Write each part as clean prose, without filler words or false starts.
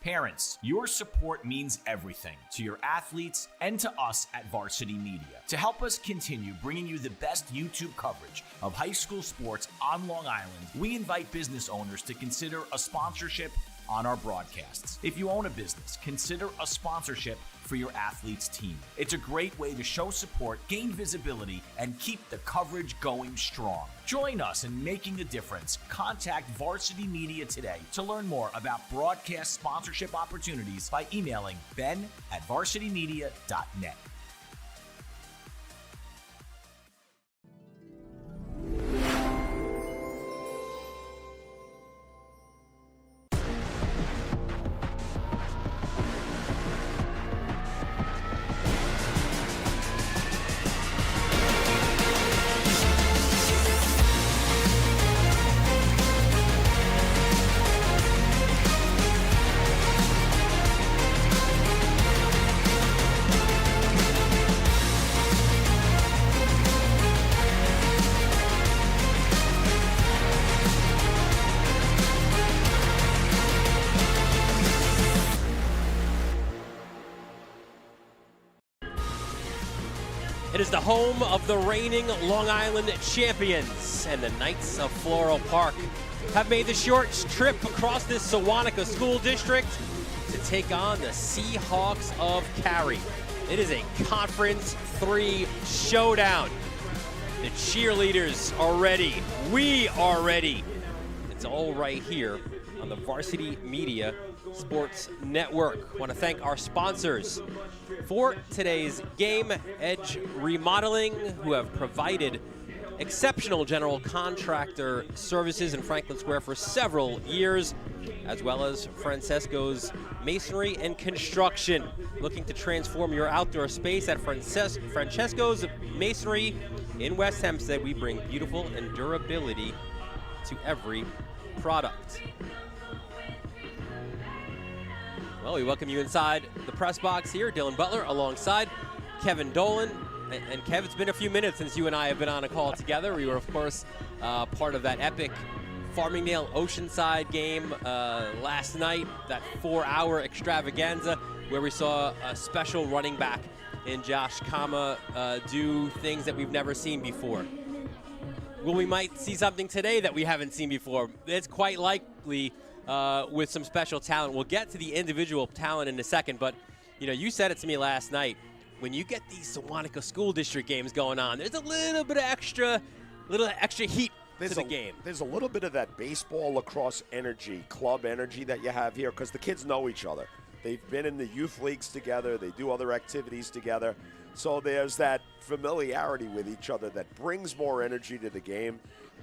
Parents, your support means everything to your athletes and to us at Varsity Media. To help us continue bringing you the best YouTube coverage of high school sports on Long Island, we invite business owners to consider a sponsorship on our broadcasts. If you own a business, consider a sponsorship for your athlete's team. It's a great way to show support, gain visibility, and keep the coverage going strong. Join us in making a difference. Contact Varsity Media today to learn more about broadcast sponsorship opportunities by emailing ben@varsitymedia.net. It is the home of the reigning Long Island champions, and the Knights of Floral Park have made the short trip across this Sewanaka school district to take on the Seahawks of Carey. It is a Conference 3 showdown. The cheerleaders are ready. We are ready. It's all right here on the Varsity Media Sports Network. I want to thank our sponsors for today's game, Edge Remodeling, who have provided exceptional general contractor services in Franklin Square for several years, as well as Francesco's Masonry and Construction. Looking to transform your outdoor space at Francesco's Masonry in West Hempstead. We bring beautiful and durability to every product. Well, we welcome you inside the press box here. Dylan Butler alongside Kevin Dolan. And Kev, it's been a few minutes since you and I have been on a call together. We were, of course, part of that epic Farmingdale Oceanside game last night, that 4-hour extravaganza where we saw a special running back in Josh Kama do things that we've never seen before. Well, we might see something today that we haven't seen before. It's quite likely with some special talent. We'll get to the individual talent in a second, but you said it to me last night. When you get these Sewanaka School District games going on, there's a little bit of extra heat to the game. There's a little bit of that baseball, lacrosse energy, club energy that you have here because the kids know each other. They've been in the youth leagues together. They do other activities together. So there's that familiarity with each other that brings more energy to the game.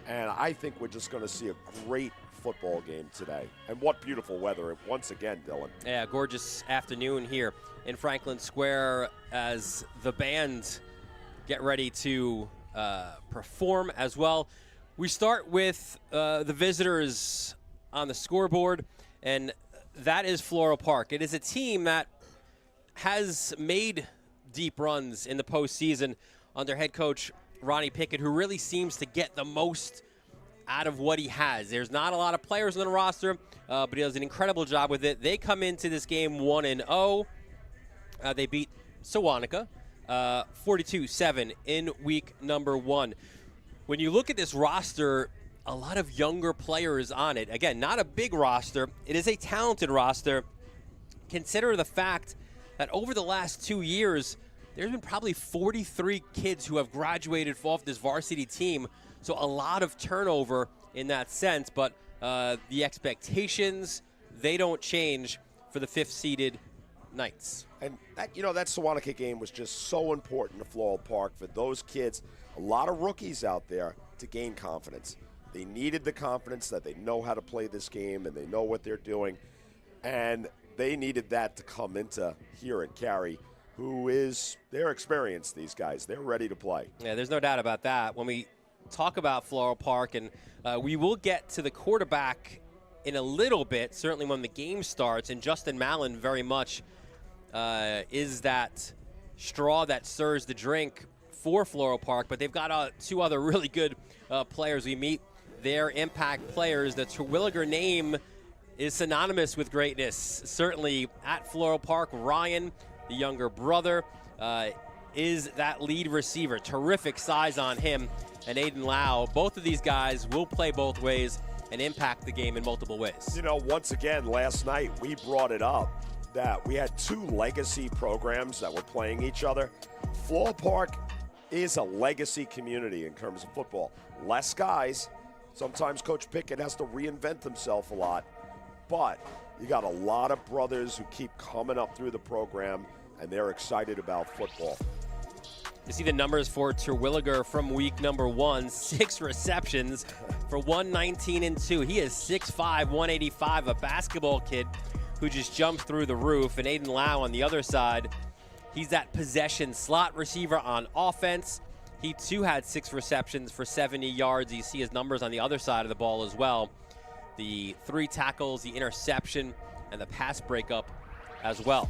And I think we're just going to see a great football game today. And what beautiful weather once again, Dylan. Yeah, gorgeous afternoon here in Franklin Square as the band get ready to perform as well. We start with the visitors on the scoreboard, and that is Floral Park. It is a team that has made deep runs in the postseason under head coach Ronnie Pickett, who really seems to get the most out of what he has. There's not a lot of players on the roster, but he does an incredible job with it. They come into this game 1-0. They beat Sewanaka 42-7 in week number 1. When you look at this roster, a lot of younger players on it. Again, not a big roster. It is a talented roster. Consider the fact that over the last 2 years, there's been probably 43 kids who have graduated off this varsity team. So a lot of turnover in that sense, but the expectations, they don't change for the 5th-seeded Knights. And that Sewanaka game was just so important to Floral Park for those kids. A lot of rookies out there to gain confidence. They needed the confidence that they know how to play this game and they know what they're doing. And they needed that to come into here at Carey, they're experienced, these guys. They're ready to play. Yeah, there's no doubt about that. When we talk about Floral Park, and we will get to the quarterback in a little bit, certainly when the game starts, and Justin Mallon very much is that straw that stirs the drink for Floral Park, but they've got 2 other really good players. We meet their impact players. The Terwilliger name is synonymous with greatness. Certainly at Floral Park, Ryan, the younger brother, is that lead receiver. Terrific size on him. And Aiden Lau, both of these guys will play both ways and impact the game in multiple ways. You know, once again, last night we brought it up that we had two legacy programs that were playing each other. Floral Park is a legacy community in terms of football. Less guys. Sometimes Coach Pickett has to reinvent himself a lot. But you got a lot of brothers who keep coming up through the program, and they're excited about football. You see the numbers for Terwilliger from week number 1, 6 receptions for 119 and 2. He is 6'5", 185, a basketball kid who just jumps through the roof. And Aiden Lau on the other side, he's that possession slot receiver on offense. He too had 6 receptions for 70 yards. You see his numbers on the other side of the ball as well. The 3 tackles, the interception, and the pass breakup as well.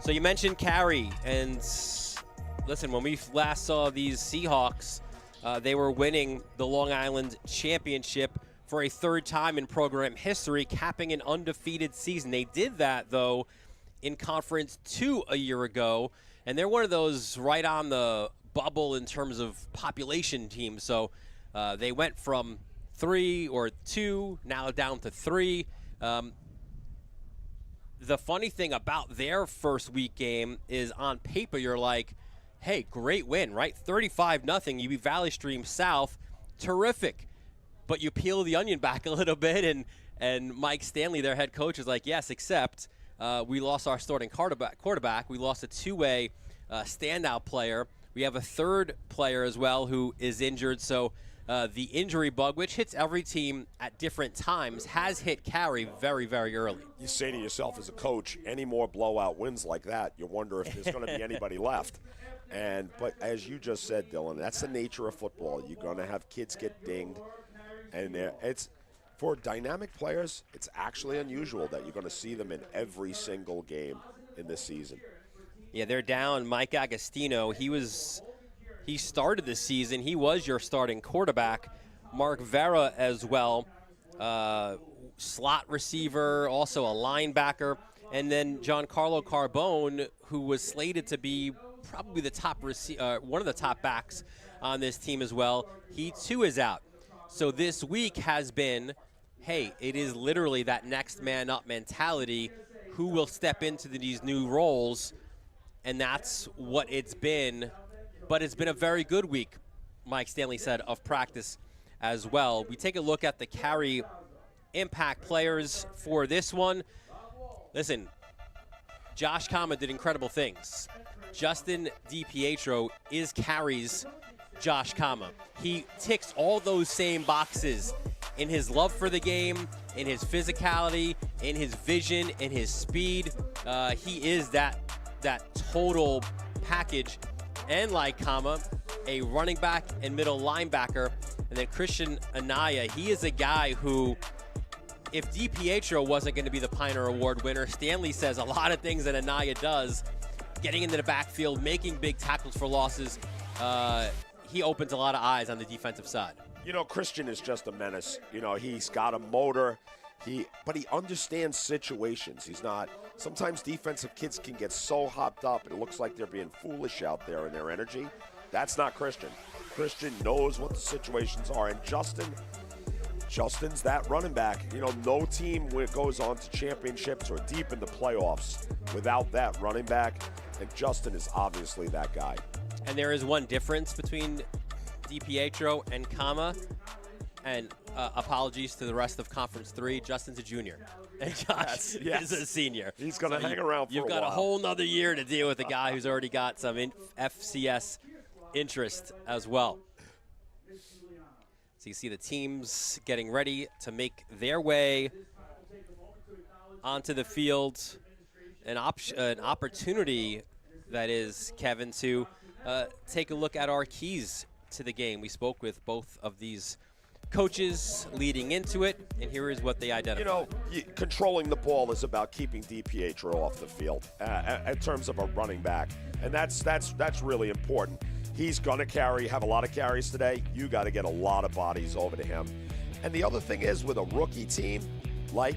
So you mentioned Carey, and listen, when we last saw these Seahawks, they were winning the Long Island Championship for a 3rd time in program history, capping an undefeated season. They did that, though, in Conference 2 a year ago, and they're one of those right on the bubble in terms of population teams. So they went from 3 or 2, now down to 3. The funny thing about their first week game is on paper you're like, hey, great win, right? 35-0. You beat Valley Stream South. Terrific. But you peel the onion back a little bit, and Mike Stanley, their head coach, is like, yes, except we lost our starting quarterback. We lost a 2-way standout player. We have a 3rd player as well who is injured. So the injury bug, which hits every team at different times, has hit Carey very, very early. You say to yourself as a coach, any more blowout wins like that, you wonder if there's going to be anybody left. But as you just said, Dylan, that's the nature of football. You're going to have kids get dinged. And it's for dynamic players, it's actually unusual that you're going to see them in every single game in this season. Yeah, they're down Mike Agostino. He started the season. He was your starting quarterback. Mark Vera as well, slot receiver, also a linebacker. And then Giancarlo Carbone, who was slated to be probably the top one of the top backs on this team as well. He too is out. So this week has been, hey, it is literally that next man up mentality. Who will step into these new roles? And that's what it's been. But it's been a very good week, Mike Stanley said, of practice as well. We take a look at the Carey impact players for this one. Listen, Josh Kama did incredible things. Justin DiPietro is Carey's Josh Kama. He ticks all those same boxes in his love for the game, in his physicality, in his vision, in his speed. He is that total package. And like Kama, a running back and middle linebacker. And then Christian Anaya, he is a guy who, if DiPietro wasn't going to be the Pioneer Award winner, Stanley says a lot of things that Anaya does, getting into the backfield, making big tackles for losses. He opens a lot of eyes on the defensive side. You know, Christian is just a menace. You know, he's got a motor. But he understands situations. He's not. Sometimes defensive kids can get so hopped up, it looks like they're being foolish out there in their energy. That's not Christian. Christian knows what the situations are. And Justin's that running back. You know, no team goes on to championships or deep in the playoffs without that running back. And Justin is obviously that guy. And there is one difference between DiPietro and Kama. And apologies to the rest of Conference 3. Justin's a junior, and Josh is a senior. He's going to hang around for a while. You've got a whole nother year to deal with a guy who's already got some FCS interest as well. So you see the teams getting ready to make their way onto the field. An opportunity, that is, Kevin, to take a look at our keys to the game. We spoke with both of these coaches leading into it, and here is what they identified. You know, controlling the ball is about keeping DiPietro off the field in terms of a running back, and that's really important. He's going to have a lot of carries today. You got to get a lot of bodies over to him. And the other thing is, with a rookie team like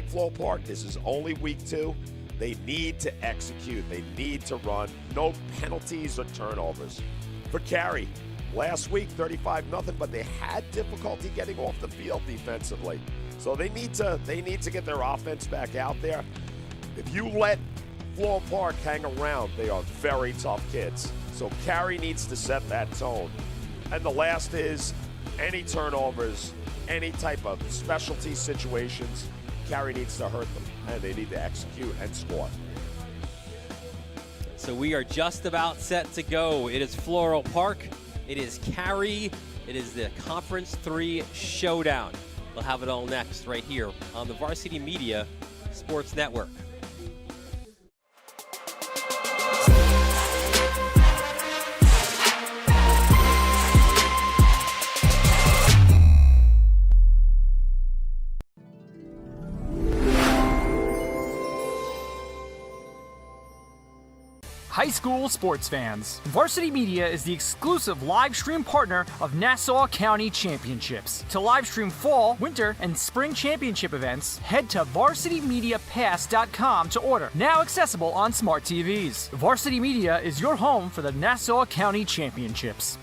Floral Park, this is only week 2. They need to execute. They need to run. No penalties or turnovers. For Carey, last week, 35-0, but they had difficulty getting off the field defensively. So they need to get their offense back out there. If you let Floral Park hang around, they are very tough kids. So Carey needs to set that tone. And the last is any turnovers, any type of specialty situations, Carey needs to hurt them, and they need to execute and score. So we are just about set to go. It is Floral Park. It is Carey. It is the Conference 3 showdown. We'll have it all next right here on the Varsity Media Sports Network. High school sports fans, Varsity Media is the exclusive live stream partner of Nassau County Championships. To live stream fall, winter, and spring championship events, head to varsitymediapass.com to order. Now accessible on smart TVs. Varsity Media is your home for the Nassau County Championships.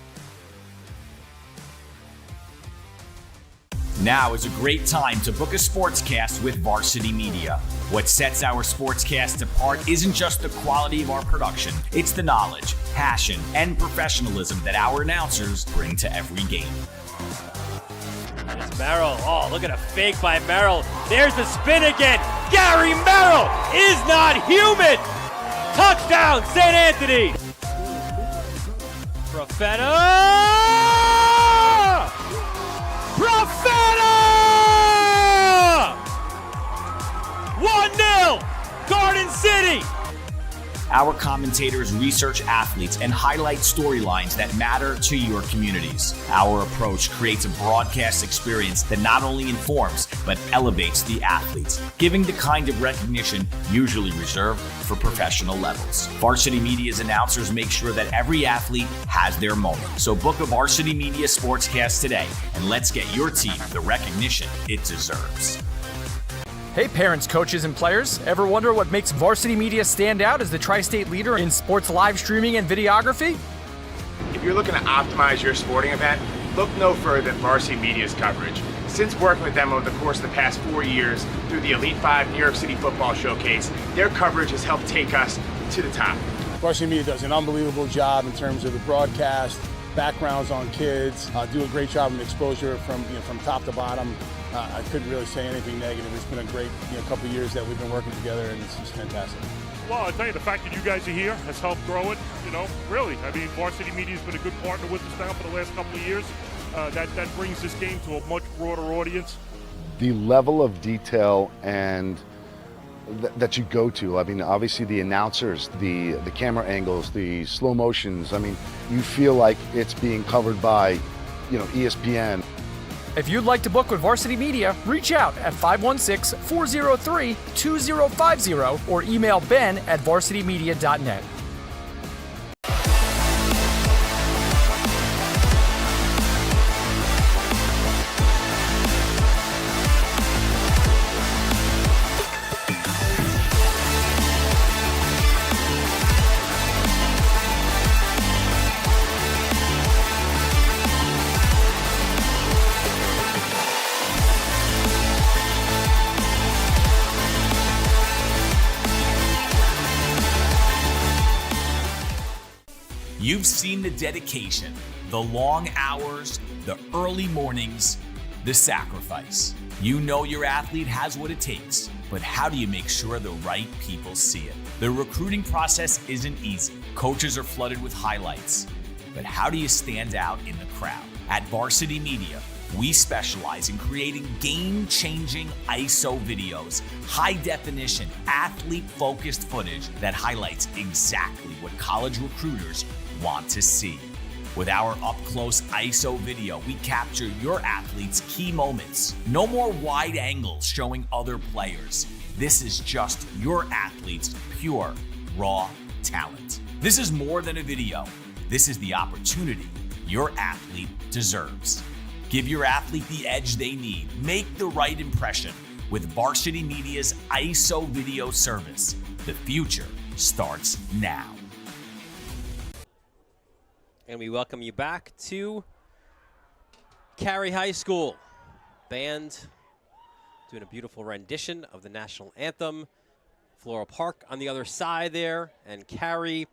Now is a great time to book a sportscast with Varsity Media. What sets our sportscast apart isn't just the quality of our production, it's the knowledge, passion, and professionalism that our announcers bring to every game. It's Merrill. Oh, look at a fake by Merrill. There's the spin again. Gary Merrill is not human. Touchdown, St. Anthony. Profeta! 1-0, Garden City. Our commentators research athletes and highlight storylines that matter to your communities. Our approach creates a broadcast experience that not only informs, but elevates the athletes, giving the kind of recognition usually reserved for professional levels. Varsity Media's announcers make sure that every athlete has their moment. So book a Varsity Media Sportscast today, and let's get your team the recognition it deserves. Hey parents, coaches, and players, ever wonder what makes Varsity Media stand out as the tri-state leader in sports live streaming and videography? If you're looking to optimize your sporting event, look no further than Varsity Media's coverage. Since working with them over the course of the past 4 years through the Elite 5 New York City Football Showcase, their coverage has helped take us to the top. Varsity Media does an unbelievable job in terms of the broadcast, backgrounds on kids, do a great job of exposure from top to bottom. I couldn't really say anything negative. It's been a great couple of years that we've been working together, and it's just fantastic. Well, I'll tell you, the fact that you guys are here has helped grow it, really. I mean, Varsity Media has been a good partner with us now for the last couple of years. That brings this game to a much broader audience. The level of detail and that you go to, I mean, obviously the announcers, the camera angles, the slow motions, I mean, you feel like it's being covered by, ESPN. If you'd like to book with Varsity Media, reach out at 516-403-2050 or email ben@varsitymedia.net. You've seen the dedication, the long hours, the early mornings, the sacrifice. You know your athlete has what it takes, but how do you make sure the right people see it? The recruiting process isn't easy. Coaches are flooded with highlights, but how do you stand out in the crowd? At Varsity Media, we specialize in creating game-changing ISO videos, high-definition, athlete-focused footage that highlights exactly what college recruiters want to see. With our up-close ISO video, we capture your athletes' key moments. No more wide angles showing other players. This is just your athlete's pure, raw talent. This is more than a video. This is the opportunity your athlete deserves. Give your athlete the edge they need. Make the right impression with Varsity Media's ISO video service. The future starts now. And we welcome you back to Carey High School. Band doing a beautiful rendition of the national anthem. Floral Park on the other side there, and Carey.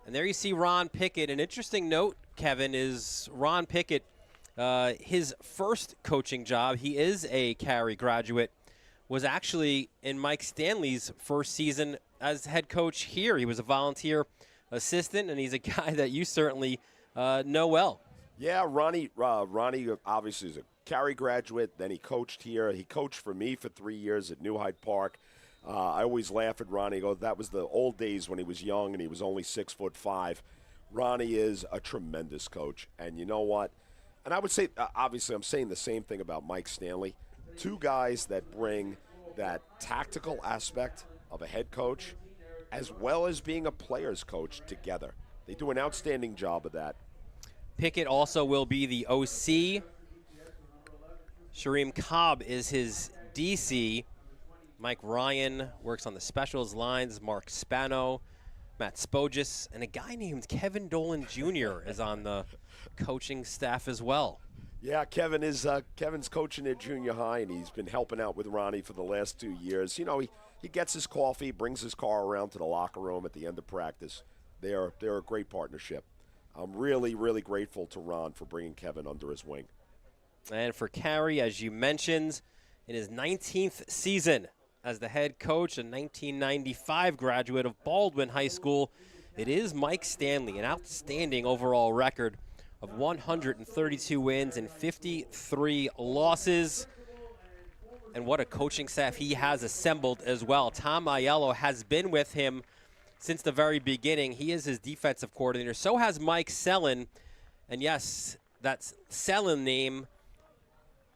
And there you see Ron Pickett. An interesting note, Kevin, is Ron Pickett, his first coaching job, he is a Carey graduate, was actually in Mike Stanley's first season as head coach here. He was a volunteer assistant, and he's a guy that you certainly know well. Yeah, Ronnie obviously is a Carey graduate. Then he coached here. He coached for me for 3 years at New Hyde Park. I always laugh at Ronnie. Go, that was the old days when he was young and he was only 6'5". Ronnie is a tremendous coach, and you know what? And I would say, obviously, I'm saying the same thing about Mike Stanley. Two guys that bring that tactical aspect of a head coach, as well as being a player's coach together. They do an outstanding job of that. Pickett also will be the OC. Shareem Cobb is his DC. Mike Ryan works on the specials lines. Mark Spano, Matt Spogis, and a guy named Kevin Dolan Jr. is on the coaching staff as well. Yeah, Kevin's coaching at junior high, and he's been helping out with Ronnie for the last 2 years. You know, he gets his coffee, brings his car around to the locker room at the end of practice. They're a great partnership. I'm really, really grateful to Ron for bringing Kevin under his wing. And for Carey, as you mentioned, in his 19th season as the head coach, a 1995 graduate of Baldwin High School, it is Mike Stanley, an outstanding overall record of 132 wins and 53 losses. And what a coaching staff he has assembled as well. Tom Aiello has been with him since the very beginning. He is his defensive coordinator. So has Mike Sellen. And yes, that Sellen name,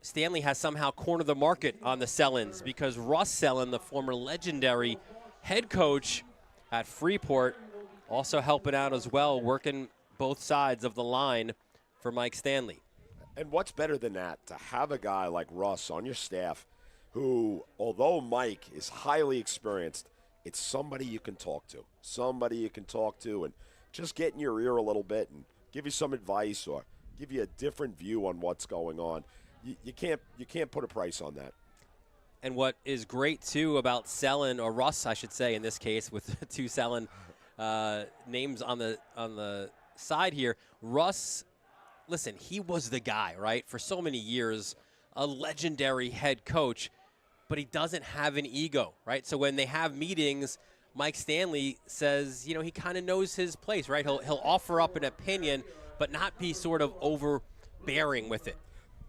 Stanley has somehow cornered the market on the Sellens, because Russ Sellen, the former legendary head coach at Freeport, also helping out as well, working both sides of the line for Mike Stanley. And what's better than that, to have a guy like Russ on your staff who, although Mike is highly experienced, it's somebody you can talk to, and just get in your ear a little bit and give you some advice or give you a different view on what's going on. You can't put a price on that. And what is great too about Sellen, or Russ, I should say, in this case, with two Sellen names on the side here. Russ, listen, he was the guy, right? For so many years, a legendary head coach, but he doesn't have an ego, right? So when they have meetings, Mike Stanley says, you know, he kind of knows his place, right? He'll offer up an opinion, but not be sort of overbearing with it.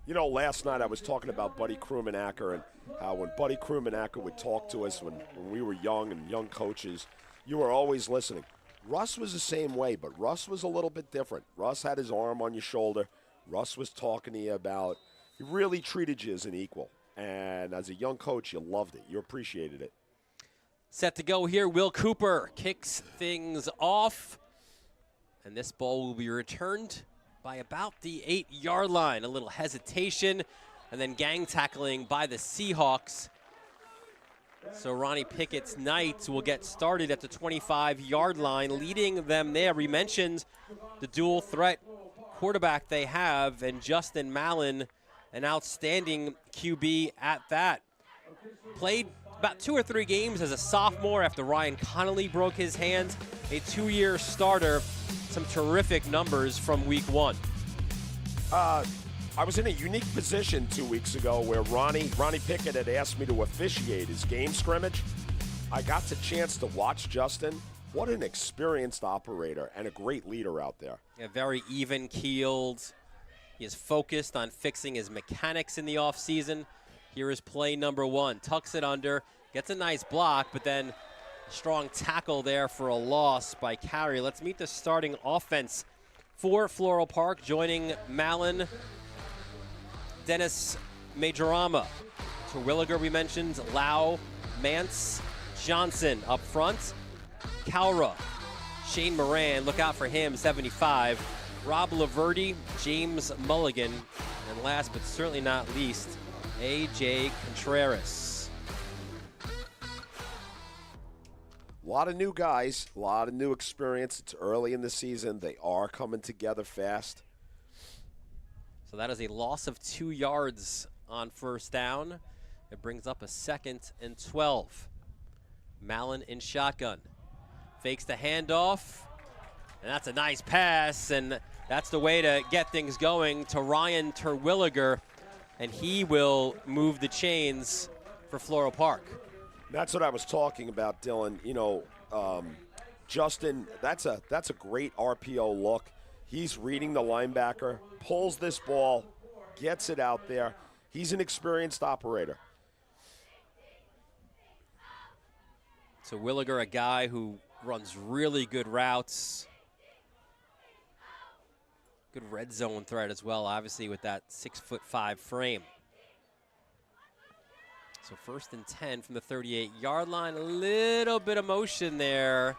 You know, last night I was talking about Buddy Krummenacker and how when Buddy Krummenacker would talk to us when we were young and young coaches, you were always listening. Russ was the same way, but Russ was a little bit different. Russ had his arm on your shoulder. Russ was talking to you about, he really treated you as an equal. And as a young coach, you loved it. You appreciated it. Set to go here. Will Cooper kicks things off. And this ball will be returned by about the 8-yard line. A little hesitation and then gang tackling by the Seahawks. So Ronnie Pickett's Knights will get started at the 25-yard line, leading them there. We mentioned the dual threat quarterback they have, and Justin Mallon, an outstanding QB at that. Played about 2 or 3 games as a sophomore after Ryan Connolly broke his hand. A 2-year starter. Some terrific numbers from week 1. I was in a unique position 2 weeks ago where Ronnie Pickett had asked me to officiate his game scrimmage. I got the chance to watch Justin. What an experienced operator and a great leader out there. Yeah, very even-keeled. He is focused on fixing his mechanics in the offseason. Here is play number 1. Tucks it under, gets a nice block, but then a strong tackle there for a loss by Carey. Let's meet the starting offense for Floral Park. Joining Mallon, Dennis Majorama. Terwilliger, we mentioned, Lau, Mance, Johnson up front. Cowra, Shane Moran, look out for him, 75. Rob Laverty, James Mulligan, and last but certainly not least, A.J. Contreras. A lot of new guys, a lot of new experience. It's early in the season. They are coming together fast. So that is a loss of 2 yards on first down. It brings up a 2nd and 12. Mallon in shotgun. Fakes the handoff. And that's a nice pass, and that's the way to get things going to Ryan Terwilliger, and he will move the chains for Floral Park. That's what I was talking about, Dylan. You know, Justin, that's a great RPO look. He's reading the linebacker, pulls this ball, gets it out there. He's an experienced operator. So Williger, a guy who runs really good routes. Good red zone threat as well, obviously, with that 6'5" frame. So 1st and 10 from the 38-yard line. A little bit of motion there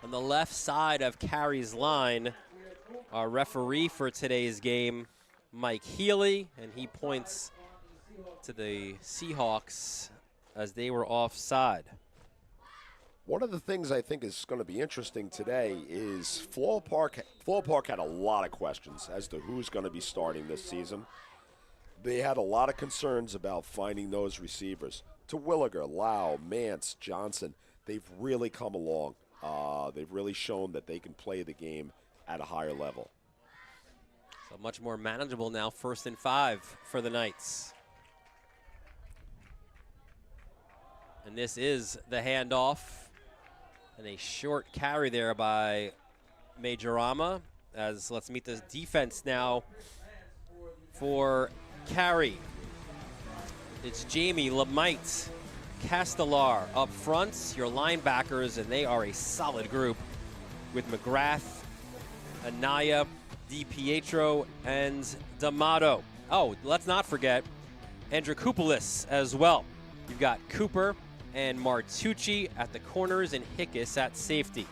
on the left side of Carey's line. Our referee for today's game, Mike Healy, and he points to the Seahawks as they were offside. One of the things I think is going to be interesting today is Floral Park had a lot of questions as to who's going to be starting this season. They had a lot of concerns about finding those receivers. Terwilliger, Lau, Mance, Johnson, they've really come along. They've really shown that they can play the game at a higher level. So much more manageable now, 1st and 5 for the Knights. And this is the handoff. And a short carry there by Majorama. As let's meet the defense now for Carey. It's Jamie, Lamite, Castellar up front, your linebackers, and they are a solid group with McGrath, Anaya, DiPietro, and D'Amato. Oh, let's not forget Andrikopoulos as well. You've got Cooper and Martucci at the corners and Hickes at safety.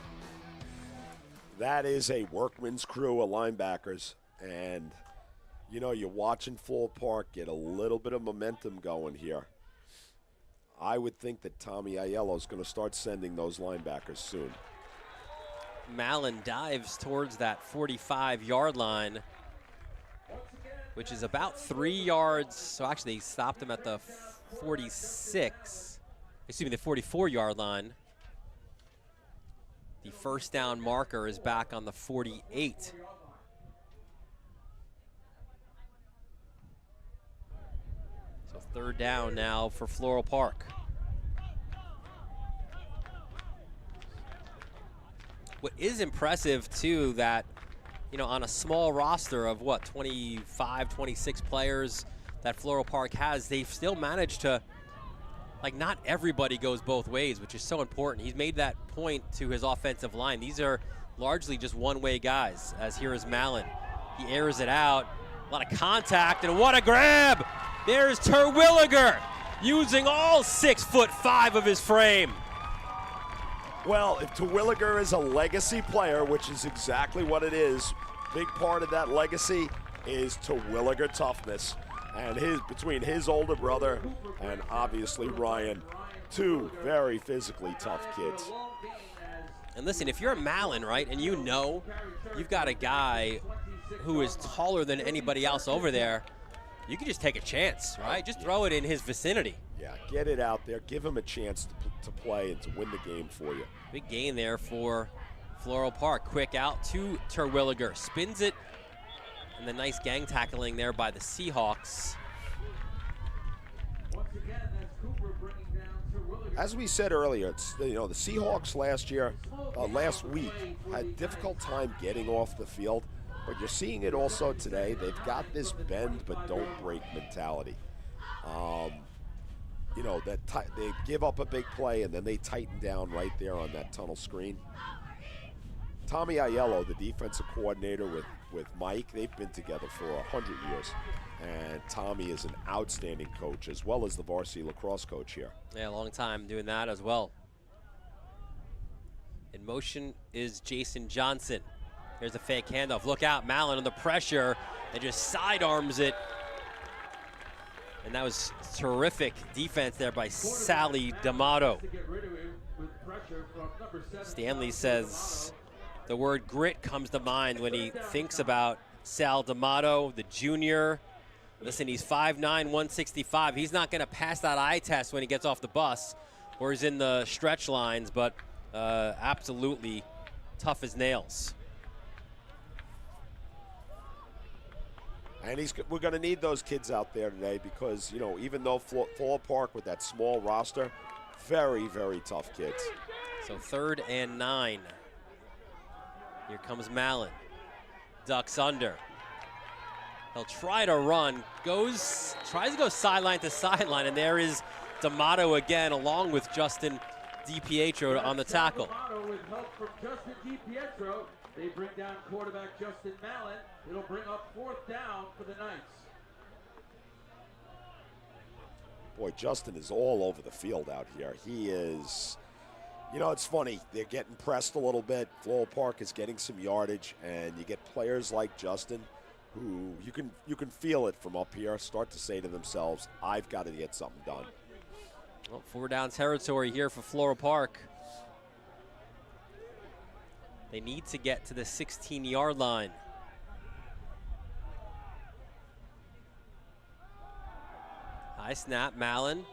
That is a workman's crew of linebackers, and you know, you're watching Floral Park get a little bit of momentum going here. I would think that Tommy Aiello is going to start sending those linebackers soon. Mallon dives towards that 45-yard line, which is about 3 yards. So actually, he stopped him at the 46. Excuse me, the 44-yard line. The first down marker is back on the 48. So 3rd down now for Floral Park. What is impressive, too, that, you know, on a small roster of, what, 25, 26 players that Floral Park has, they've still managed to, like, not everybody goes both ways, which is so important. He's made that point to his offensive line. These are largely just one-way guys, as here is Mallon. He airs it out. A lot of contact, and what a grab! There's Terwilliger, using all 6'5" of his frame. Well, if Terwilliger is a legacy player, which is exactly what it is, big part of that legacy is Terwilliger toughness. And between his older brother and obviously Ryan, two very physically tough kids. And listen, if you're a Mallon, right, and you know you've got a guy who is taller than anybody else over there, you can just take a chance, right? Just throw it in his vicinity. Yeah, get it out there. Give him a chance to play and to win the game for you. Big gain there for Floral Park. Quick out to Terwilliger. Spins it. And the nice gang tackling there by the Seahawks. As we said earlier, the Seahawks last week had a difficult time getting off the field, but you're seeing it also today. They've got this bend but don't break mentality. They give up a big play and then they tighten down right there on that tunnel screen. Tommy Aiello, the defensive coordinator with Mike, they've been together for 100 years. And Tommy is an outstanding coach, as well as the varsity lacrosse coach here. Yeah, a long time doing that as well. In motion is Jason Johnson. There's a fake handoff. Look out, Mallon under pressure and just sidearms it. And that was terrific defense there by Sally D'Amato. Stanley says the word grit comes to mind when he thinks about Sal D'Amato, the junior. Listen, he's 5'9", 165. He's not going to pass that eye test when he gets off the bus or he's in the stretch lines, but absolutely tough as nails. And we're going to need those kids out there today because, you know, even though Floral Park with that small roster, very, very tough kids. So 3rd and 9. Here comes Mallon. Ducks under. He'll try to run. Tries to go sideline to sideline, and there is D'Amato again, along with Justin DiPietro on the tackle. D'Amato with help from Justin DiPietro. They bring down quarterback Justin Mallon. It'll bring up 4th down for the Knights. Boy, Justin is all over the field out here. He is, you know, it's funny. They're getting pressed a little bit. Floral Park is getting some yardage, and you get players like Justin who you can feel it from up here, start to say to themselves, I've got to get something done. Well, 4 down territory here for Floral Park. They need to get to the 16-yard line. High snap, Mallon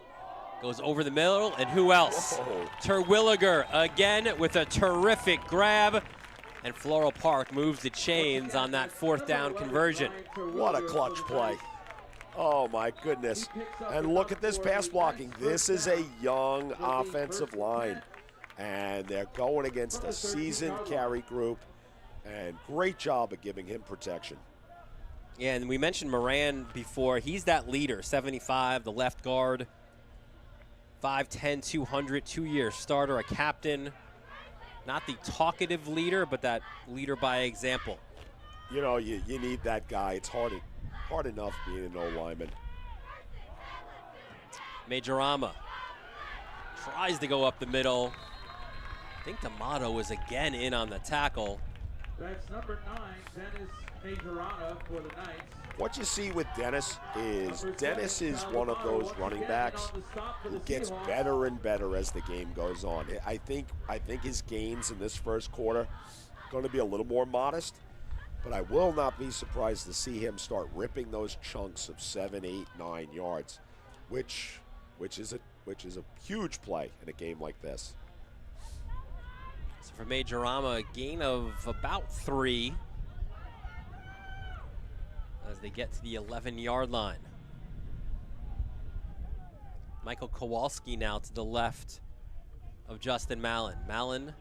goes over the middle, and who else? Whoa. Terwilliger again with a terrific grab, and Floral Park moves the chains on that 4th down conversion. What a clutch play. Oh my goodness. And look at this pass blocking. This is a young offensive line. And they're going against a seasoned Carey group. And great job of giving him protection. Yeah, and we mentioned Moran before. He's that leader, 75, the left guard. 5'10", 200, 2-year starter, a captain. Not the talkative leader, but that leader by example. You know, you need that guy. It's hard enough being an O-lineman. Majorama tries to go up the middle. I think D'Amato was again in on the tackle. That's number 9, Dennis Majorana for the Knights. What you see with Dennis is one of those running backs who gets better and better as the game goes on. I think his gains in this first quarter are going to be a little more modest, but I will not be surprised to see him start ripping those chunks of 7, 8, 9 yards, which is a huge play in a game like this. So for Majorama, a gain of about 3 as they get to the 11-yard line. Michael Kowalski now to the left of Justin Mallon. Mallon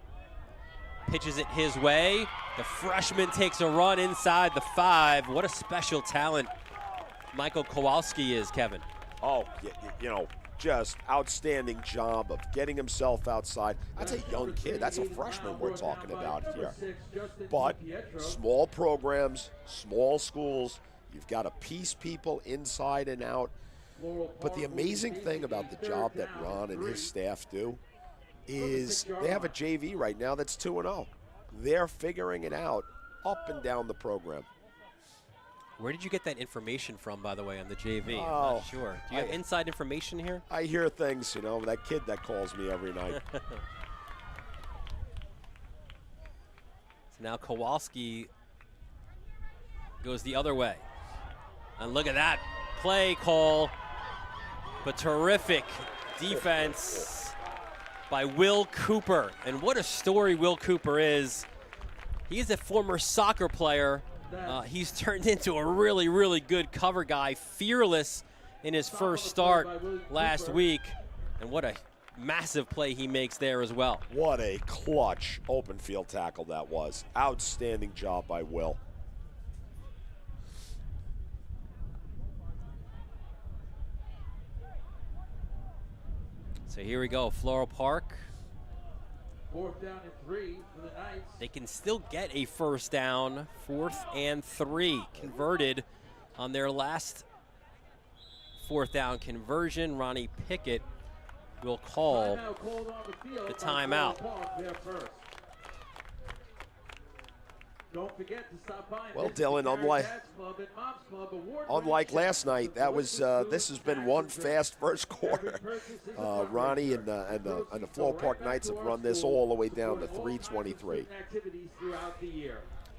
pitches it his way. The freshman takes a run inside the 5. What a special talent Michael Kowalski is, Kevin. Oh, you know, just outstanding job of getting himself outside. That's a young kid. That's a freshman we're talking about here. But small programs, small schools, you've got to piece people inside and out. But the amazing thing about the job that Ron and his staff do is they have a JV right now that's 2-0. They're figuring it out up and down the program. Where did you get that information from, by the way, on the JV? I'm Oh, not sure. Do you have inside information here? I hear things, you know, that kid that calls me every night. So now Kowalski goes the other way. And look at that play call. But terrific defense by Will Cooper. And what a story Will Cooper is. He's a former soccer player. He's turned into a really, really good cover guy. Fearless in his first start last week. And what a massive play he makes there as well. What a clutch open field tackle that was. Outstanding job by Will. So here we go, Floral Park. 4th down and 3 for the Knights. They can still get a first down, 4th and 3. Converted on their last 4th down conversion. Ronnie Pickett will call the timeout. Don't forget to stop by. Well, Dylan, unlike last night, that was this has been one fast first quarter. Ronnie and the Floral Park Knights have run this all the way down to 3:23.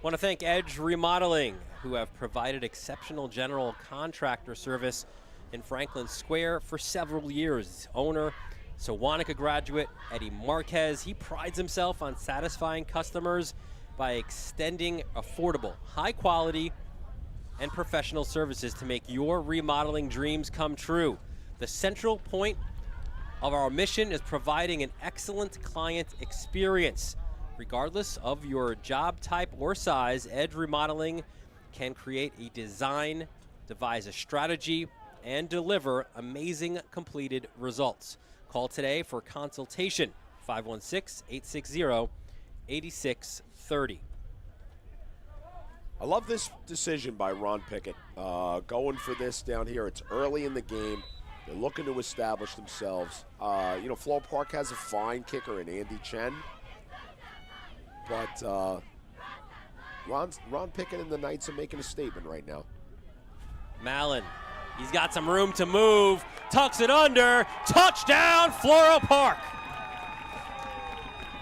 Want to thank Edge Remodeling, who have provided exceptional general contractor service in Franklin Square for several years. Owner, Sewanaka graduate Eddie Marquez, he prides himself on satisfying customers by extending affordable, high quality, and professional services to make your remodeling dreams come true. The central point of our mission is providing an excellent client experience. Regardless of your job type or size, Edge Remodeling can create a design, devise a strategy, and deliver amazing completed results. Call today for consultation, 516-860-8630. I love this decision by Ron Pickett, going for this down here. It's early in the game. They're looking to establish themselves. Floral Park has a fine kicker in Andy Chen. But Ron Pickett and the Knights are making a statement right now. Mallon, he's got some room to move, tucks it under, touchdown Floral Park.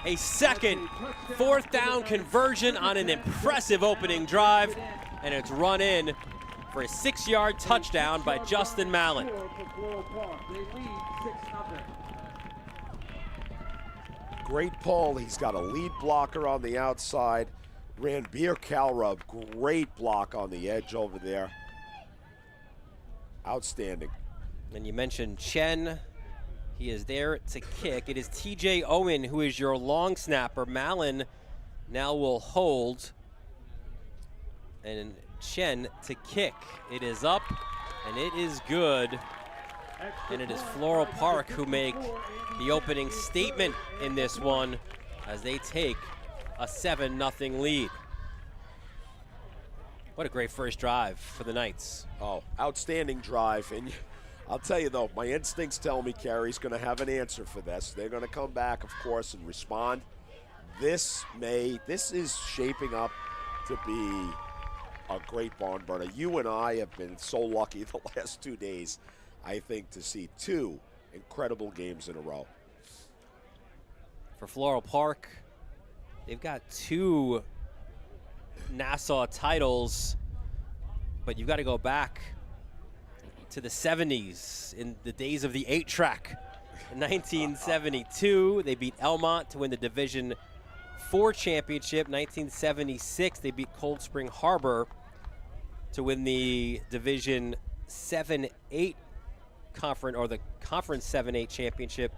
A second fourth down conversion on an impressive opening drive, and it's run in for a 6-yard touchdown by Justin Mallon. Great pull. He's got a lead blocker on the outside. Ranbir Kalra, great block on the edge over there. Outstanding. And you mentioned Chen. He is there to kick. It is TJ Owen who is your long snapper. Mallon now will hold. And Chen to kick. It is up, and it is good. And it is Floral Park who make the opening statement in this one as they take a 7-0 lead. What a great first drive for the Knights. Oh, outstanding drive. And I'll tell you, though, my instincts tell me Carey's going to have an answer for this. They're going to come back, of course, and respond. This is shaping up to be a great barn burner. You and I have been so lucky the last 2 days, I think, to see 2 incredible games in a row. For Floral Park, they've got 2 Nassau titles, but you've got to go back to the 70s, in the days of the 8-track. In 1972, they beat Elmont to win the Division IV championship. 1976, they beat Cold Spring Harbor to win the Division 7-8 conference, or the Conference 7-8 championship.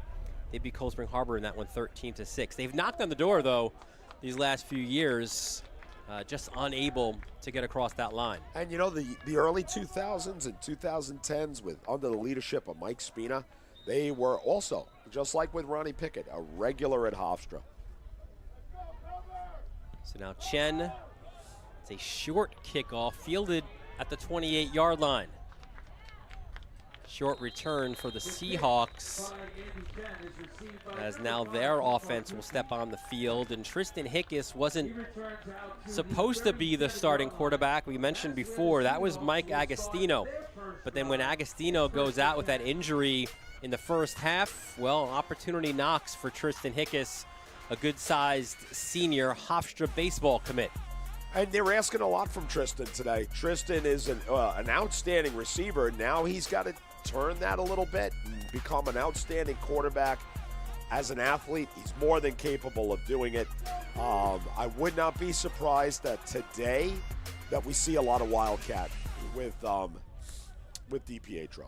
They beat Cold Spring Harbor in that one 13-6. They've knocked on the door, though, these last few years, just unable to get across that line. And you know, the early 2000s and 2010s, under the leadership of Mike Spina, they were also, just like with Ronnie Pickett, a regular at Hofstra. So now Chen, it's a short kickoff fielded at the 28-yard line. Short return for the Seahawks, as now their offense will step on the field. And Tristan Hickes wasn't supposed to be the starting quarterback. We mentioned before, that was Mike Agostino. But then when Agostino goes out with that injury in the first half, well, opportunity knocks for Tristan Hickes, a good-sized senior Hofstra baseball commit. And they're asking a lot from Tristan today. Tristan is an outstanding receiver. Now he's got to turn that a little bit and become an outstanding quarterback. As an athlete, he's more than capable of doing it. I would not be surprised that today that we see a lot of Wildcat with DiPietro.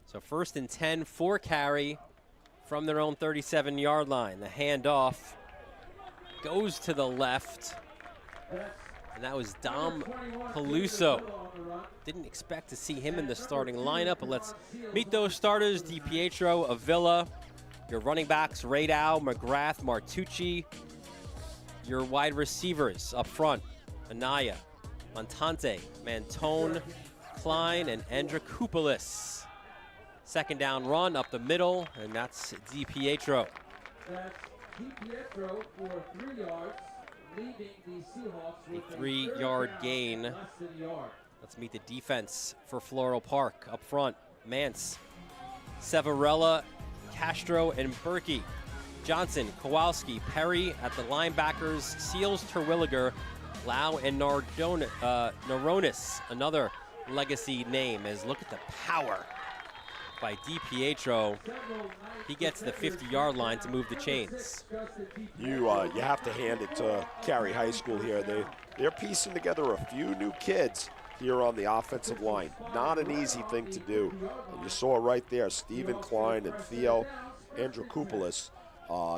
So 1st and 10 for Carey from their own 37-yard line. The handoff goes to the left, and that was Dom Peluso. Didn't expect to see him in the starting lineup, but let's meet those starters. DiPietro, Avila, your running backs, Radau, McGrath, Martucci. Your wide receivers up front, Anaya, Montante, Mantone, Klein, and Andrikoupolis. Second down run up the middle, and that's DiPietro. DiPietro for 3 yards, leaving the Seahawks with A 3-yard gain. less than a yard. Let's meet the defense for Floral Park. Up front, Mance, Severella, Castro, and Berkey. Johnson, Kowalski, Perry at the linebackers, Seals, Terwilliger, Lau, and Naronis, another legacy name. As look at the power by DiPietro. He gets to the 50-yard line to move the chains. You have to hand it to Carey High School here. They're piecing together a few new kids here on the offensive line. Not an easy thing to do. And you saw it right there. Stephen Klein and Theo Androkopoulos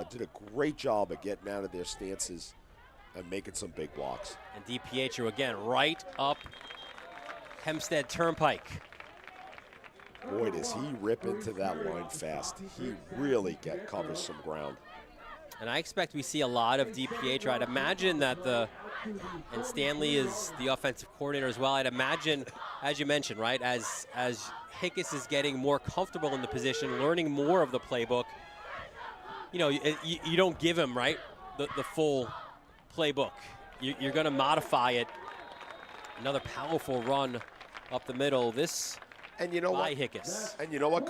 did a great job of getting out of their stances and making some big blocks. And DiPietro again right up Hempstead Turnpike. Boy, does he rip into that line fast. He really covers some ground. And I expect we see a lot of DiPietro. I'd imagine that and Stanley is the offensive coordinator as well. I'd imagine, as you mentioned, right, as Hickes is getting more comfortable in the position, learning more of the playbook, you know, you don't give him, right, the full playbook. You're going to modify it. Another powerful run up the middle. And you know by what? Hickes. And you know what,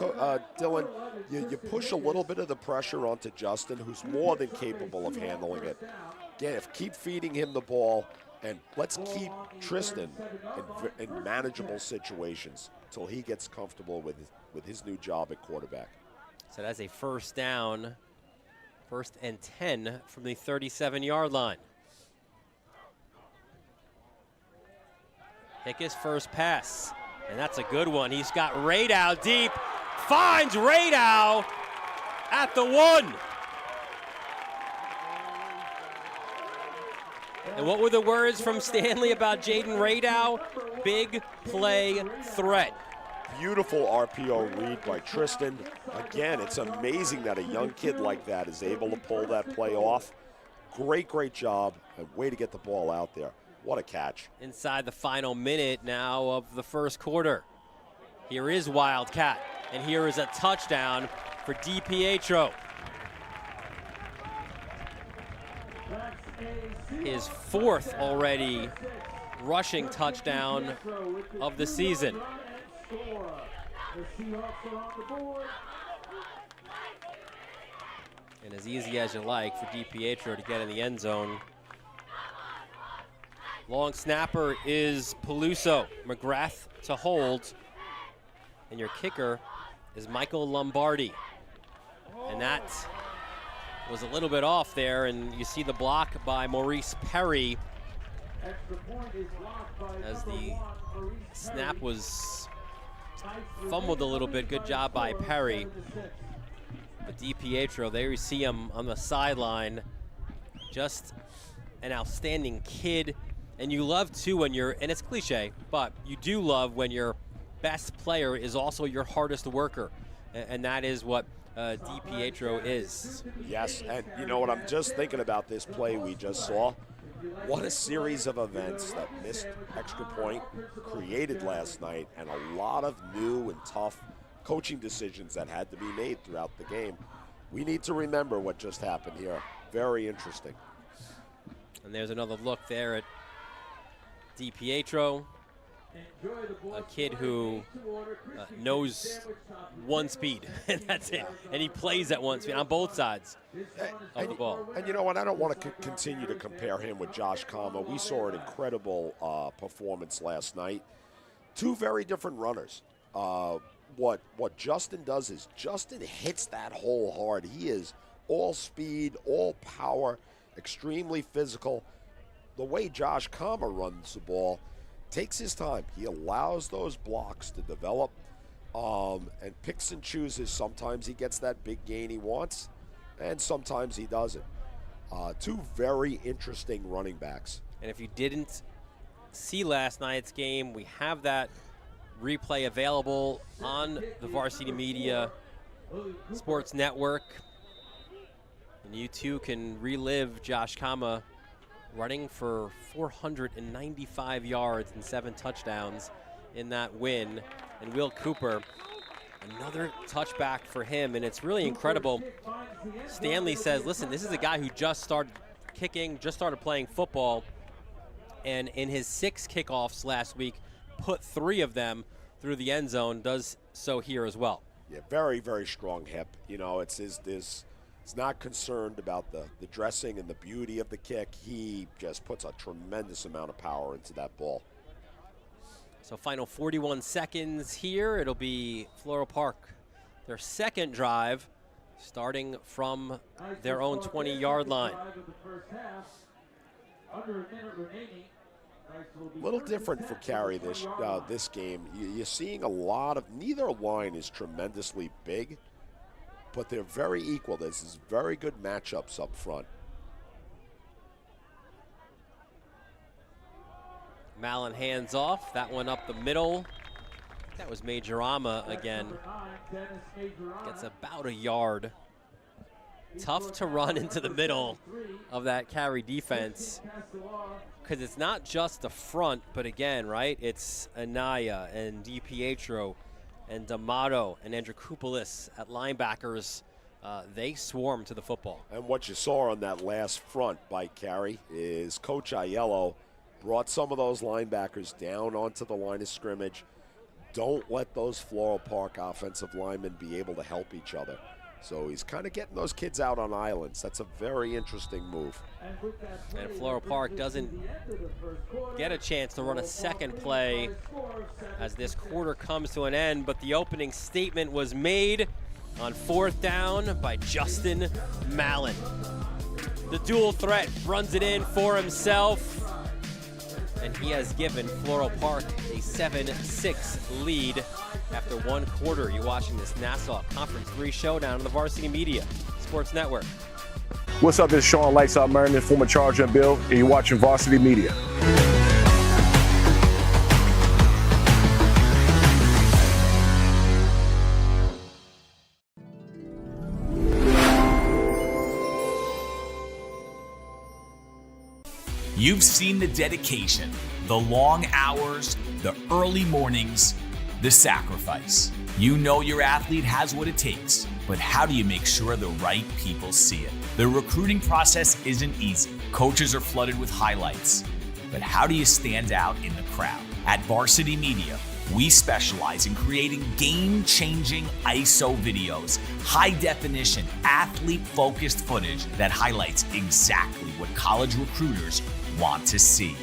Dylan? You push a little bit of the pressure onto Justin, who's more than capable of handling it. Again, keep feeding him the ball, and let's keep Tristan in manageable situations until he gets comfortable with his new job at quarterback. So that's a first down, 1st and 10 from the 37-yard line. Hickes first pass. And that's a good one. He's got Radow deep. Finds Radow at the 1. And what were the words from Stanley about Jaden Radow? Big play threat. Beautiful RPO read by Tristan. Again, it's amazing that a young kid like that is able to pull that play off. Great job. A way to get the ball out there. What a catch. Inside the final minute now of the first quarter. Here is Wildcat, and here is a touchdown for DiPietro. His 4th already rushing touchdown of the season. And as easy as you like for DiPietro to get in the end zone. Long snapper is Peluso. McGrath to hold. And your kicker is Michael Lombardi. And that was a little bit off there, and you see the block by Maurice Perry as the snap was fumbled a little bit. Good job by Perry. But DiPietro, there you see him on the sideline. Just an outstanding kid. And you love, too, when you're, and it's cliche, but you do love when your best player is also your hardest worker. And that is what DiPietro is. Yes, and you know what? I'm just thinking about this play we just saw. What a series of events that missed extra point created last night, and a lot of new and tough coaching decisions that had to be made throughout the game. We need to remember what just happened here. Very interesting. And there's another look there at DiPietro, a kid who knows one speed, and that's it. And he plays at one speed on both sides of the ball. And you know what? I don't want to continue to compare him with Josh Kama. We saw an incredible performance last night. Two very different runners. What Justin does is Justin hits that hole hard. He is all speed, all power, extremely physical. The way Josh Kama runs the ball takes his time. He allows those blocks to develop and picks and chooses. Sometimes he gets that big gain he wants, and sometimes he doesn't. Two very interesting running backs. And if you didn't see last night's game, we have that replay available on the Varsity Media Sports Network. And you too can relive Josh Kama running for 495 yards and 7 touchdowns in that win. And Will Cooper, Another touchback for him, and it's really incredible. Stanley says, listen, this is a guy who just started kicking, just started playing football, and in his 6 kickoffs last week, put 3 of them through the end zone, does so here as well. Yeah, very, very strong hip. You know, he's not concerned about the dressing and the beauty of the kick. He just puts a tremendous amount of power into that ball. So final 41 seconds here. It'll be Floral Park, their second drive, starting from their own 20-yard line. Under a minute remaining. A little different for Carey this game. You're seeing a lot of, neither line is tremendously big, but they're very equal. This is very good matchups up front. Mallon hands off, that one up the middle. That was Majorama again. Gets about a yard. Tough to run into the middle of that Carey defense, because it's not just the front, but again, right, it's Anaya and DiPietro and D'Amato and Andrikopoulos at linebackers. They swarm to the football. And what you saw on that last front by Carey is Coach Aiello brought some of those linebackers down onto the line of scrimmage. Don't let those Floral Park offensive linemen be able to help each other. So he's kind of getting those kids out on islands. That's a very interesting move. And Floral Park doesn't get a chance to run a second play as this quarter comes to an end, but the opening statement was made on 4th down by Justin Mallon. The dual threat runs it in for himself, and he has given Floral Park a 7-6 lead after 1 quarter. You're watching this Nassau Conference 3 showdown on the Varsity Media Sports Network. What's up, this is Sean Lights Out Merriman, former Charger and Bill, and you're watching Varsity Media. You've seen the dedication, the long hours, the early mornings, the sacrifice. You know your athlete has what it takes, but how do you make sure the right people see it? The recruiting process isn't easy. Coaches are flooded with highlights, but how do you stand out in the crowd? At Varsity Media, we specialize in creating game-changing ISO videos, high-definition, athlete-focused footage that highlights exactly what college recruiters want to see.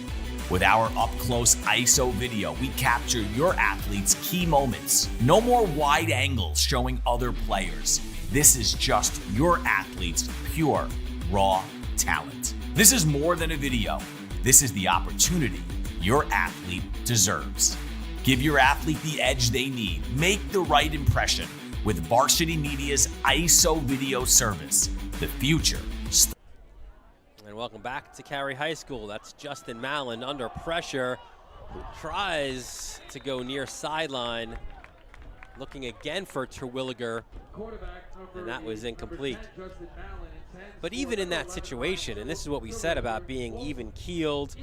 With our up-close ISO video, we capture your athlete's key moments. No more wide angles showing other players. This is just your athlete's pure, raw talent. This is more than a video. This is the opportunity your athlete deserves. Give your athlete the edge they need. Make the right impression with Varsity Media's ISO video service. The future. And welcome back to Carey High School. That's Justin Mallon under pressure. Tries to go near sideline. Looking again for Terwilliger, and that was incomplete. But even in that situation, and this is what we said about being even-keeled,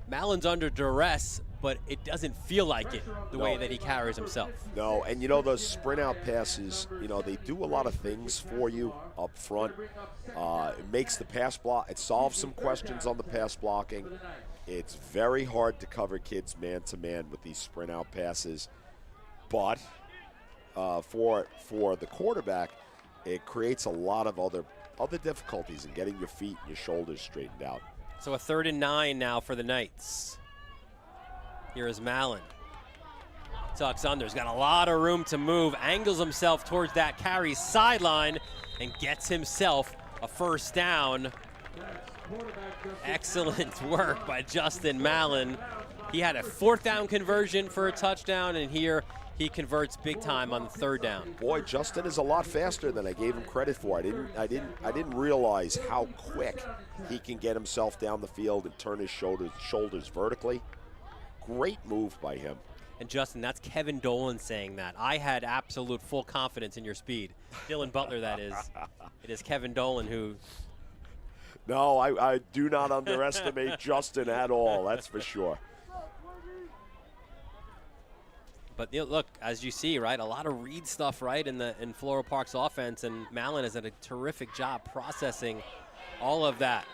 Mallon's under duress, but it doesn't feel like it the way that he carries himself. No, and you know those sprint out passes, you know, they do a lot of things for you up front. It makes the pass block, it solves some questions on the pass blocking. It's very hard to cover kids man-to-man with these sprint out passes. But for the quarterback, it creates a lot of other difficulties in getting your feet and your shoulders straightened out. So a 3rd and 9 now for the Knights. Here is Mallon. Tucks under. He's got a lot of room to move. Angles himself towards that Carey sideline and gets himself a 1st down. Excellent work by Justin Mallon. He had a 4th down conversion for a touchdown, and here he converts big time on the 3rd down. Boy, Justin is a lot faster than I gave him credit for. I didn't realize how quick he can get himself down the field and turn his shoulders vertically. Great move by him. And Justin, that's Kevin Dolan saying that. I had absolute full confidence in your speed. Dylan Butler, that is. It is Kevin Dolan who... No, I do not underestimate Justin at all, that's for sure. But look, as you see, right, a lot of read stuff, right, in Floral Park's offense, and Mallon has done a terrific job processing all of that.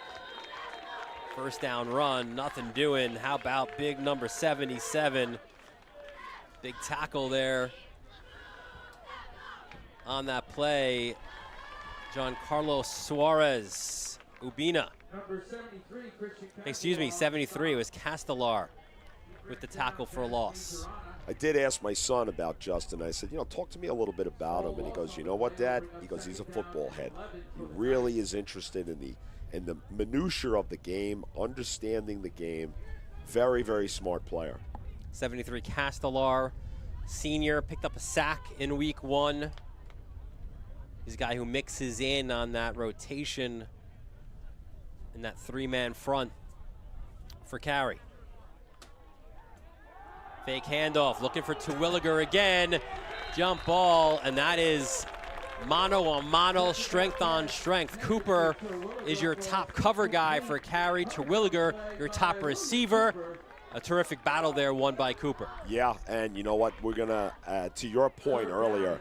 First down run, nothing doing. How about big number 77? Big tackle there on that play. Giancarlo Suarez, Ubina. Number 73, Christian. Excuse me, 73 was Castellar with the tackle for a loss. I did ask my son about Justin. I said, talk to me a little bit about him. And he goes, you know what, Dad? He goes, he's a football head. He really is interested in the minutia of the game, understanding the game. Very, very smart player. 73 Castellar, senior, picked up a sack in week 1. He's a guy who mixes in on that rotation in that 3-man front for Carey. Fake handoff, looking for Terwilliger again. Jump ball, and that is mano on mano, strength on strength. Cooper is your top cover guy for Carey. Terwilliger, your top receiver. A terrific battle there won by Cooper. Yeah, and you know what? We're going to, to your point earlier,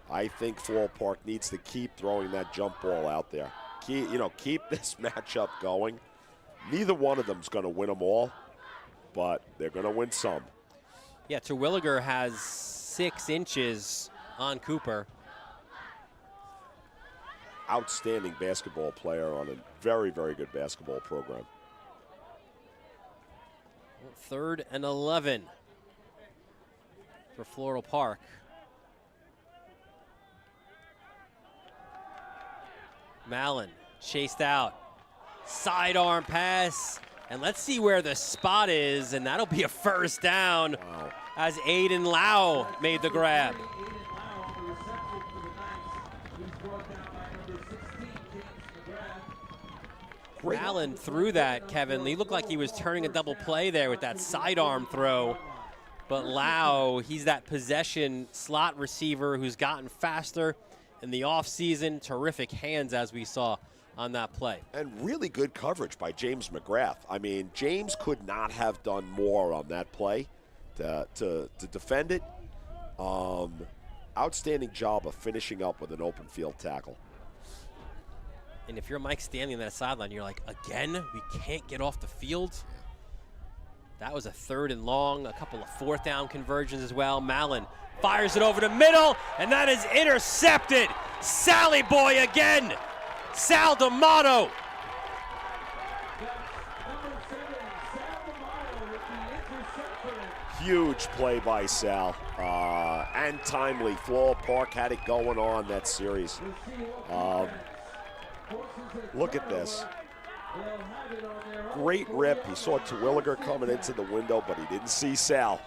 I think Floral Park needs to keep throwing that jump ball out there. Keep this matchup going. Neither one of them is going to win them all, but they're going to win some. Yeah, Terwilliger has 6 inches on Cooper. Outstanding basketball player on a very, very good basketball program. 3rd and 11 for Floral Park. Mallon chased out. Sidearm pass. And let's see where the spot is, and that'll be a first down. Wow. As Aiden Lau made the grab. Mallon threw that, Kevin. He looked like he was turning a double play there with that sidearm throw. But Lau, he's that possession slot receiver who's gotten faster in the offseason. Terrific hands, as we saw on that play. And really good coverage by James McGrath. I mean, James could not have done more on that play to defend it. Outstanding job of finishing up with an open field tackle. And if you're Mike Stanley on that sideline, you're like, again, we can't get off the field? That was a 3rd and long, a couple of 4th down conversions as well. Mallon fires it over the middle, and that is intercepted. Sally Boy again. Sal D'Amato. Huge play by Sal, and timely. Floral Park had it going on that series. Look at this. Great rip. He saw Terwilliger coming into the window, but he didn't see Sal.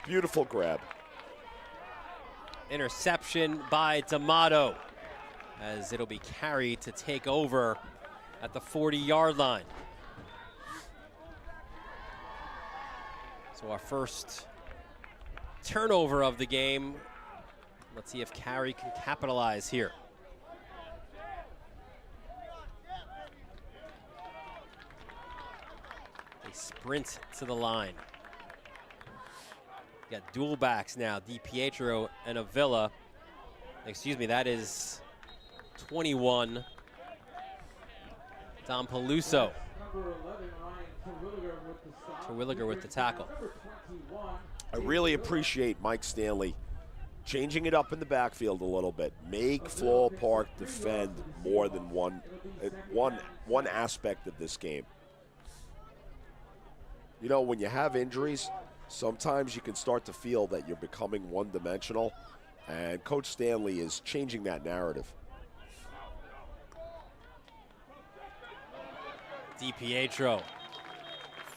Beautiful grab. Interception by D'Amato, as it'll be Carey to take over at the 40-yard line. So our first turnover of the game. Let's see if Carey can capitalize here. They sprint to the line. You got dual backs now, DiPietro and Avila. Excuse me, that is 21. Don Peluso. Terwilliger with the tackle. I really appreciate Mike Stanley changing it up in the backfield a little bit. Make Floral Park defend more than one aspect of this game. You know, when you have injuries, sometimes you can start to feel that you're becoming one-dimensional, and Coach Stanley is changing that narrative. DiPietro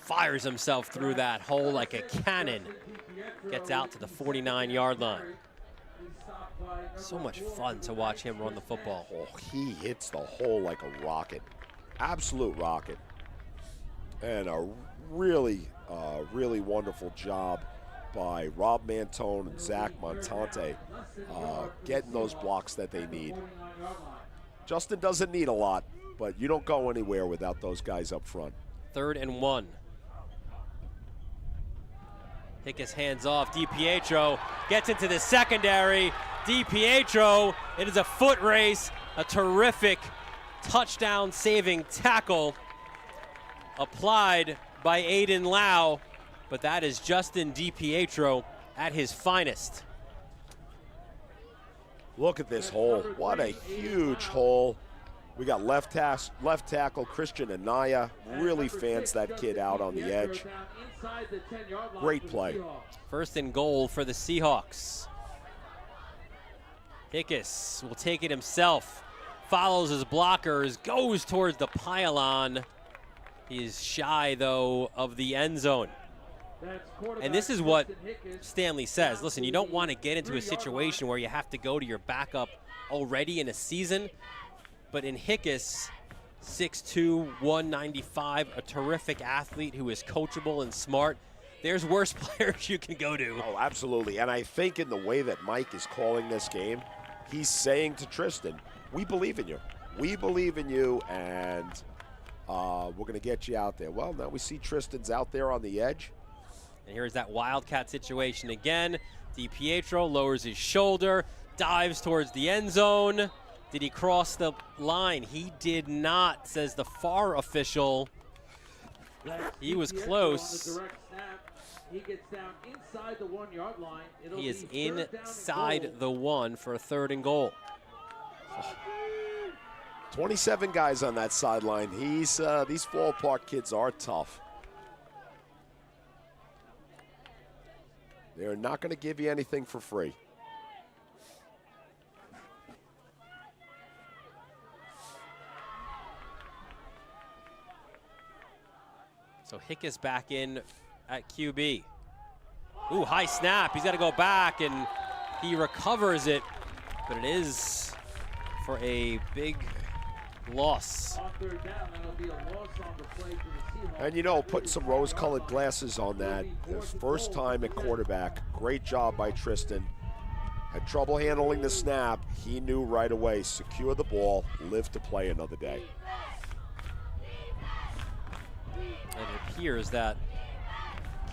fires himself through that hole like a cannon. Gets out to the 49-yard line. So much fun to watch him run the football. Oh, he hits the hole like a rocket. Absolute rocket. And a really wonderful job by Rob Mantone and Zach Montante getting those blocks that they need. Justin doesn't need a lot, but you don't go anywhere without those guys up front. 3rd and 1. Hickes hands off. DiPietro gets into the secondary. DiPietro, it is a foot race, a terrific touchdown saving tackle applied by Aiden Lau, but that is Justin DiPietro at his finest. Look at this hole. What a huge hole. We got left tackle Christian Anaya really fans that kid out on the edge. Great play. First and goal for the Seahawks. Hickes will take it himself, follows his blockers, goes towards the pylon. He is shy, though, of the end zone. And this is what Stanley says. Listen, you don't want to get into a situation where you have to go to your backup already in a season. But in Hickes, 6'2", 195, a terrific athlete who is coachable and smart. There's worse players you can go to. Oh, absolutely. And I think in the way that Mike is calling this game, he's saying to Tristan, we believe in you. We believe in you, and we're going to get you out there. Well, now we see Tristan's out there on the edge. And here's that Wildcat situation again. DiPietro lowers his shoulder, dives towards the end zone. Did he cross the line? He did not, says the FAR official. He was close. He gets down inside the 1 yard line. He is inside the 1 for a 3rd and goal. 27 guys on that sideline. These Floral Park kids are tough. They're not going to give you anything for free. So Hickes back in at QB. Ooh, high snap. He's got to go back, and he recovers it, but it is for a big loss. And you know, putting some rose-colored glasses on that, his first time at quarterback. Great job by Tristan. Had trouble handling the snap. He knew right away, secure the ball, live to play another day. And it appears that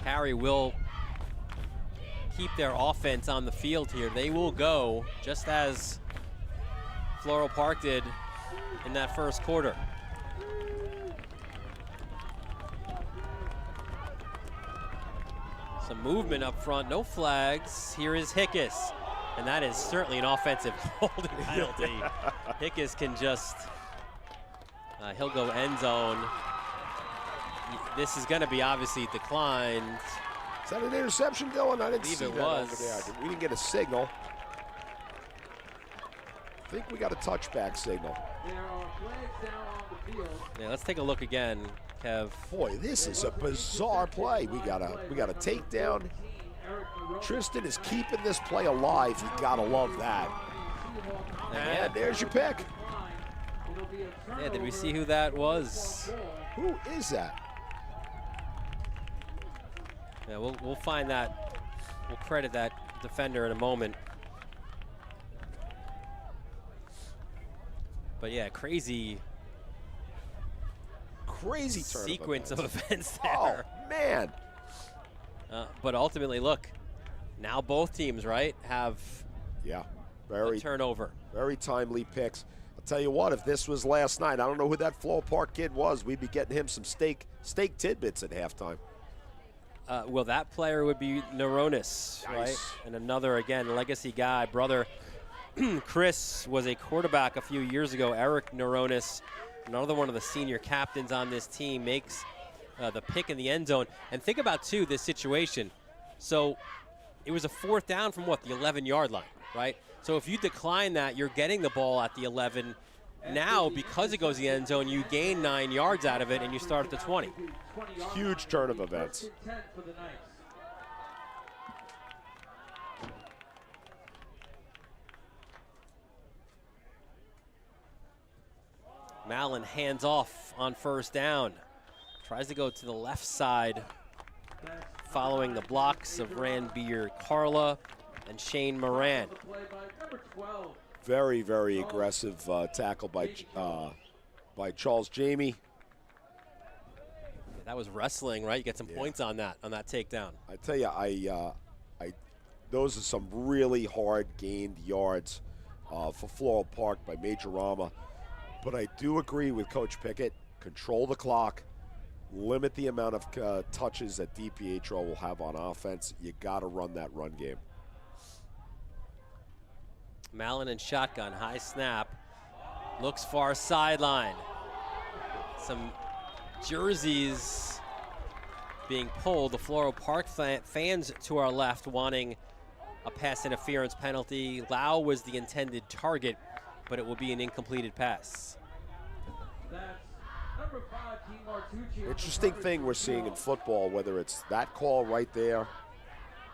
Carey will keep their offense on the field here. They will go just as Floral Park did in that first quarter. Some movement up front, no flags. Here is Hickes, and that is certainly an offensive holding penalty. Hickes can just, he'll go end zone. This is going to be obviously declined. Is that an interception, Dylan? I didn't see it that was. over there. We didn't get a signal. I think we got a touchback signal. There are flags down on the field. Yeah, let's take a look again, Kev. Boy, this is a bizarre play. We got a takedown. Tristan is keeping this play alive. You gotta love that. And there's your pick. Yeah, did we see who that was? Who is that? Yeah, we'll find that. We'll credit that defender in a moment. But yeah, crazy sequence of events there. Oh, man. But ultimately, look, now both teams, right, have very a turnover. Very timely picks. I'll tell you what, if this was last night, I don't know who that Floral Park kid was. We'd be getting him some steak tidbits at halftime. Well, that player would be Neuronis, right? And another, again, legacy guy, brother. Chris was a quarterback a few years ago. Eric Neuronis, another one of the senior captains on this team, makes the pick in the end zone. And think about, too, this situation. So it was a 4th down from, what, the 11-yard line, right? So if you decline that, you're getting the ball at the 11. Now, because it goes to the end zone, you gain 9 yards out of it, and you start at the 20. Huge turn of events. Mallon hands off on 1st down. Tries to go to the left side, following the blocks of Ranbir Carla and Shane Moran. Very, very aggressive tackle by Charles Jamie. That was wrestling, right? You get some points on that takedown. I tell you, those are some really hard gained yards for Floral Park by Majorama. But I do agree with Coach Pickett. Control the clock. Limit the amount of touches that DiPietro will have on offense. You got to run that run game. Mallon in shotgun, high snap. Looks far sideline. Some jerseys being pulled. The Floral Park fans to our left wanting a pass interference penalty. Lau was the intended target, but it will be an incompleted pass. Interesting thing we're seeing in football, whether it's that call right there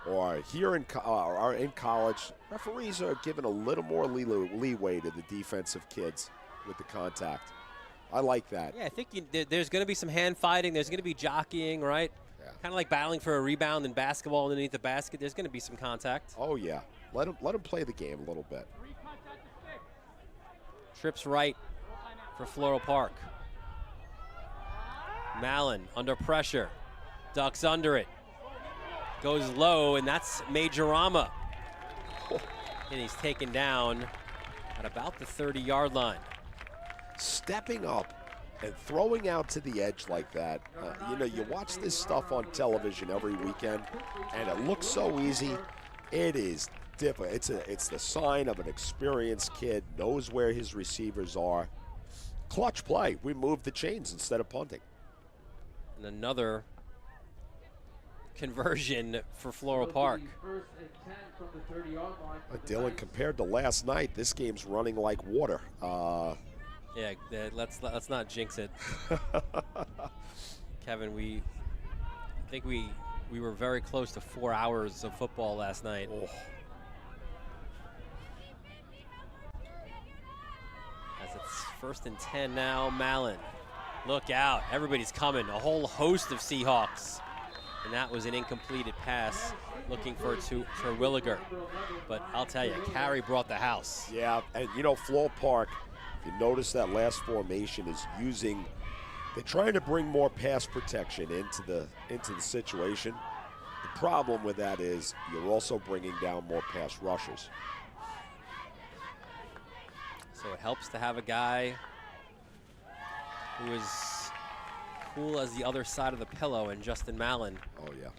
or here in college, referees are giving a little more leeway to the defensive kids with the contact. I like that. Yeah, I think there's going to be some hand fighting. There's going to be jockeying, right? Yeah. Kind of like battling for a rebound in basketball underneath the basket. There's going to be some contact. Oh, yeah. Let him play the game a little bit. Trips right for Floral Park. Mallon under pressure. Ducks under it. Goes low, and that's Majorama. And he's taken down at about the 30-yard line. Stepping up and throwing out to the edge like that. You watch this stuff on television every weekend, and it looks so easy. It is different. It's the sign of an experienced kid, knows where his receivers are. Clutch play. We moved the chains instead of punting. And another conversion for Floral Park. Dylan, compared to last night, this game's running like water. Yeah, let's not jinx it. Kevin, I think we were very close to 4 hours of football last night. Oh. As it's 1st and 10 now, Mallon. Look out, everybody's coming. A whole host of Seahawks. And that was an incompleted pass looking for Terwilliger. But I'll tell you, Carey brought the house. Yeah, and Floral Park, if you notice that last formation is they're trying to bring more pass protection into the situation. The problem with that is you're also bringing down more pass rushers. So it helps to have a guy who is cool as the other side of the pillow, and Justin Mallon. Oh, yeah.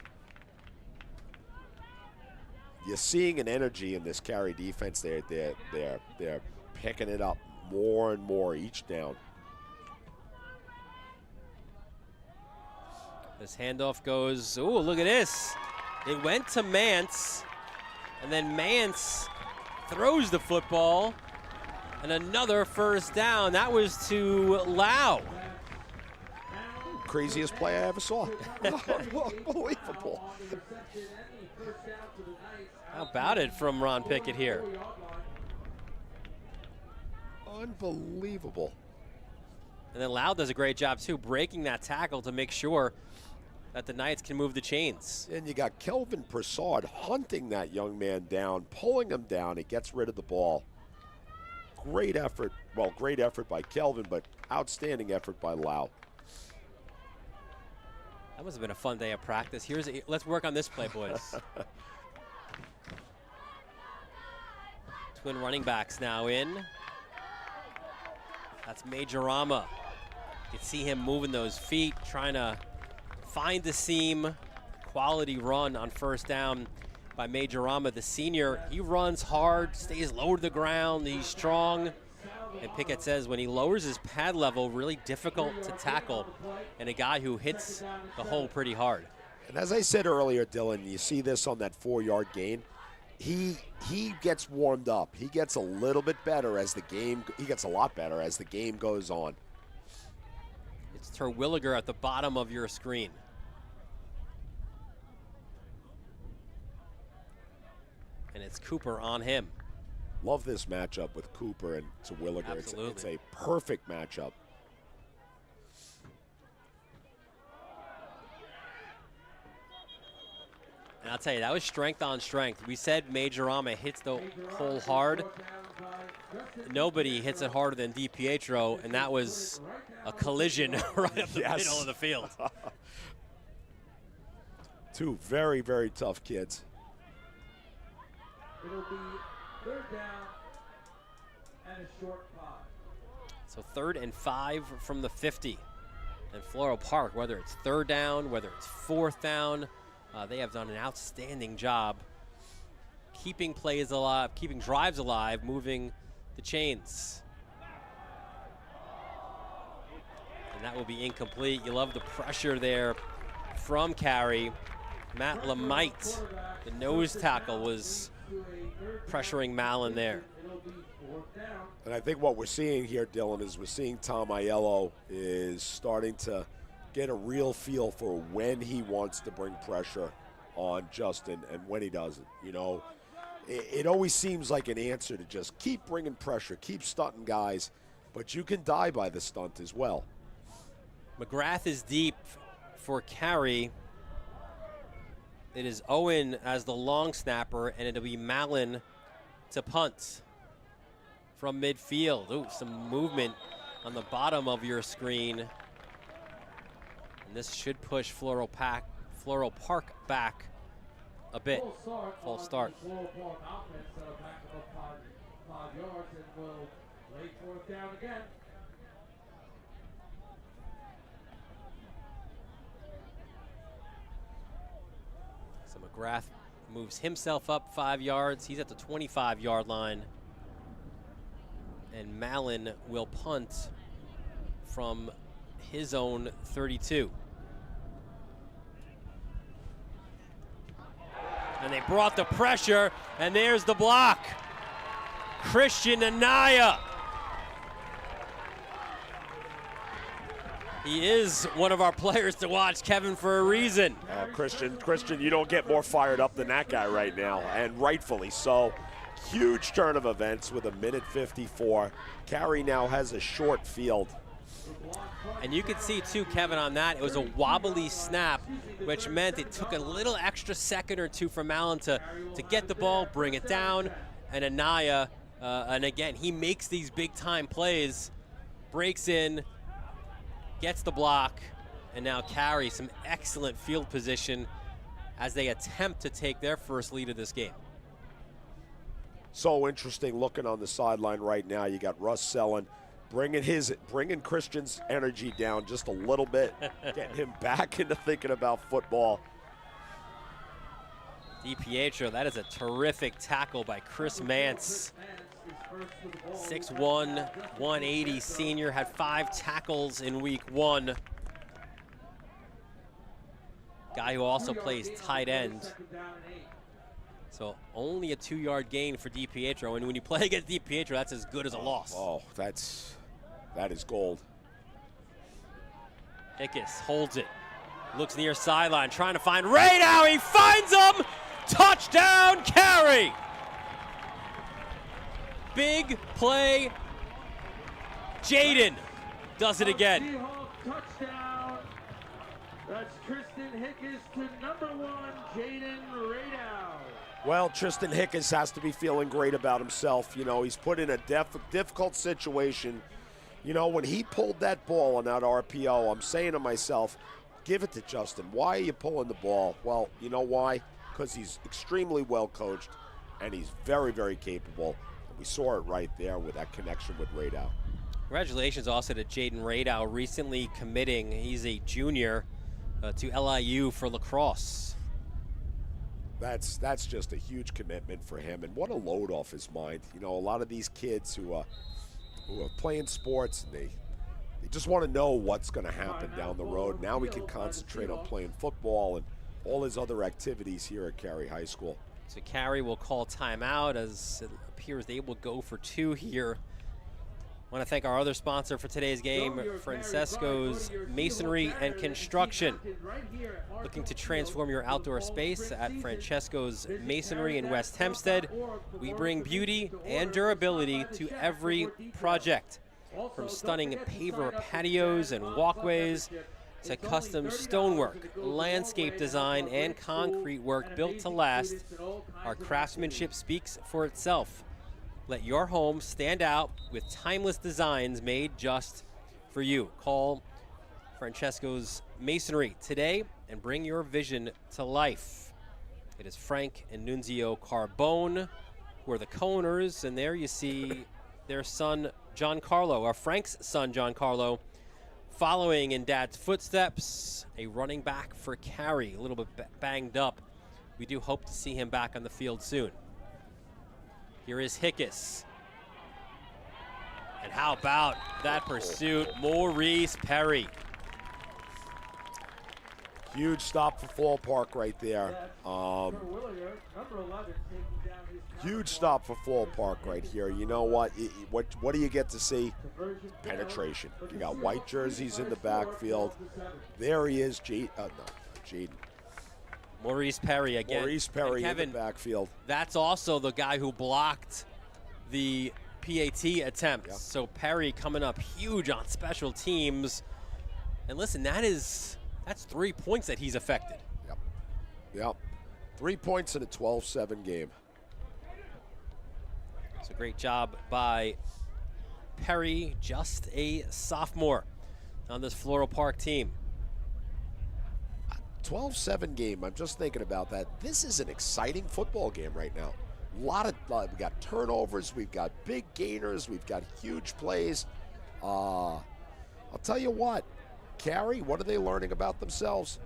You're seeing an energy in this Carey defense. They're picking it up more and more each down. This handoff goes, ooh, look at this. It went to Mance, and then Mance throws the football, and another first down. That was to Lau. Craziest play I ever saw. Unbelievable. How about it from Ron Pickett here? Unbelievable. And then Lau does a great job, too, breaking that tackle to make sure that the Knights can move the chains. And you got Kelvin Prasad hunting that young man down, pulling him down. He gets rid of the ball. Great effort. Well, great effort by Kelvin, but outstanding effort by Lau. That must have been a fun day of practice. Let's work on this play, boys. Twin running backs now in. That's Majorama. You can see him moving those feet, trying to find the seam. Quality run on first down by Majorama, the senior. He runs hard, stays low to the ground. He's strong. And Pickett says when he lowers his pad level, really difficult to tackle, and a guy who hits the hole pretty hard. And as I said earlier, Dylan, you see this on that 4-yard gain. He gets warmed up. He gets a little bit better as the game. He gets a lot better as the game goes on. It's Terwilliger at the bottom of your screen. And it's Cooper on him. Love this matchup with Cooper and Terwilliger. It's a perfect matchup. And I'll tell you, that was strength on strength. We said Majorama hits the hole hard. Nobody hits it harder than DiPietro, and that was a collision right up the middle of the field. Two very, very tough kids. It'll be 3rd down and a short 5. So 3rd and 5 from the 50. And Floral Park, whether it's 3rd down, whether it's 4th down, they have done an outstanding job keeping plays alive, keeping drives alive, moving the chains. And that will be incomplete. You love the pressure there from Carey. Matt Lamite, the nose tackle, was pressuring Mallon there. And I think what we're seeing here, Dylan, is we're seeing Tom Aiello is starting to get a real feel for when he wants to bring pressure on Justin and when he doesn't. You know, it always seems like an answer to just keep bringing pressure, keep stunting guys, but you can die by the stunt as well. McGrath is deep for Carey. It is Owen as the long snapper, and it'll be Mallon to punt from midfield. Ooh, some movement on the bottom of your screen. And this should push Floral Park back a bit. Full start. Floral Park offense back about 5 yards, and will lay 4th down again. So McGrath moves himself up 5 yards. He's at the 25-yard line. And Mallon will punt from his own 32. And they brought the pressure, and there's the block. Christian Anaya. He is one of our players to watch, Kevin, for a reason. Christian, you don't get more fired up than that guy right now, and rightfully so. Huge turn of events with 1:54. Carey now has a short field. And you could see, too, Kevin, on that, it was a wobbly snap, which meant it took a little extra second or two for Mallon to get the ball, bring it down, and Anaya, and again, he makes these big-time plays, breaks in, gets the block, and now Carey some excellent field position as they attempt to take their first lead of this game. So interesting looking on the sideline right now. You got Russ Selland bringing Christian's energy down just a little bit, getting him back into thinking about football. DiPietro, that is a terrific tackle by Chris Mance. 6'1", 180 senior, had 5 tackles in week 1. Guy who also plays tight end. So only a 2-yard gain for DiPietro, and when you play against DiPietro, that's as good as a loss. Oh, that is gold. Hickes holds it, looks near sideline, trying to find Ray now. He finds him. Touchdown, Carey. Big play. Jaden does it again. Seahawks touchdown. That's Tristan Hickes to number 1, Jaden Radow. Well, Tristan Hickes has to be feeling great about himself. You know, he's put in a difficult situation. You know, when he pulled that ball on that RPO, I'm saying to myself, give it to Justin. Why are you pulling the ball? Well, you know why? Because he's extremely well coached, and he's very, very capable. We saw it right there with that connection with Radow. Congratulations also to Jaden Radow, recently committing. He's a junior to LIU for lacrosse. That's just a huge commitment for him, and what a load off his mind. You know, a lot of these kids who are playing sports, and they just want to know what's going to happen down the road. Now we can concentrate on playing football and all his other activities here at Carey High School. So Carey will call timeout as it appears they will go for 2 here. I want to thank our other sponsor for today's game, Francesco's Masonry and Construction. Looking to transform your outdoor space at Francesco's Masonry in West Hempstead. We bring beauty and durability to every project. From stunning paver patios and walkways to custom stonework, landscape design, and concrete work built to last, our craftsmanship speaks for itself. Let your home stand out with timeless designs made just for you. Call Francesco's Masonry today, and and bring your vision to life. It is Frank and Nunzio Carbone who are the co-owners, and there you see their son, Giancarlo, or Frank's son, Giancarlo, following in Dad's footsteps, a running back for Carey, a little bit banged up. We do hope to see him back on the field soon. Here is Hickes. And how about that pursuit? Maurice Perry. Huge stop for Floral Park right there. Huge stop for Floral Park right here. You know what? What do you get to see? Penetration. You got white jerseys in the backfield. There he is, Jaden. Maurice Perry again. Maurice Perry Kevin, in the backfield. That's also the guy who blocked the PAT attempt. Yep. So Perry coming up huge on special teams. And listen, that's 3 points that he's affected. Yep. 3 points in a 12-7 game. It's a great job by Perry, just a sophomore on this Floral Park team. 12-7 game. I'm just thinking about that. This is an exciting football game right now. We got turnovers. We've got big gainers. We've got huge plays. I'll tell you what, Carey, what are they learning about themselves?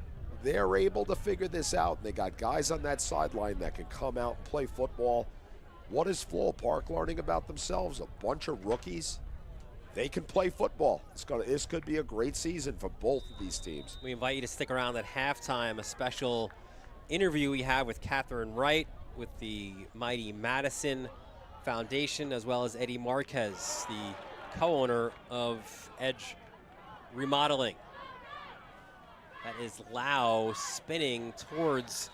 They're able to figure this out. They got guys on that sideline that can come out and play football. What is Floral Park learning about themselves? A bunch of rookies. They can play football. This could be a great season for both of these teams. We invite you to stick around at halftime, a special interview we have with Catherine Wright with the Mighty Madison Foundation, as well as Eddie Marquez, the co-owner of Edge Remodeling. That is Lau spinning towards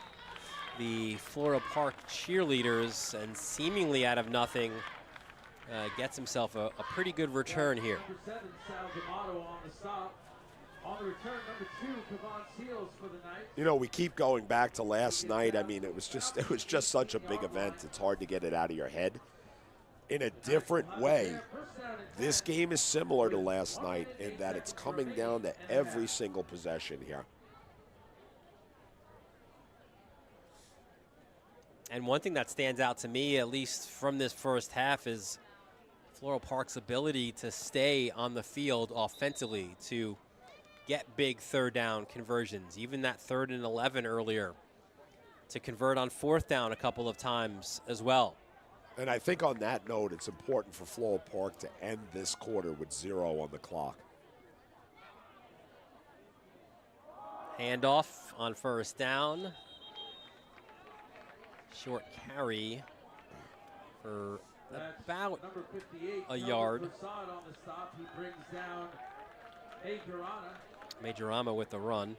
the Floral Park cheerleaders, and seemingly out of nothing gets himself a pretty good return here. You know, we keep going back to last night. I mean, it was just such a big event. It's hard to get it out of your head. In a different way, this game is similar to last night in that it's coming down to every single possession here. And one thing that stands out to me, at least from this first half, is Floral Park's ability to stay on the field offensively, to get big third down conversions, even that 3rd and 11 earlier, to convert on 4th down a couple of times as well. And I think on that note, it's important for Floral Park to end this quarter with 0 on the clock. Handoff on 1st down. Short carry for about a yard. Majorama with the run.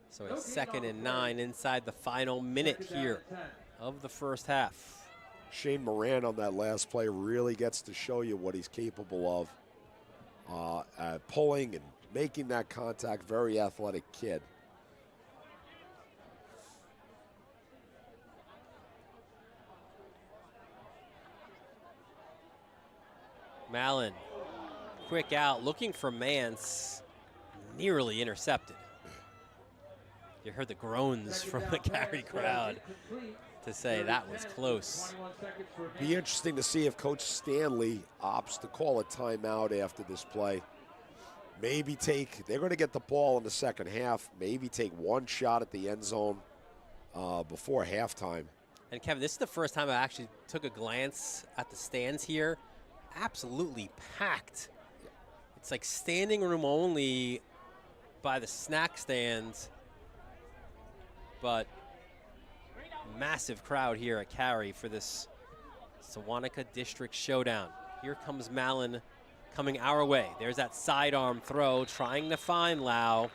So a 2nd and 9 inside the final minute here of the first half. Shane Moran on that last play really gets to show you what he's capable of. Pulling and making that contact, very athletic kid. Mallon, quick out, looking for Mance, nearly intercepted. You heard the groans from the Carey crowd to say that was close. Be interesting to see if Coach Stanley opts to call a timeout after this play. Maybe they're going to get the ball in the second half, maybe take one shot at the end zone before halftime. And Kevin, this is the first time I actually took a glance at the stands here. Absolutely packed. It's like standing room only by the snack stands, but massive crowd here at Carey for this Sewanaka District Showdown. Here comes Mallon coming our way. There's that sidearm throw, trying to find Lau.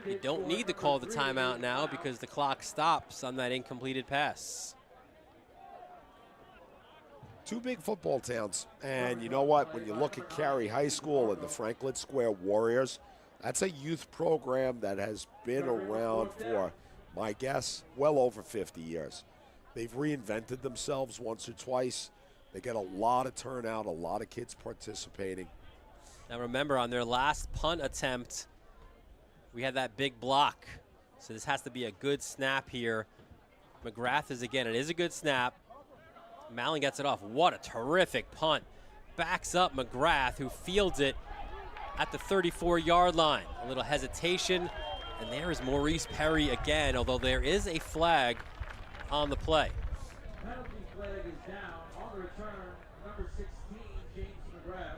You don't need to call the timeout now because the clock stops on that incompleted pass. Two big football towns. And you know what? When you look at Carey High School and the Franklin Square Warriors, that's a youth program that has been around for, my guess, well over 50 years. They've reinvented themselves once or twice. They get a lot of turnout, a lot of kids participating. Now remember, on their last punt attempt, we had that big block. So this has to be a good snap here. McGrath is, again, it is a good snap. Mallon gets it off. What a terrific punt. Backs up McGrath, who fields it at the 34-yard line. A little hesitation, and there is Maurice Perry again, although there is a flag on the play. Penalty flag is down. On the return, number 16, James McGrath.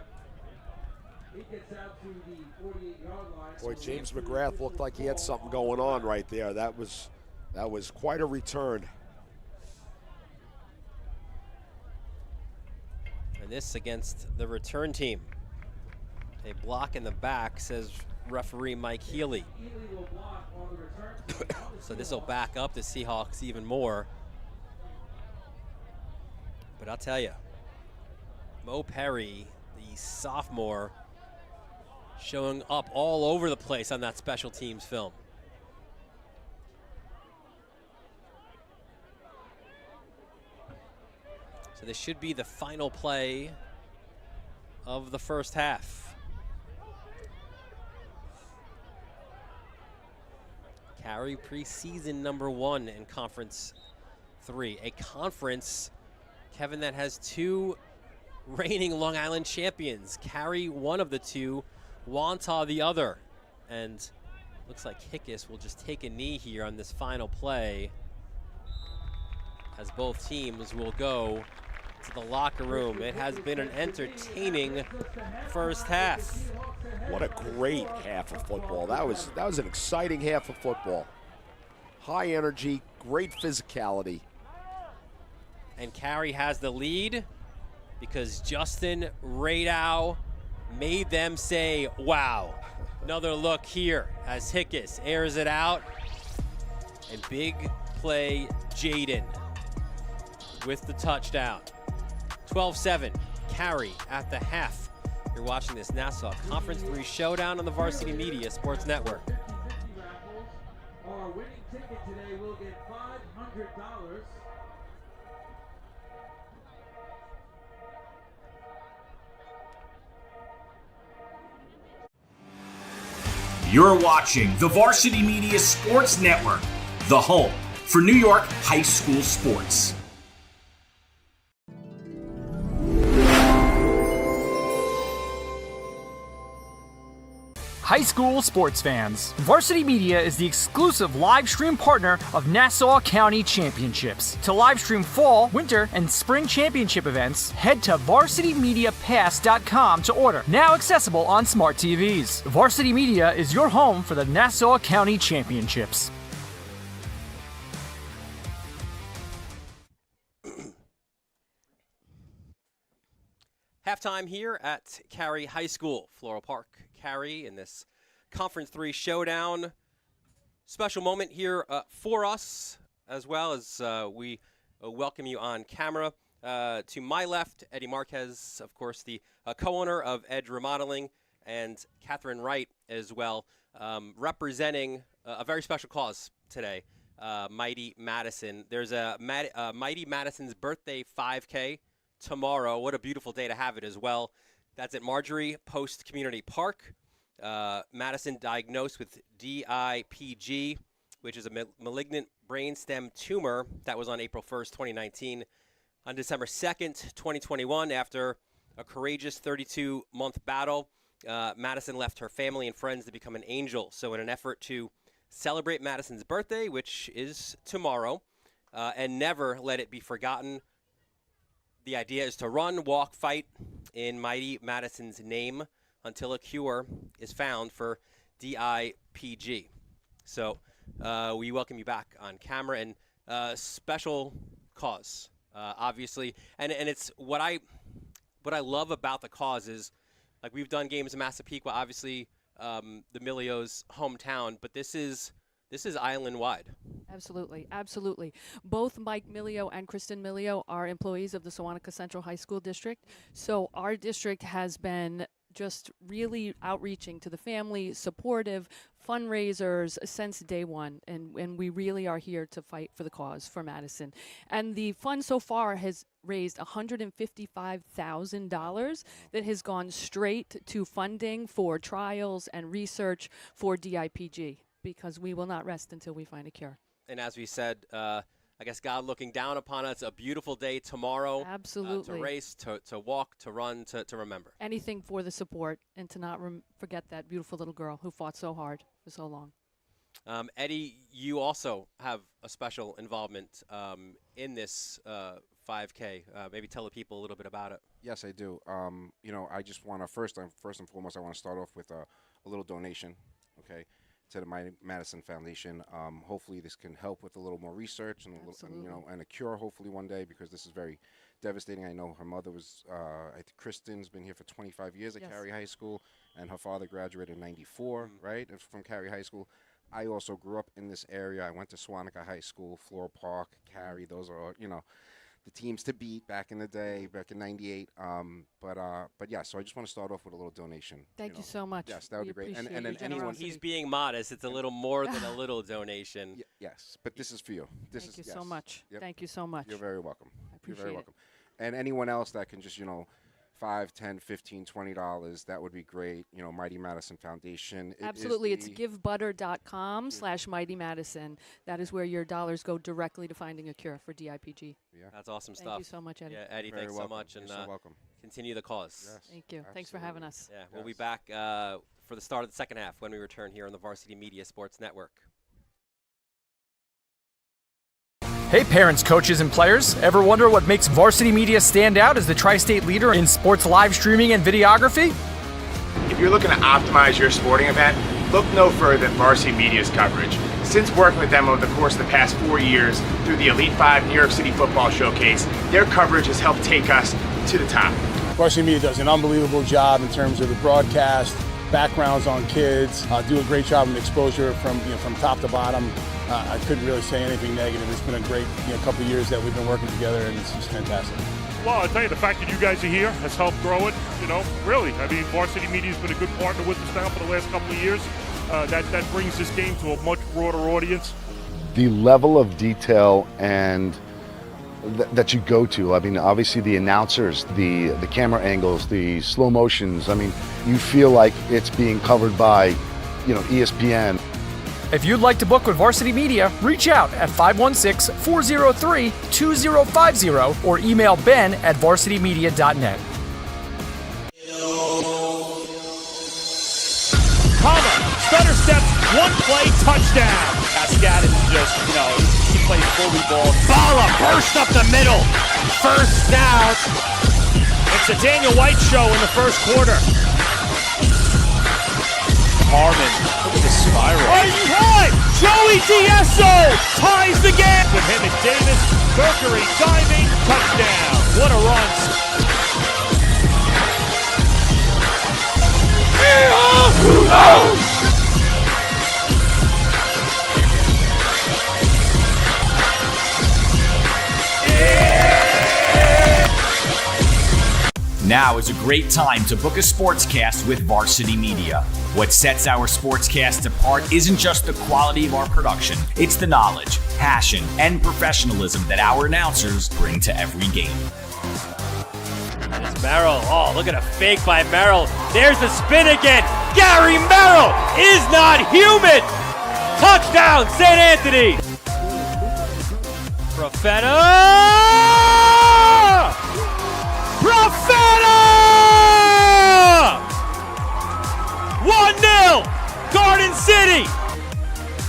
He gets out to the 48-yard line. Boy, James McGrath looked like he had something going on right there. That was quite a return. And this against the return team. A block in the back, says referee Mike Healy. So this will back up the Seahawks even more. But I'll tell you, Mo Perry, the sophomore, showing up all over the place on that special teams film. So this should be the final play of the first half. Carey preseason #1 in Conference 3. A conference, Kevin, that has 2 reigning Long Island champions. Carey, one of the 2, Wantagh the other. And looks like Hickes will just take a knee here on this final play, as both teams will go to the locker room. It has been an entertaining first half. What a great half of football. That was an exciting half of football. High energy, great physicality. And Carey has the lead because Justin Radow made them say, wow. Another look here as Hickes airs it out. And big play Jaden with the touchdown. 12-7, Carey at the half. You're watching this Nassau Conference 3 showdown on the Varsity Media Sports Network. Our winning ticket today will get $500. You're watching the Varsity Media Sports Network, the home for New York high school sports. High school sports fans, Varsity Media is the exclusive live stream partner of Nassau County Championships. To live stream fall, winter, and spring championship events, head to varsitymediapass.com to order. Now accessible on smart TVs. Varsity Media is your home for the Nassau County Championships. Halftime here at Carey High School, Floral Park, Carey, in this Conference 3 showdown. Special moment here for us, as well as we welcome you on camera. To my left, Eddie Marquez, of course, the co-owner of Edge Remodeling, and Catherine Wright as well, representing a very special cause today, Mighty Madison. There's a Mighty Madison's birthday 5K tomorrow. What a beautiful day to have it as well. That's at Marjorie Post Community Park. Madison diagnosed with DIPG, which is a malignant brainstem tumor. That was on April 1st, 2019. On December 2nd, 2021, after a courageous 32-month battle, Madison left her family and friends to become an angel. So in an effort to celebrate Madison's birthday, which is tomorrow, and never let it be forgotten, the idea is to run, walk, fight in Mighty Madison's name until a cure is found for DIPG. So we welcome you back on camera, and special cause, obviously. And it's what I love about the cause is, like, we've done games in Massapequa, obviously the Milio's hometown, but this is island-wide. Absolutely, absolutely. Both Mike Milio and Kristen Milio are employees of the Sewanaka Central High School District. So our district has been just really outreaching to the family, supportive fundraisers since day one, and we really are here to fight for the cause for Madison. And the fund so far has raised $155,000 that has gone straight to funding for trials and research for DIPG, because we will not rest until we find a cure. And as we said, I guess God looking down upon us, a beautiful day tomorrow. Absolutely. To race, to walk, to run, to remember. Anything for the support, and to not forget that beautiful little girl who fought so hard for so long. Eddie, you also have a special involvement in this 5K. Maybe tell the people a little bit about it. Yes, I do. I just want to first and foremost, I want to start off with a little donation, okay, to the Mighty Madison Foundation. Hopefully, this can help with a little more research and and a cure. Hopefully, one day, because this is very devastating. I know her mother was, Kristen's been here for 25 years at Carey High School, and her father graduated in '94, right, from Carey High School. I also grew up in this area. I went to Sewanaka High School, Floral Park, Carey. Those are, the teams to beat back in the day, back in '98. But yeah, so I just want to start off with a little donation. Thank you so much. Yes, that would be great. And then anyone, he's being modest. It's a little more than a little donation. Yes, but this is for you. Thank you so much. Yep. Thank you so much. You're very welcome. I appreciate You're very welcome. And anyone else that can just, $5, $10, $15, $20, that would be great. Mighty Madison Foundation. Absolutely. It's givebutter.com/Mighty Madison. That is where your dollars go directly to finding a cure for DIPG. Yeah. That's awesome stuff. Thank you so much, Eddie. Yeah, Eddie, thanks so much. And You're so welcome. Continue the cause. Yes, thank you. absolutely. Thanks for having us. Yeah, we'll be back for the start of the second half when we return here on the Varsity Media Sports Network. Hey parents, coaches, and players. Ever wonder what makes Varsity Media stand out as the tri-state leader in sports live streaming and videography? If you're looking to optimize your sporting event, look no further than Varsity Media's coverage. Since working with them over the course of the past 4 years through the Elite 5 New York City Football Showcase, their coverage has helped take us to the top. Varsity Media does an unbelievable job in terms of the broadcast, backgrounds on kids, do a great job of exposure from top to bottom. I couldn't really say anything negative. It's been a great couple of years that we've been working together, and it's just fantastic. Well, I'll tell you, the fact that you guys are here has helped grow it, really. I mean, Varsity Media has been a good partner with us now for the last couple of years. That brings this game to a much broader audience. The level of detail and that you go to, I mean, obviously the announcers, the camera angles, the slow motions, I mean, you feel like it's being covered by, ESPN. If you'd like to book with Varsity Media, reach out at 516-403-2050 or email ben@varsitymedia.net. Palmer, stutter steps, one play, touchdown. Pascal is just, he plays fully ball. Bala burst up the middle. First down. It's a Daniel White show in the first quarter. Harmon, look at the spiral. Are you high? Joey D'Esso ties the game. With him and Davis, Mercury diving, touchdown. What a run. Now is a great time to book a sportscast with Varsity Media. What sets our sportscast apart isn't just the quality of our production, it's the knowledge, passion, and professionalism that our announcers bring to every game. It's Merrill. Oh, look at a fake by Merrill. There's the spin again. Gary Merrill is not human. Touchdown, St. Anthony. Profeta! 1-0, Garden City.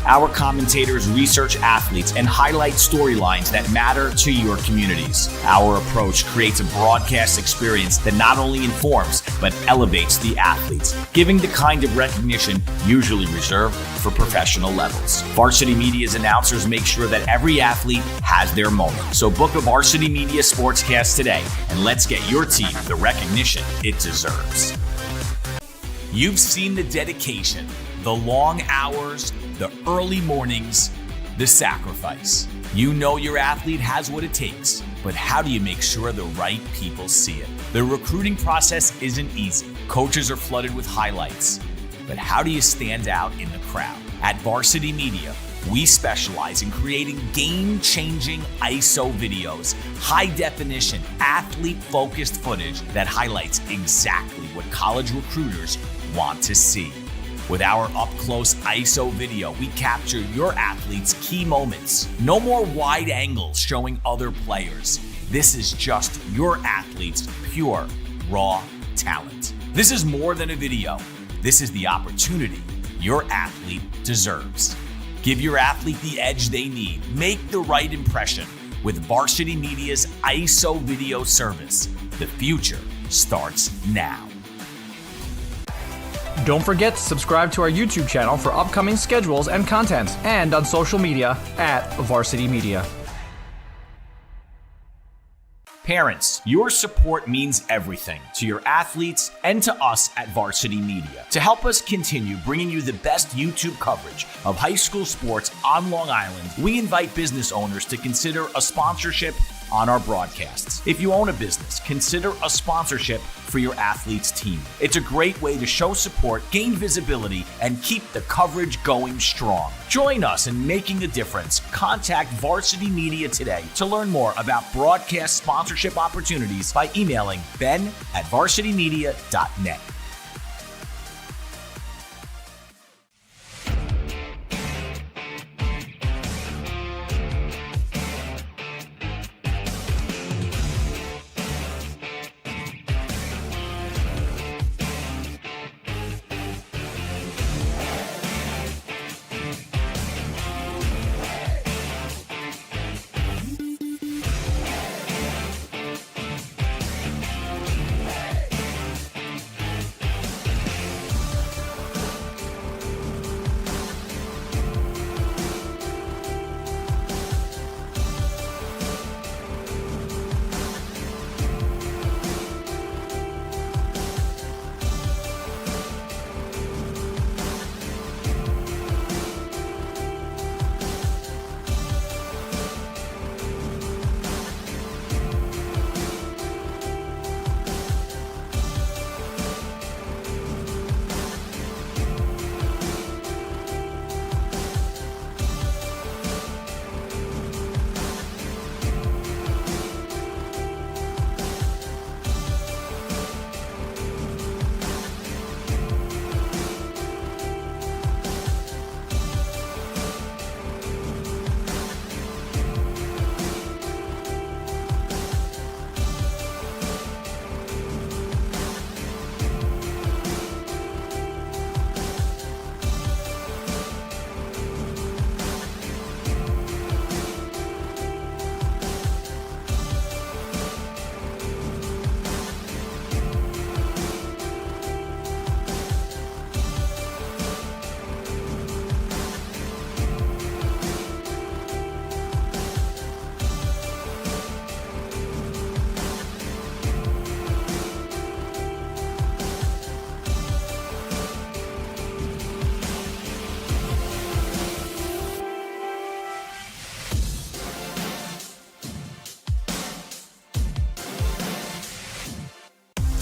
Our commentators research athletes and highlight storylines that matter to your communities. Our approach creates a broadcast experience that not only informs, but elevates the athletes, giving the kind of recognition usually reserved for professional levels. Varsity Media's announcers make sure that every athlete has their moment. So book a Varsity Media Sportscast today, and let's get your team the recognition it deserves. You've seen the dedication, the long hours, the early mornings, the sacrifice. You know your athlete has what it takes, but how do you make sure the right people see it? The recruiting process isn't easy. Coaches are flooded with highlights. but how do you stand out in the crowd? At Varsity Media, we specialize in creating game-changing ISO videos, high-definition, athlete-focused footage that highlights exactly what college recruiters want to see. With our up-close ISO video, we capture your athletes' key moments. No more wide angles showing other players. This is just your athlete's pure, raw talent. This is more than a video. This is the opportunity your athlete deserves. Give your athlete the edge they need. Make the right impression with Varsity Media's ISO video service. The future starts now. Don't forget to subscribe to our YouTube channel for upcoming schedules and content, and on social media at Varsity Media. Parents, your support means everything to your athletes and to us at Varsity Media. To help us continue bringing you the best YouTube coverage of high school sports on Long Island, we invite business owners to consider a sponsorship on our broadcasts. If you own a business, consider a sponsorship for your athlete's team. It's a great way to show support, gain visibility, and keep the coverage going strong. Join us in making a difference. Contact Varsity Media today to learn more about broadcast sponsorship opportunities by emailing ben@varsitymedia.net.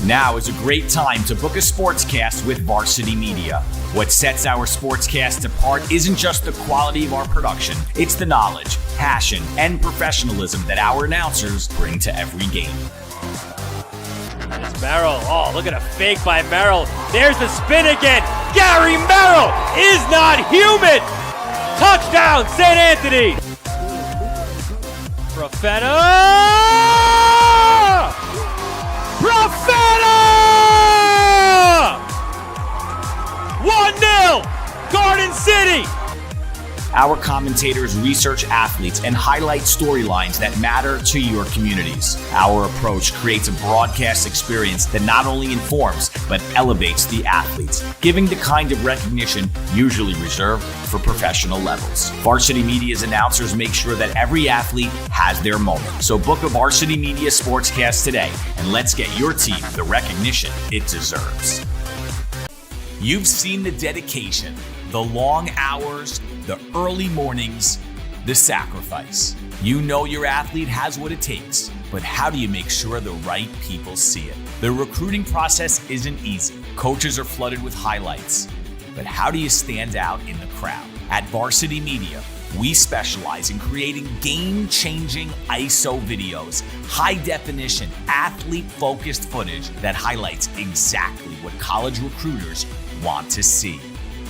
Now is a great time to book a sportscast with Varsity Media. What sets our sportscast apart isn't just the quality of our production, it's the knowledge, passion, and professionalism that our announcers bring to every game. There's Merrill. Oh, look at a fake by Merrill. There's the spin again. Gary Merrill is not human. Touchdown, St. Anthony. Profeta! 1-0, Garden City. Our commentators research athletes and highlight storylines that matter to your communities. Our approach creates a broadcast experience that not only informs, but elevates the athletes, giving the kind of recognition usually reserved for professional levels. Varsity Media's announcers make sure that every athlete has their moment. So book a Varsity Media sportscast today, and let's get your team the recognition it deserves. You've seen the dedication, the long hours, the early mornings, the sacrifice. You know your athlete has what it takes, but how do you make sure the right people see it? The recruiting process isn't easy. Coaches are flooded with highlights. but how do you stand out in the crowd? At Varsity Media, we specialize in creating game-changing ISO videos, high-definition, athlete-focused footage that highlights exactly what college recruiters want to see.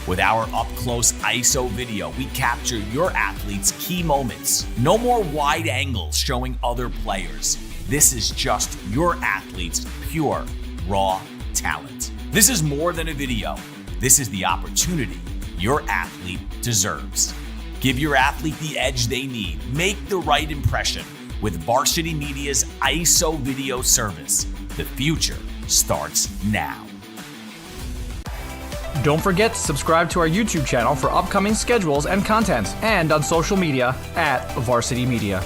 With our up-close ISO video, we capture your athletes' key moments. No more wide angles showing other players. This is just your athlete's pure, raw talent. This is more than a video. This is the opportunity your athlete deserves. Give your athlete the edge they need. Make the right impression with Varsity Media's ISO video service. The future starts now. Don't forget to subscribe to our YouTube channel for upcoming schedules and content, and on social media at Varsity Media.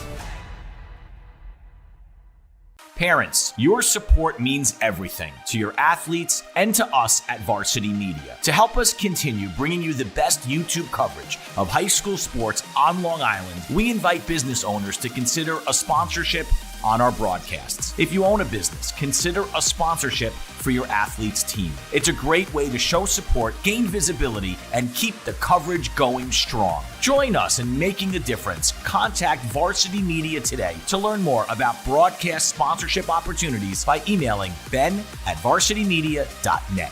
Parents, your support means everything to your athletes and to us at Varsity Media. To help us continue bringing you the best YouTube coverage of high school sports on Long Island, we invite business owners to consider a sponsorship on our broadcasts. If you own a business, consider a sponsorship for your athlete's team. It's a great way to show support, gain visibility, and keep the coverage going strong. Join us in making a difference. Contact Varsity Media today to learn more about broadcast sponsorship opportunities by emailing ben@varsitymedia.net.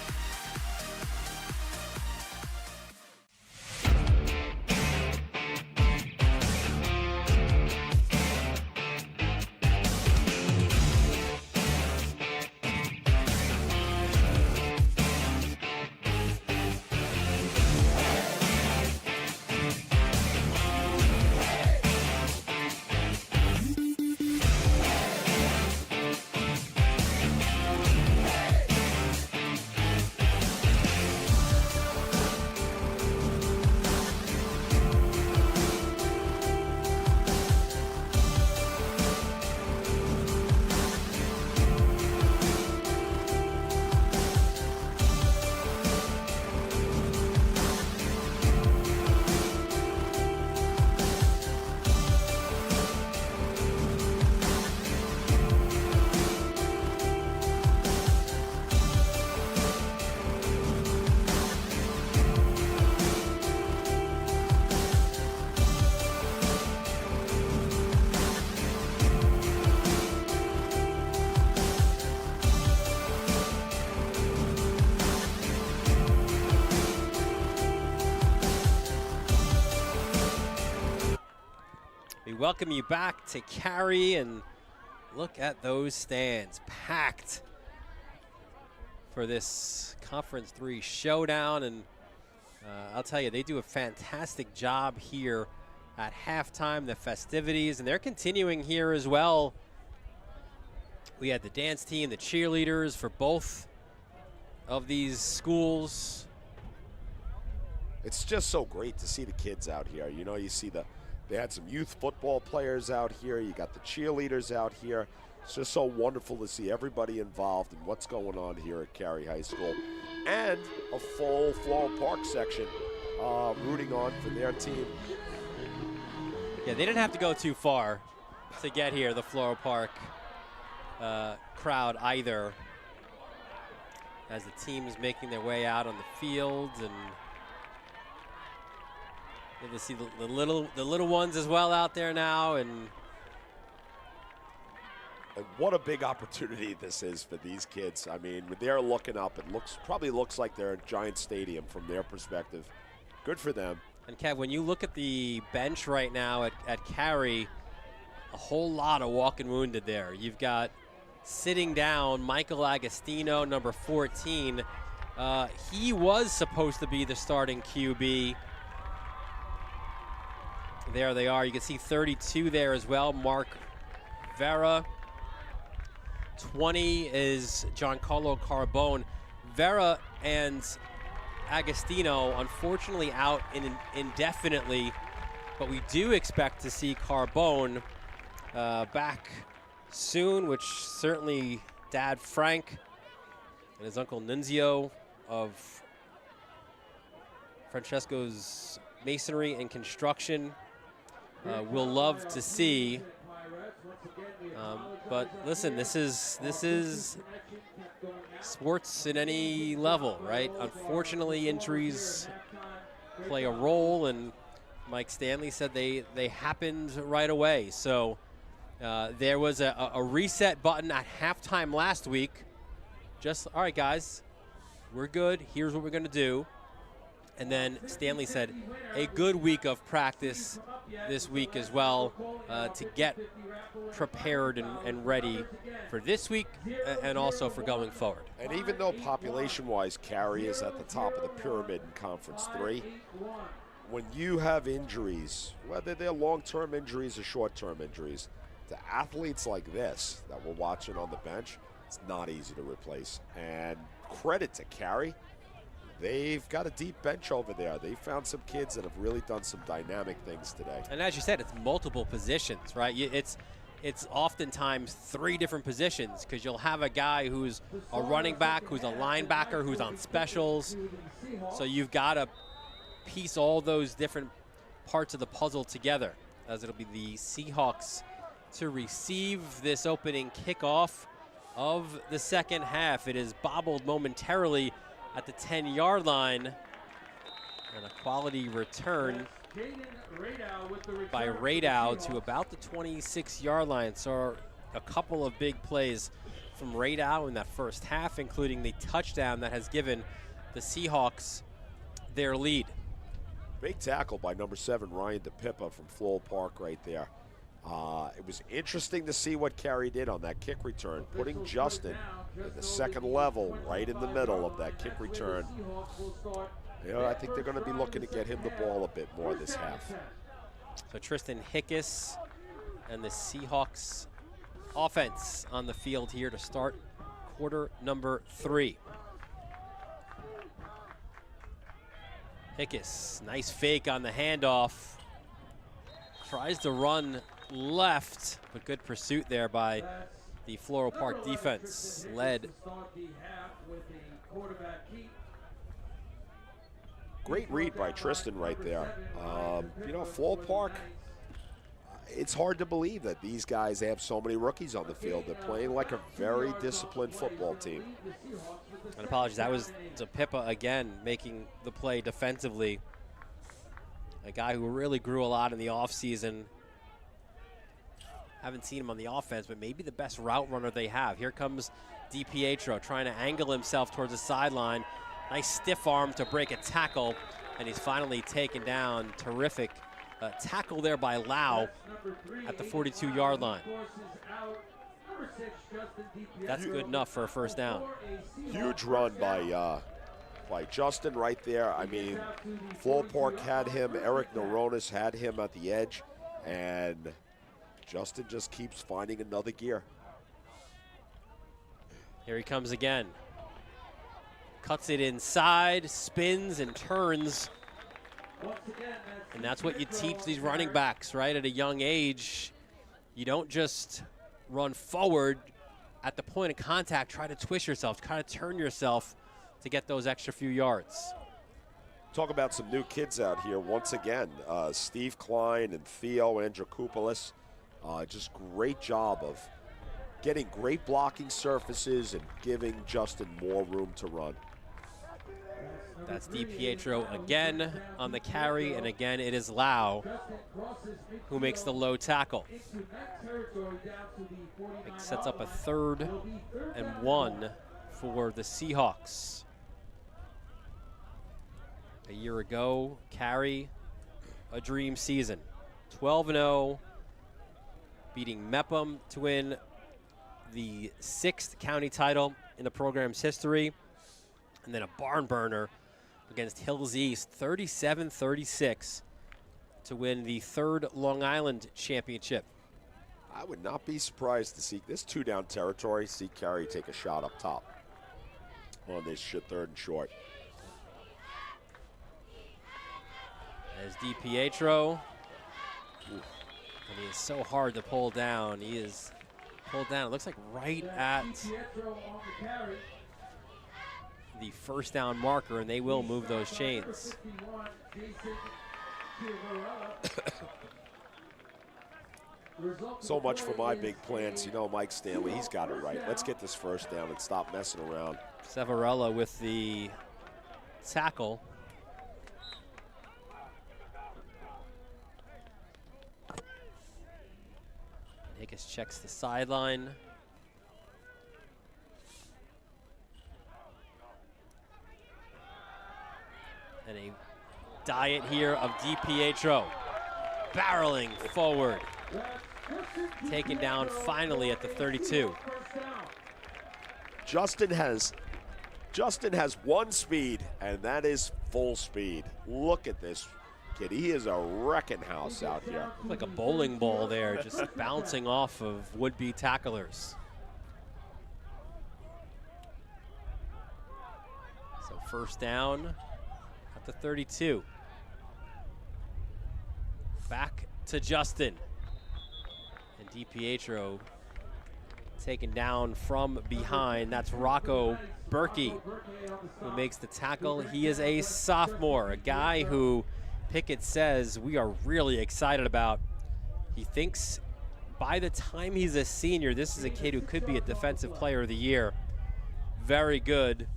Welcome you back to Carey, and look at those stands packed for this Conference 3 showdown. And I'll tell you, they do a fantastic job here at halftime, the festivities, and they're continuing here as well. We had the dance team, the cheerleaders for both of these schools. It's just so great to see the kids out here. You know, you see they had some youth football players out here. You got the cheerleaders out here. It's just so wonderful to see everybody involved in what's going on here at Carey High School. And a full Floral Park section rooting on for their team. Yeah, they didn't have to go too far to get here, the Floral Park crowd either, as the team is making their way out on the field. And to see the little ones as well out there now, and what a big opportunity this is for these kids. I mean, when they're looking up, it probably looks like they're at Giant Stadium from their perspective. Good for them. And Kev, when you look at the bench right now at Carey, a whole lot of walking wounded there. You've got sitting down Michael Agostino, number 14. He was supposed to be the starting QB. There they are. You can see 32 there as well, Mark Vera. 20 is Giancarlo Carbone. Vera and Agostino, unfortunately, out indefinitely, but we do expect to see Carbone back soon, which certainly Dad Frank and his uncle Nunzio of Francesco's Masonry and Construction will love to see. But listen, this is sports at any level, right? Unfortunately, injuries play a role, and Mike Stanley said they happened right away. So there was a reset button at halftime last week. Just, all right, guys, we're good. Here's what we're going to do. And then Stanley said a good week of practice this week as well to get prepared and ready for this week and also for going forward. And even though population-wise Carey is at the top of the pyramid in Conference 3, when you have injuries, whether they're long-term injuries or short-term injuries, to athletes like this that we're watching on the bench, it's not easy to replace. And credit to Carey. They've got a deep bench over there. They found some kids that have really done some dynamic things today. And as you said, it's multiple positions, right? It's oftentimes 3 different positions because you'll have a guy who's a running back, who's a linebacker, who's on specials. So you've got to piece all those different parts of the puzzle together, as it'll be the Seahawks to receive this opening kickoff of the second half. It is bobbled momentarily at the 10-yard line, and a quality return by Radow to about the 26-yard line. So a couple of big plays from Radow in that first half, including the touchdown that has given the Seahawks their lead. Big tackle by number 7, Ryan DePippa from Floral Park right there. It was interesting to see what Carey did on that kick return, putting Justin at the second level right in the middle of that kick return. You know, I think they're going to be looking to get him the ball a bit more this half. So Tristan Hickes and the Seahawks offense on the field here to start quarter number 3. Hickes, nice fake on the handoff. Tries to run left, but good pursuit there by the Floral Park defense, led. Great read by Tristan right there. You know, Floral Park, it's hard to believe that these guys have so many rookies on the field. They're playing like a very disciplined football team. And apologies, that was DePippa again making the play defensively. A guy who really grew a lot in the offseason. Haven't seen him on the offense, but maybe the best route runner they have. Here comes DiPietro trying to angle himself towards the sideline. Nice stiff arm to break a tackle, and he's finally taken down. Terrific tackle there by Lau at the 42-yard line. That's good enough for a first down. Huge run by Justin right there. I mean, Floral Park had him, Eric Noronis had him at the edge, and Justin just keeps finding another gear. Here he comes again. Cuts it inside, spins and turns. And that's what you teach these running backs, right? At a young age, you don't just run forward at the point of contact, try to twist yourself, try to turn yourself to get those extra few yards. Talk about some new kids out here once again. Steve Klein and Theo Andrikopoulos. Just great job of getting great blocking surfaces and giving Justin more room to run. That's DiPietro again on the carry, and again it is Lau who makes the low tackle. It sets up a 3rd and 1 for the Seahawks. A year ago, Carey, a dream season. 12-0, beating Mepham to win the 6th county title in the program's history, and then a barn burner against Hills East, 37-36, to win the 3rd Long Island championship. I would not be surprised to see this 2-down territory, see Carey take a shot up top on this 3rd and short. As DiPietro, and he is so hard to pull down. He is pulled down, it looks like right at the first down marker, and they will move those chains. So much for my big plans. You know, Mike Stanley, he's got it right. Let's get this first down and stop messing around. Savarella with the tackle. Higgis checks the sideline. And a diet here of DiPietro. Barreling forward. Taken down finally at the 32. Justin has one speed, and that is full speed. Look at this kid. He is a wrecking house out here. Like a bowling ball there, just bouncing off of would-be tacklers. So first down at the 32. Back to Justin. And DiPietro taken down from behind. That's Rocco Berkey who makes the tackle. He is a sophomore, a guy who Pickett says we are really excited about. He thinks by the time he's a senior, this is a kid who could be a defensive player of the year. Very good.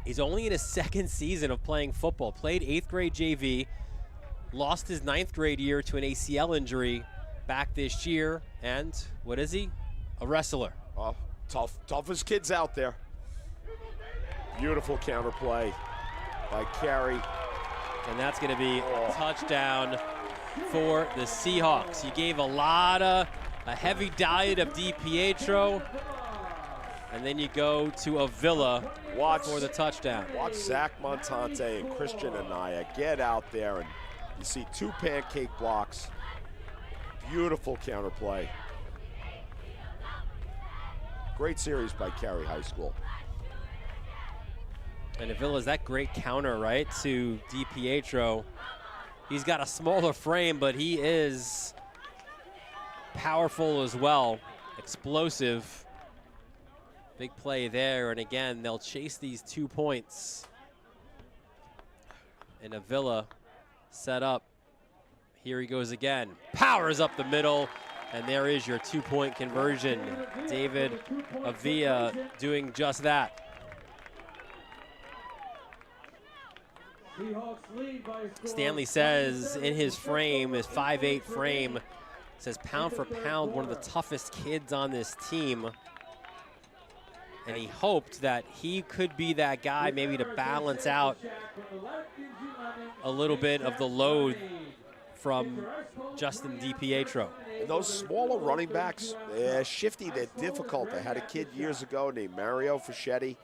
He's only in his second season of playing football. Played 8th grade JV, lost his 9th grade year to an ACL injury back this year. And what is he? A wrestler. Oh, toughest kids out there. Beautiful counterplay by Carey. And that's going to be a touchdown for the Seahawks. He gave a heavy diet of DiPietro. And then you go to Avila for the touchdown. Watch Zach Montante and Christian Anaya get out there, and you see 2 pancake blocks. Beautiful counterplay. Great series by Carey High School. And Avila's that great counter, right, to DiPietro. He's got a smaller frame, but he is powerful as well, explosive. Big play there, and again, they'll chase these 2 points. And Avila set up. Here he goes again. Powers up the middle, and there is your 2-point conversion. David Avila doing just that. Stanley says in his frame, his 5'8" frame, says pound for pound, one of the toughest kids on this team. And he hoped that he could be that guy maybe to balance out a little bit of the load from Justin DiPietro. And those smaller running backs, they're shifty, they're difficult. I had a kid years ago named Mario Fischetti.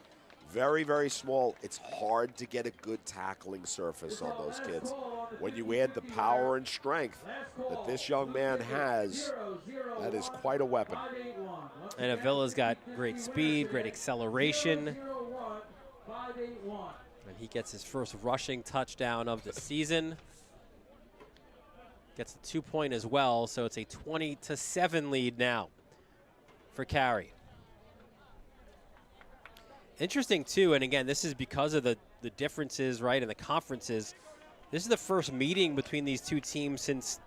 Very, very small. It's hard to get a good tackling surface on those kids. When you add the power and strength that this young man has, that is quite a weapon. And Avila's got great speed, great acceleration. And he gets his first rushing touchdown of the season. Gets the 2-point as well, so it's a 20-7 lead now for Carey. Interesting, too, and again, this is because of the differences, right, in the conferences. This is the first meeting between these two teams since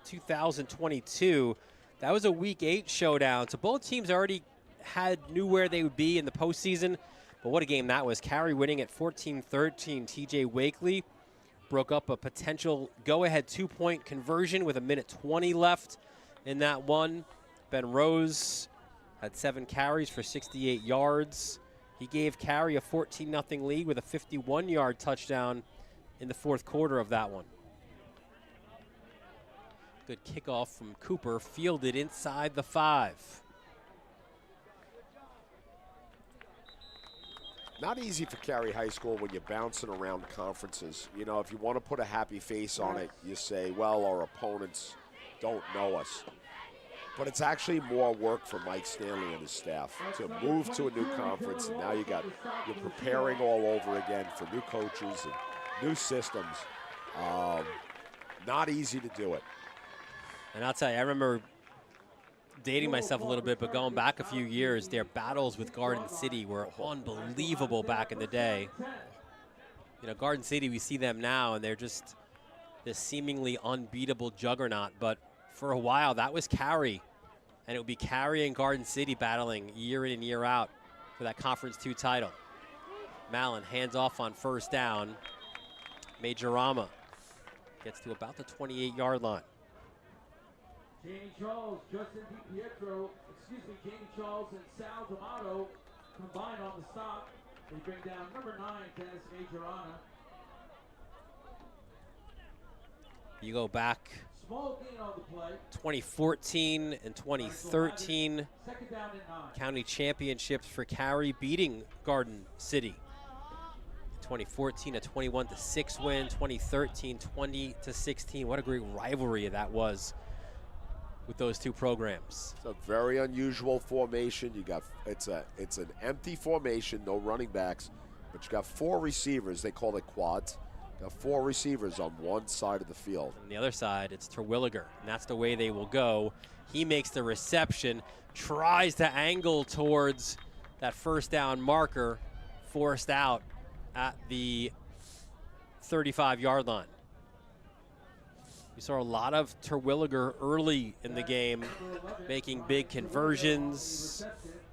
2022. That was a Week 8 showdown, so both teams already knew where they would be in the postseason. But what a game that was. Carey winning at 14-13. TJ Wakely broke up a potential go-ahead 2-point conversion with 1:20 left in that one. Ben Rose had 7 carries for 68 yards. He gave Carey a 14-0 lead with a 51-yard touchdown in the 4th quarter of that one. Good kickoff from Cooper, fielded inside the 5. Not easy for Carey High School when you're bouncing around conferences. You know, if you want to put a happy face on it, you say, well, our opponents don't know us. But it's actually more work for Mike Stanley and his staff to move to a new conference, and now you're preparing all over again for new coaches and new systems. Not easy to do it. And I'll tell you, I remember dating myself a little bit, but going back a few years, their battles with Garden City were unbelievable back in the day. You know, Garden City, we see them now, and they're just this seemingly unbeatable juggernaut, but for a while, that was Carey. And it would be Carey and Garden City battling year in and year out for that Conference 2 title. Mallon hands off on first down. Majorama gets to about the 28-yard line. Jamie Charles, Justin Jamie Charles and Sal D'Amato combine on the stop. They bring down number 9, Dennis Majorana. You go back Small gain on the play. 2014 and 2013 Second down and 9. county championships for Carey, beating Garden City. 2014 a 21-6 win, 2013 20-16. What a great rivalry that was with those two programs. It's a very unusual formation. You got it's an empty formation, no running backs, but you got 4 receivers. They call it quads. Got 4 receivers on one side of the field. On the other side, it's Terwilliger, and that's the way they will go. He makes the reception, tries to angle towards that first down marker, forced out at the 35-yard line. We saw a lot of Terwilliger early in the game, making big conversions.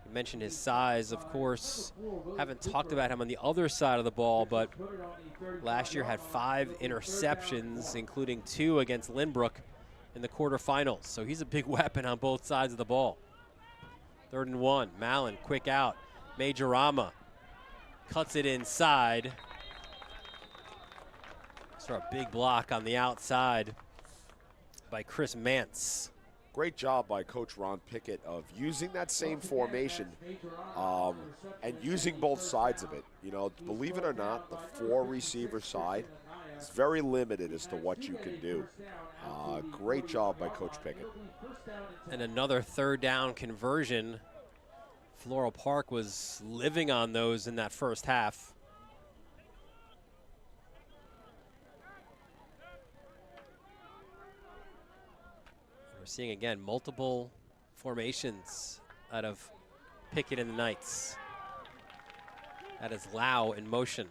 You mentioned his size, of course. Haven't talked about him on the other side of the ball, but last year had 5 interceptions, including 2 against Lynbrook in the quarterfinals. So he's a big weapon on both sides of the ball. 3rd and 1, Mallon, quick out. Majorama cuts it inside. Saw a big block on the outside by Chris Mance. Great job by Coach Ron Pickett of using that same formation and using both sides of it. You know, believe it or not, the 4 receiver side is very limited as to what you can do. Great job by Coach Pickett. And another 3rd down conversion. Floral Park was living on those in that first half. We're seeing, again, multiple formations out of Pickett and the Knights. That is Lau in motion.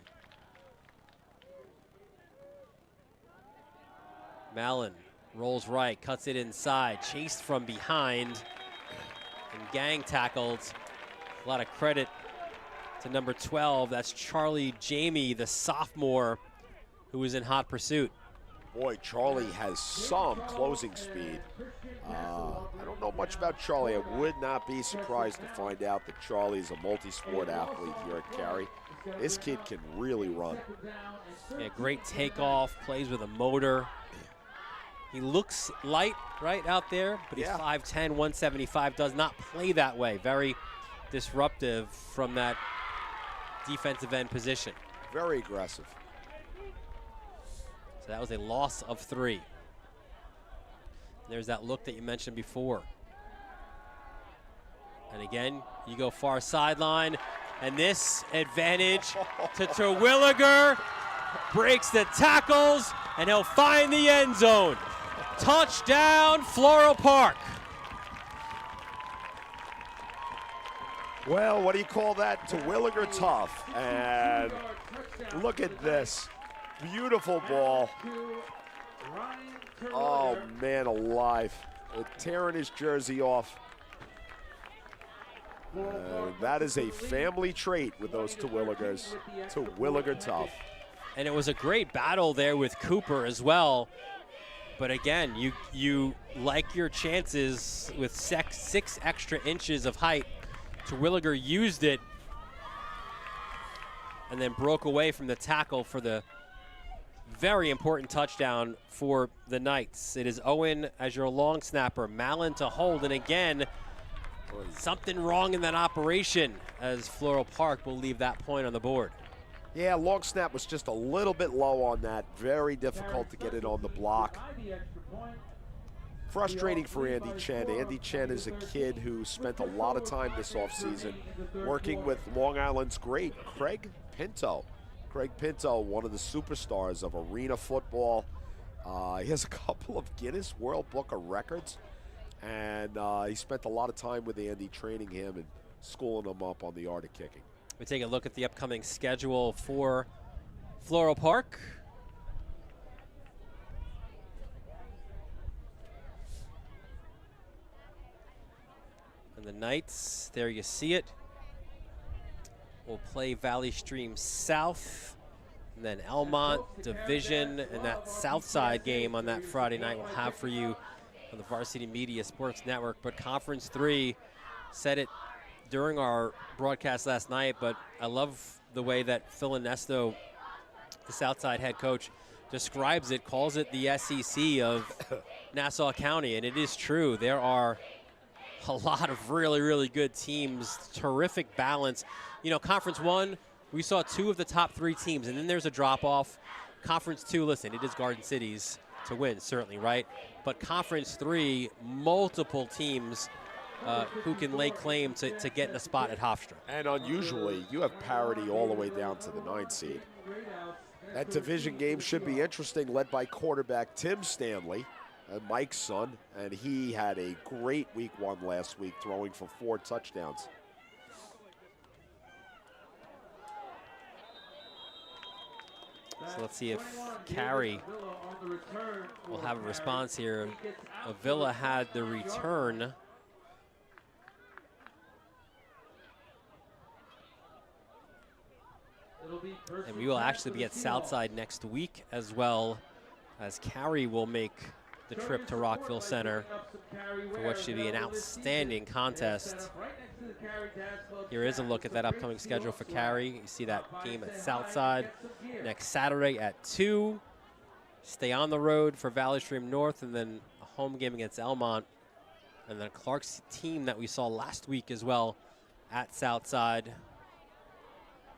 Mallon rolls right, cuts it inside, chased from behind, and gang tackled. A lot of credit to number 12. That's Charlie Jamie, the sophomore, who was in hot pursuit. Boy, Charlie has some closing speed. I don't know much about Charlie. I would not be surprised to find out that Charlie is a multi-sport athlete here at Carey. This kid can really run. Yeah, great takeoff, plays with a motor. He looks light right out there, but he's 5'10", 175, does not play that way. Very disruptive from that defensive end position. Very aggressive. So that was a loss of 3. There's that look that you mentioned before. And again, you go far sideline, and this advantage to Terwilliger, breaks the tackles, and he'll find the end zone. Touchdown, Floral Park. Well, what do you call that? Terwilliger tough. And look at this. Beautiful ball. Oh, man alive. Tearing his jersey off. That is a family trait with those Terwilligers. Terwilliger tough. And it was a great battle there with Cooper as well. But again, you like your chances with 6 extra inches of height. Terwilliger used it and then broke away from the tackle for the very important touchdown for the Knights. It is Owen as your long snapper, Mallon to hold, and again, something wrong in that operation as Floral Park will leave that point on the board. Yeah, long snap was just a little bit low on that. Very difficult to get it on the block. Frustrating for Andy Chen. Andy Chen is a kid who spent a lot of time this offseason working with Long Island's great Craig Pinto. Craig Pinto, one of the superstars of arena football. He has a couple of Guinness World Book of Records, and he spent a lot of time with Andy training him and schooling him up on the art of kicking. We take a look at the upcoming schedule for Floral Park. the Knights, there you see it, will play Valley Stream South. And then Elmont, Division, and that Southside game on that Friday night we'll have for you on the Varsity Media Sports Network. But Conference 3, said it during our broadcast last night, but I love the way that Phil Ernesto, the Southside head coach, describes it, calls it the SEC of Nassau County, and it is true. There are a lot of really, really good teams, terrific balance. You know, Conference 1, we saw 2 of the top 3 teams, and then there's a drop-off. Conference 2, listen, it is Garden City's to win, certainly, right? But Conference 3, multiple teams who can lay claim to getting a spot at Hofstra. And unusually, you have parity all the way down to the 9th seed. That division game should be interesting, led by quarterback Tim Stanley, Mike's son, and he had a great week 1 last week, throwing for 4 touchdowns. So let's see if Carey will have a response here. Avila had the return. And we will actually be at Southside next week as well, as Carey will make the trip to Rockville Center for what should be an outstanding contest. Here is a look at that upcoming schedule for Carey. You see that game at Southside next Saturday at 2. Stay on the road for Valley Stream North, and then a home game against Elmont. And then Clark's team that we saw last week as well at Southside.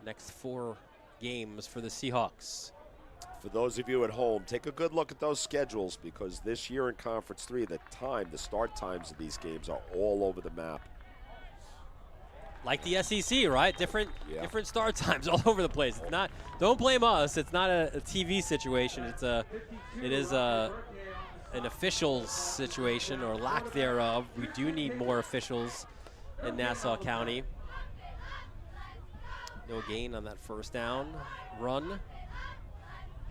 Next 4 games for the Seahawks. For those of you at home, take a good look at those schedules, because this year in Conference 3, the start times of these games are all over the map. Like the SEC, right? Different start times all over the place. It's not. Don't blame us. It's not a TV situation. It is an officials situation, or lack thereof. We do need more officials in Nassau County. No gain on that first down run.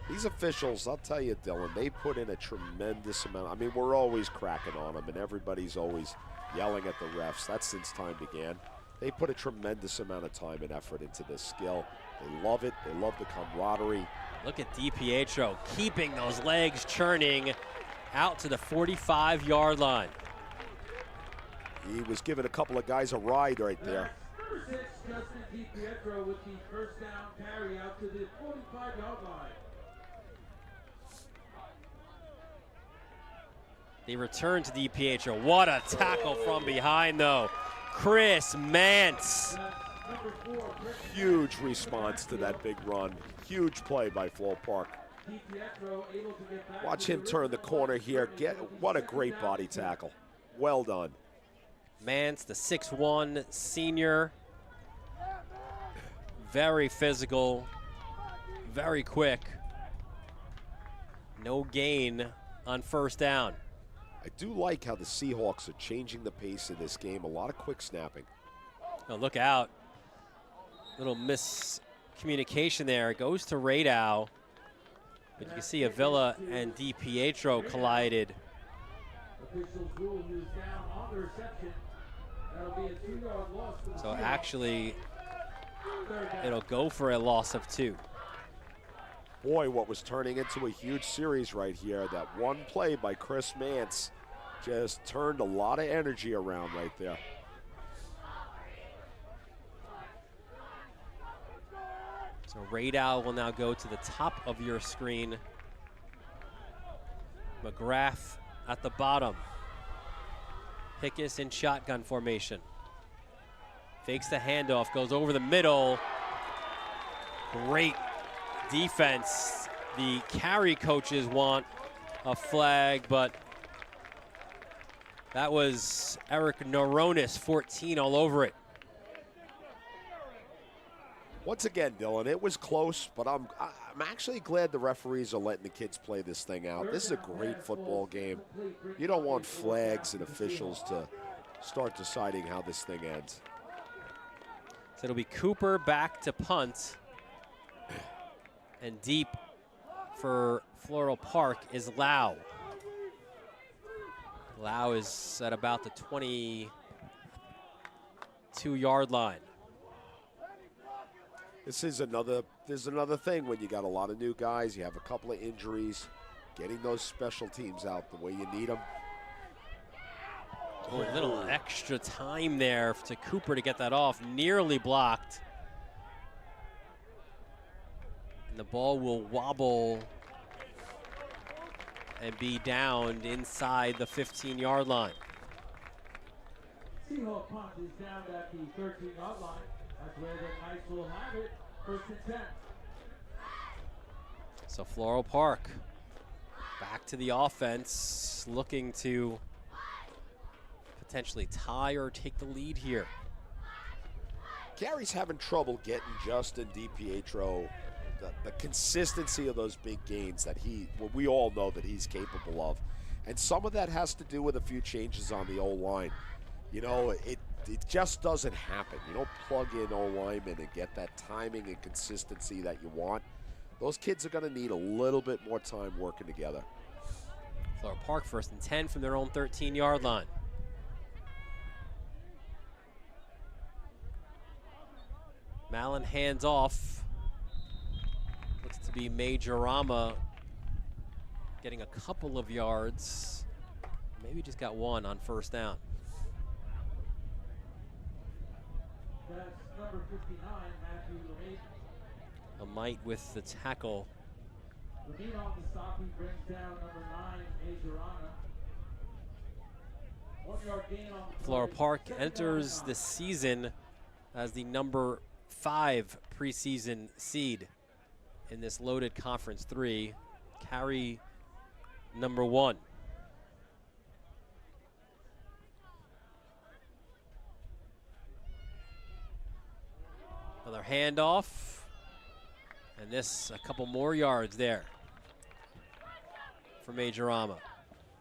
These officials, I'll tell you, Dylan, they put in a tremendous amount. I mean, we're always cracking on them, and everybody's always yelling at the refs. That's since time began. They put a tremendous amount of time and effort into this skill. They love it. They love the camaraderie. Look at DiPietro keeping those legs churning out to the 45-yard line. He was giving a couple of guys a ride right there. Number 6, Justin DiPietro with the first down carry out to the 45-yard line. They return to DiPietro. What a tackle from behind, though. Chris Mance. Huge response to that big run. Huge play by Floral Park. Watch him turn the corner here. What a great body tackle. Well done. Mance, the 6'1" senior. Very physical, very quick. No gain on first down. I do like how the Seahawks are changing the pace of this game. A lot of quick snapping. Oh, look out. Little miscommunication there. It goes to Radow. But you can see Avila and DiPietro collided. So actually, it'll go for a loss of 2. Boy, what was turning into a huge series right here. That one play by Chris Mance just turned a lot of energy around right there. So Radow will now go to the top of your screen. McGrath at the bottom. Hickus in shotgun formation. Fakes the handoff, goes over the middle. Great defense. The Carey coaches want a flag, but that was Eric Noronis, 14 all over it. Once again, Dylan, it was close, but I'm actually glad the referees are letting the kids play this thing out. This is a great football game. You don't want flags and officials to start deciding how this thing ends. So it'll be Cooper back to punt. And deep for Floral Park is Lau. Lau is at about the 2-yard line. This is another thing when you got a lot of new guys, you have a couple of injuries, getting those special teams out the way you need them. Oh, a little extra time there to Cooper to get that off, nearly blocked. And the ball will wobble and be downed inside the 15-yard line. Seahawk punt is down at the 13-yard line. That's where the Knights will have it. 1st and 10. So Floral Park back to the offense, looking to potentially tie or take the lead here. Carey's having trouble getting Justin DiPietro the consistency of those big gains that we all know that he's capable of. And some of that has to do with a few changes on the O-line. You know, it just doesn't happen. You don't plug in O-linemen and get that timing and consistency that you want. Those kids are going to need a little bit more time working together. Floral Park 1st and 10 from their own 13-yard line. Mallon hands off. Looks to be Majorama getting a couple of yards. Maybe just got one on 1st down. That's number 59, Matthew Lemay. Lemite with the tackle. Lemay on the stop, he brings down number 9, Majorana. 1-yard gain on the Floral Park enters the season as the number 5 preseason seed in this loaded Conference 3. Carey number 1. Another handoff. And this, a couple more yards there for Majorama.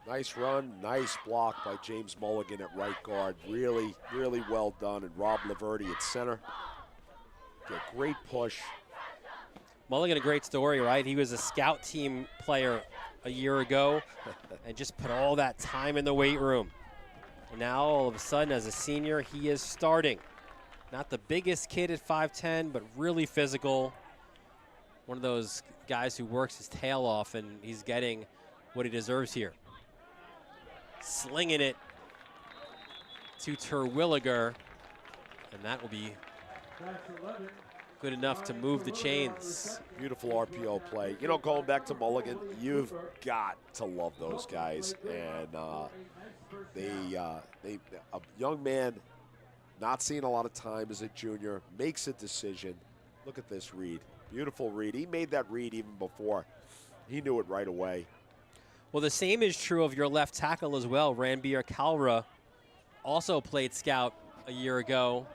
Nice run, nice block by James Mulligan at right guard. Really, really well done. And Rob Laverty at center. A great push. Mulligan, a great story, right? He was a scout team player a year ago and just put all that time in the weight room. And now, all of a sudden, as a senior, he is starting. Not the biggest kid at 5'10", but really physical. One of those guys who works his tail off, and he's getting what he deserves here. Slinging it to Terwilliger, and that will be good enough to move the chains. Beautiful RPO play. You know, going back to Mulligan, you've got to love those guys. And a young man not seeing a lot of time as a junior makes a decision. Look at this read. Beautiful read. He made that read even before. He knew it right away. Well, the same is true of your left tackle as well. Ranbir Kalra also played scout a year ago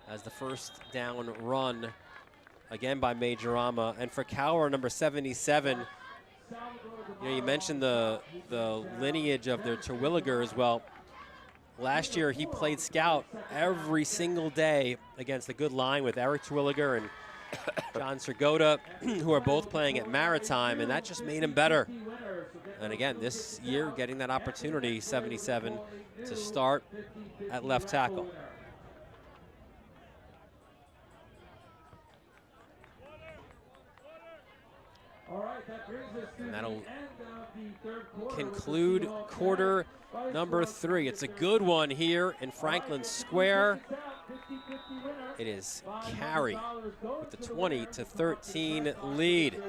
as the 1st down run, again by Majorama. And for Kalra, number 77, you know, you mentioned the lineage of their Terwilliger as well. Last year, he played scout every single day against a good line with Eric Terwilliger and John Sergota, who are both playing at Maritime, and that just made him better. And again, this year, getting that opportunity, 77, to start at left tackle. And that'll conclude quarter number 3. It's a good one here in Franklin Square. It is Carey with the 20-13 lead.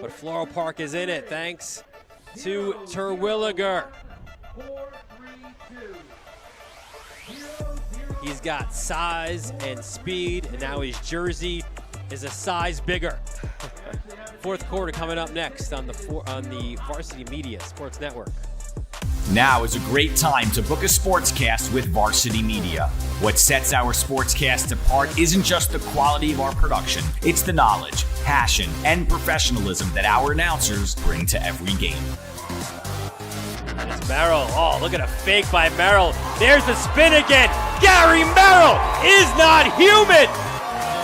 But Floral Park is in it thanks to Terwilliger. He's got size and speed, and now his jersey is a size bigger. 4th quarter coming up next on the Varsity Media Sports Network. Now is a great time to book a sportscast with Varsity Media. What sets our sportscast apart isn't just the quality of our production, it's the knowledge, passion, and professionalism that our announcers bring to every game. And it's Merrill. Oh, look at a fake by Merrill. There's the spin again. Gary Merrill is not human.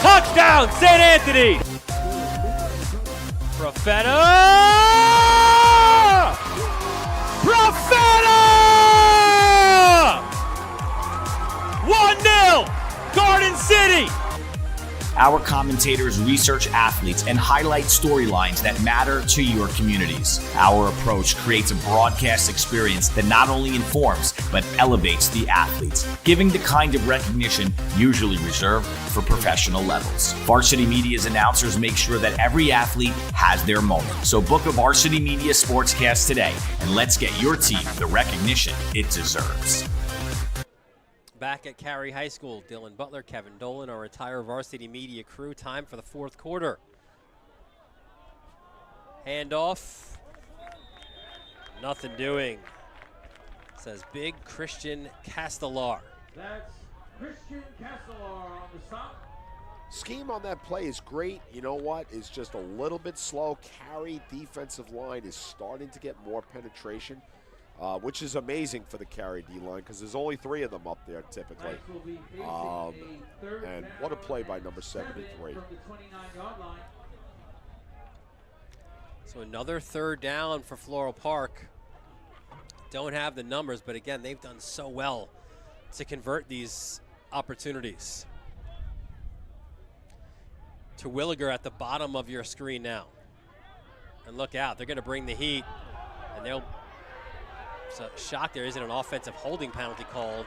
Touchdown, St. Anthony. Profeta! Profeta! 1-0! Our commentators research athletes and highlight storylines that matter to your communities. Our approach creates a broadcast experience that not only informs, but elevates the athletes, giving the kind of recognition usually reserved for professional levels. Varsity Media's announcers make sure that every athlete has their moment. So book a Varsity Media SPORTSCAST today, and let's get your team the recognition it deserves. Back at Carey High School, Dylan Butler, Kevin Dolan, our entire Varsity Media crew. Time for the fourth quarter. Handoff. Nothing doing, says big Christian Castellar. That's Christian Castellar on the stop. Scheme on that play is great. You know what? It's just a little bit slow. Carey defensive line is starting to get more penetration, which is amazing for the Carey D-line because there's only 3 of them up there typically. And what a play by number 73. So another third down for Floral Park. Don't have the numbers, but again, they've done so well to convert these opportunities. Terwilliger at the bottom of your screen now. And look out, they're going to bring the heat, and they'll. So shocked there isn't an offensive holding penalty called.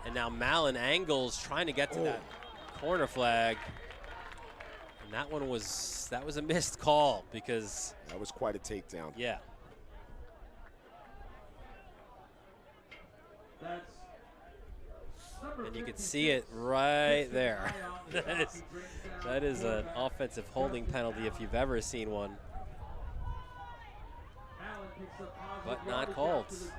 And now Malin angles trying to get to that corner flag. And that was a missed call because that was quite a takedown. Yeah. And you could see it right there. that is an offensive holding penalty if you've ever seen one. But not called. So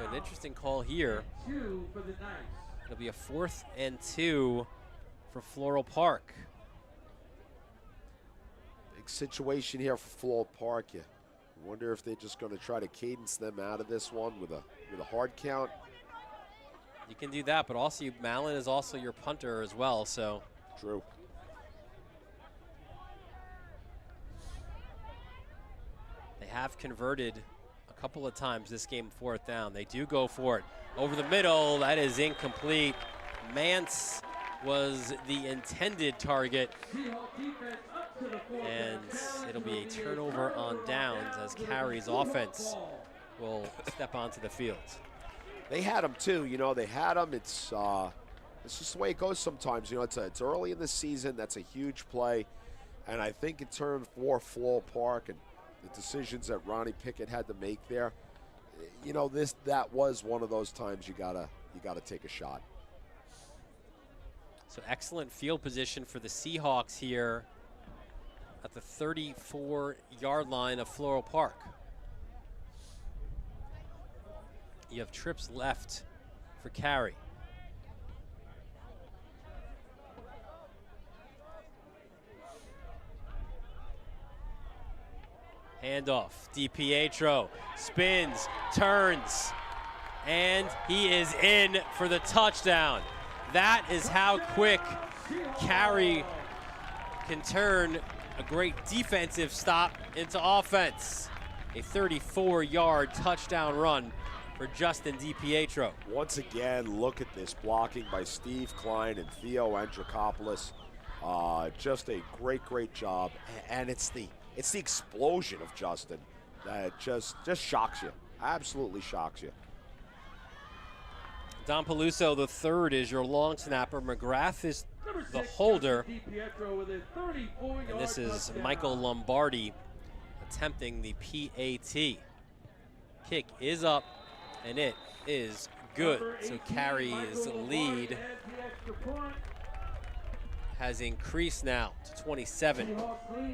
an interesting call here. It'll be a 4th and 2 for Floral Park. Big situation here for Floral Park. You wonder if they're just going to try to cadence them out of this one with a hard count. You can do that, but also Malin is also your punter as well, so. True. They have converted a couple of times this game 4th down. They do go for it. Over the middle, that is incomplete. Mance was the intended target. And it'll be a turnover on downs as Carey's offense will step onto the field. They had him too, you know, they had him. It's just the way it goes sometimes. You know, it's early in the season. That's a huge play. And I think in terms for Floral Park and the decisions that Ronnie Pickett had to make there, you know, that was one of those times you gotta take a shot. So excellent field position for the Seahawks here at the 34-yard line of Floral Park. You have trips left for Carey. Handoff, DiPietro spins, turns, and he is in for the touchdown. That is how quick Carey can turn a great defensive stop into offense. A 34-yard touchdown run for Justin DiPietro. Once again, look at this blocking by Steve Klein and Theo Andrikopoulos. Just a great job, and it's the explosion of Justin that just shocks you, absolutely shocks you. Don Peluso, the third, is your long snapper. McGrath is the holder, and this is Michael Lombardi attempting the PAT. Kick is up, and it is good. So Carey's lead has increased now to 27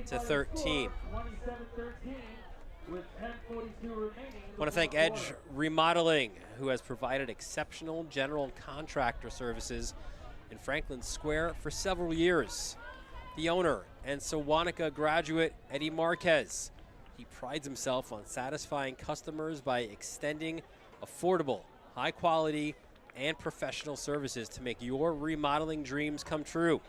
to 13. I want to thank Edge Remodeling, who has provided exceptional general contractor services in Franklin Square for several years. The owner and Sewanaka graduate, Eddie Marquez. He prides himself on satisfying customers by extending affordable, high quality, and professional services to make your remodeling dreams come true.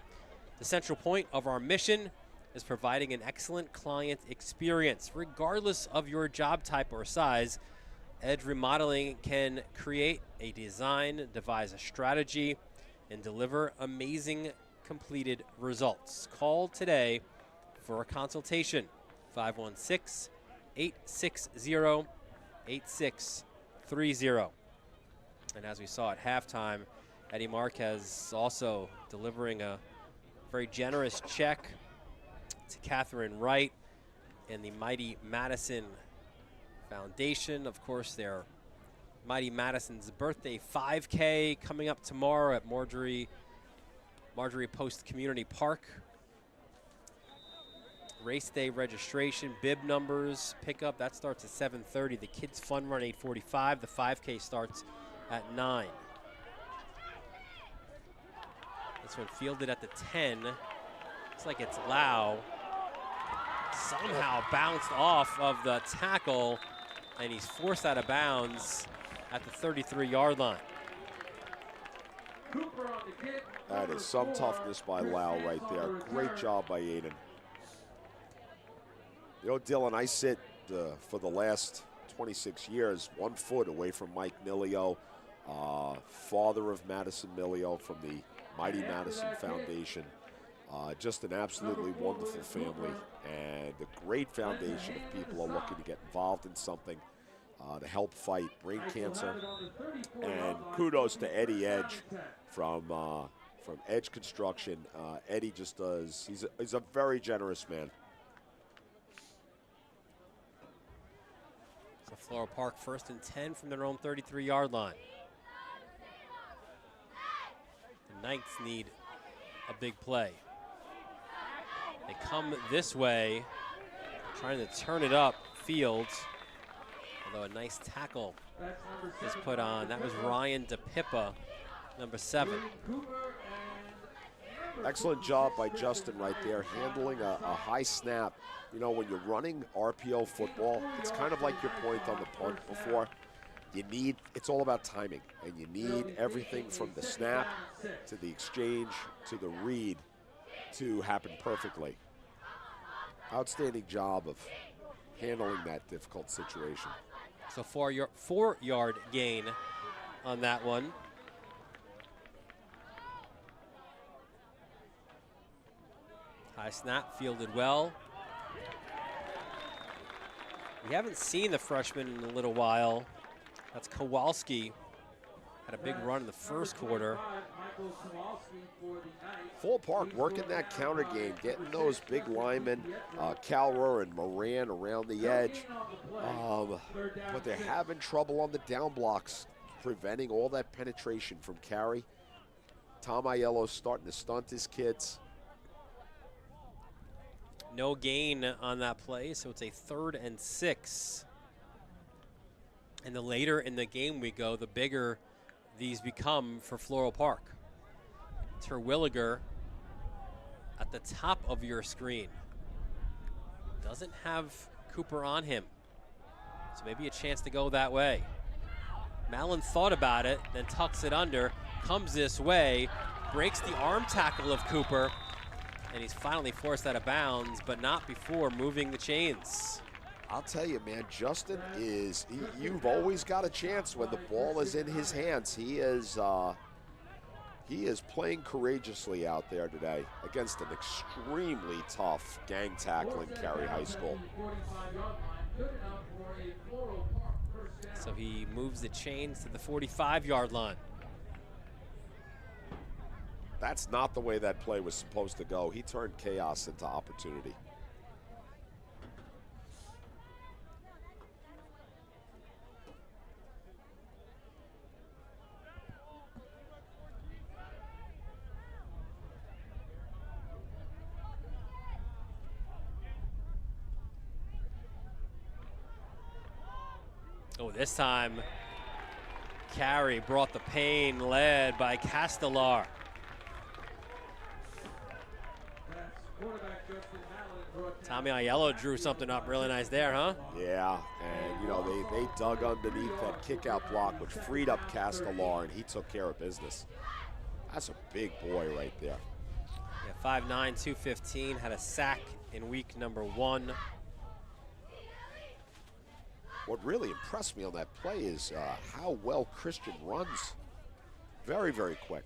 The central point of our mission is providing an excellent client experience. Regardless of your job type or size, Edge Remodeling can create a design, devise a strategy, and deliver amazing completed results. Call today for a consultation, 516-860-8630. And as we saw at halftime, Eddie Marquez also delivering a very generous check to Catherine Wright and the Mighty Madison Foundation. Of course, their Mighty Madison's birthday 5K coming up tomorrow at Marjorie Post Community Park. Race day registration, bib numbers, pickup, that starts at 7:30. The kids' fun run 8:45. The 5K starts at 9. This one fielded at the 10. Looks like it's Lau. Somehow bounced off of the tackle, and he's forced out of bounds at the 33-yard line. That is some toughness by Lau right there. Great job by Aiden. You know, Dylan, I sit for the last 26 years 1 foot away from Mike Milio, father of Madison Milio from the Mighty Madison Foundation. Just an absolutely wonderful family and a great foundation of people are looking to get involved in something to help fight brain cancer. And kudos to Eddie Edge from Edge Construction. Eddie just does, he's a very generous man. So Floral Park 1st and 10 from their own 33-yard line. The Knights need a big play. They come this way, trying to turn it up field. Although a nice tackle is put on. That was Ryan DePippa, number 7. Excellent job by Justin right there, handling a high snap. You know, when you're running RPO football, it's kind of like your point on the punt before. It's all about timing, and you need everything from the snap to the exchange to the read to happen perfectly. Outstanding job of handling that difficult situation. So 4-yard gain on that one. High snap, fielded well. We haven't seen the freshman in a little while. That's Kowalski. Had a big run in the first quarter. Full Park working that counter game, getting those big linemen, Calrer and Moran around the edge. But they're having trouble on the down blocks, preventing all that penetration from Carey. Tom Aiello's starting to stunt his kids. No gain on that play, so it's a 3rd and 6. And the later in the game we go, the bigger these become for Floral Park. Terwilliger at the top of your screen. Doesn't have Cooper on him, so maybe a chance to go that way. Mallon thought about it, then tucks it under, comes this way, breaks the arm tackle of Cooper, and he's finally forced out of bounds, but not before moving the chains. I'll tell you, man, Justin you've always got a chance when the ball is in his hands. He is playing courageously out there today against an extremely tough gang tackling Carey High School. So he moves the chains to the 45-yard line. That's not the way that play was supposed to go. He turned chaos into opportunity. Oh, this time, Carey brought the pain, led by Castellar. Tommy Aiello drew something up really nice there, huh? Yeah, and you know, they dug underneath that kick-out block, which freed up Castellar, and he took care of business. That's a big boy right there. Yeah, 5'9", 215, had a sack in week number 1. What really impressed me on that play is how well Christian runs. Very, very quick.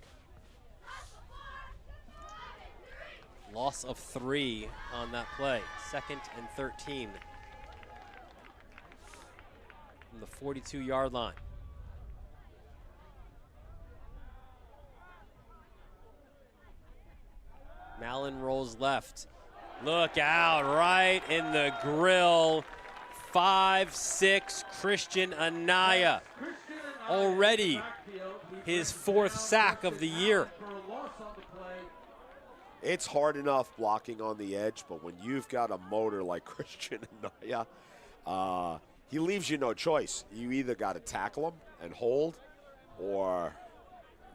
Loss of 3 on that play. 2nd and 13 from the 42-yard line. Mallon rolls left. Look out, right in the grill. 5'6" Christian Anaya. Already his 4th sack of the year. It's hard enough blocking on the edge, but when you've got a motor like Christian Anaya, he leaves you no choice. You either got to tackle him and hold, or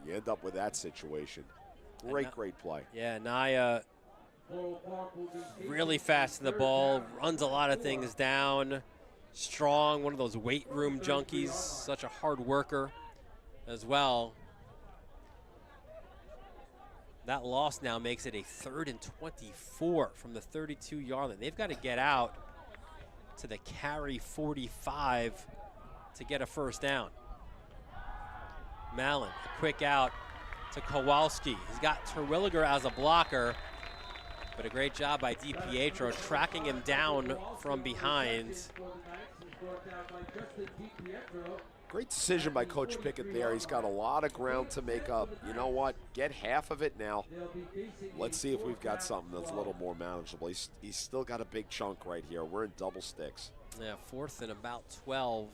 you end up with that situation. Great play. Yeah, Anaya really fast in the ball, runs a lot of things down, strong, one of those weight room junkies, such a hard worker as well. That loss now makes it a 3rd and 24 from the 32-yard line. They've got to get out to the Carey 45 to get a first down. Mallon, a quick out to Kowalski. He's got Terwilliger as a blocker, but a great job by DiPietro tracking him down from behind. Great decision by Coach Pickett there. He's got a lot of ground to make up. You know what? Get half of it now. Let's see if we've got something that's a little more manageable. He's still got a big chunk right here. We're in double sticks. Yeah, 4th and about 12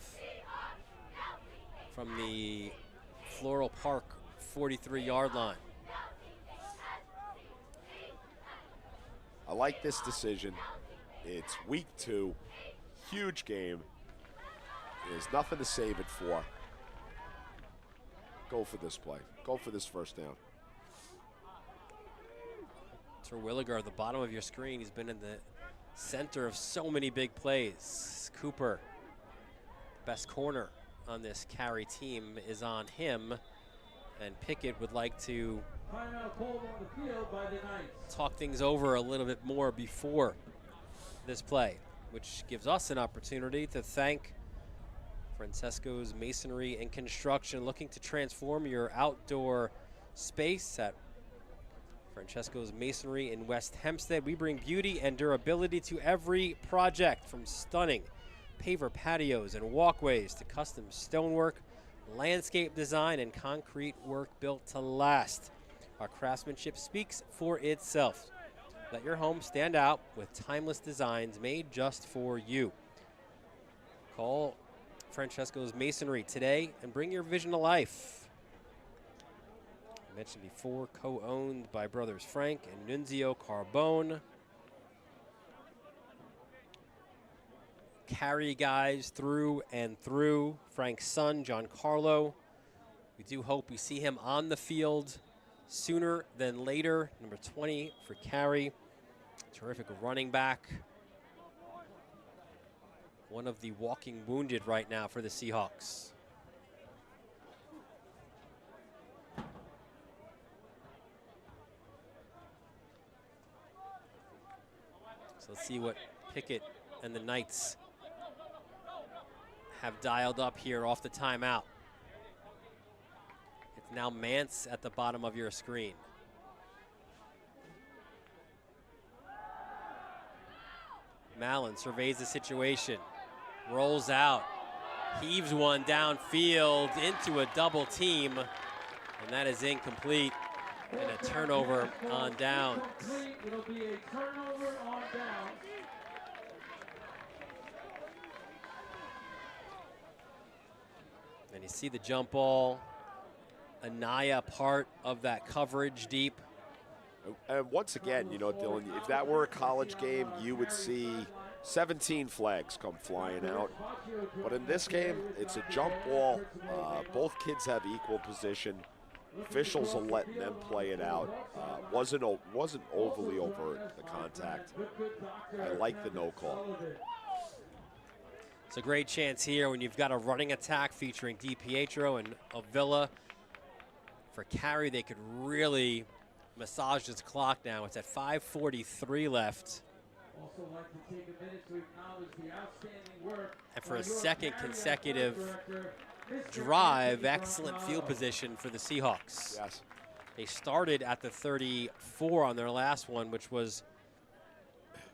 from the Floral Park 43-yard line. I like this decision. It's week 2, huge game. There's nothing to save it for. Go for this play. Go for this first down. Terwilliger at the bottom of your screen. He's been in the center of so many big plays. Cooper, best corner on this Carey team, is on him. And Pickett would like to talk things over a little bit more before this play, which gives us an opportunity to thank Francesco's Masonry and Construction, looking to transform your outdoor space at Francesco's Masonry in West Hempstead. We bring beauty and durability to every project, from stunning paver patios and walkways to custom stonework, landscape design, and concrete work built to last. Our craftsmanship speaks for itself. Let your home stand out with timeless designs made just for you. Call Francesco's Masonry today and bring your vision to life. I mentioned before, co-owned by brothers Frank and Nunzio Carbone. Carey guys through and through. Frank's son, Giancarlo. We do hope we see him on the field sooner than later. Number 20 for Carey. Terrific running back. One of the walking wounded right now for the Seahawks. So let's see what Pickett and the Knights have dialed up here off the timeout. It's now Mance at the bottom of your screen. Mallon surveys the situation, rolls out, heaves one downfield into a double team, and that is incomplete, and a turnover on downs. It'll be a turnover on downs. And you see the jump ball. Anaya part of that coverage deep. And once again, you know, Dylan, if that were a college game, you would see 17 flags come flying out. But in this game, it's a jump ball. Both kids have equal position. Officials are letting them play it out. Wasn't overly overt, the contact. I like the no call. It's a great chance here when you've got a running attack featuring DiPietro and Avila. For Carey, they could really massage this clock now. It's at 5:43 left. Also like to take a minute to acknowledge the outstanding work. And for a second consecutive drive, excellent field position for the Seahawks. Yes. They started at the 34 on their last one, which was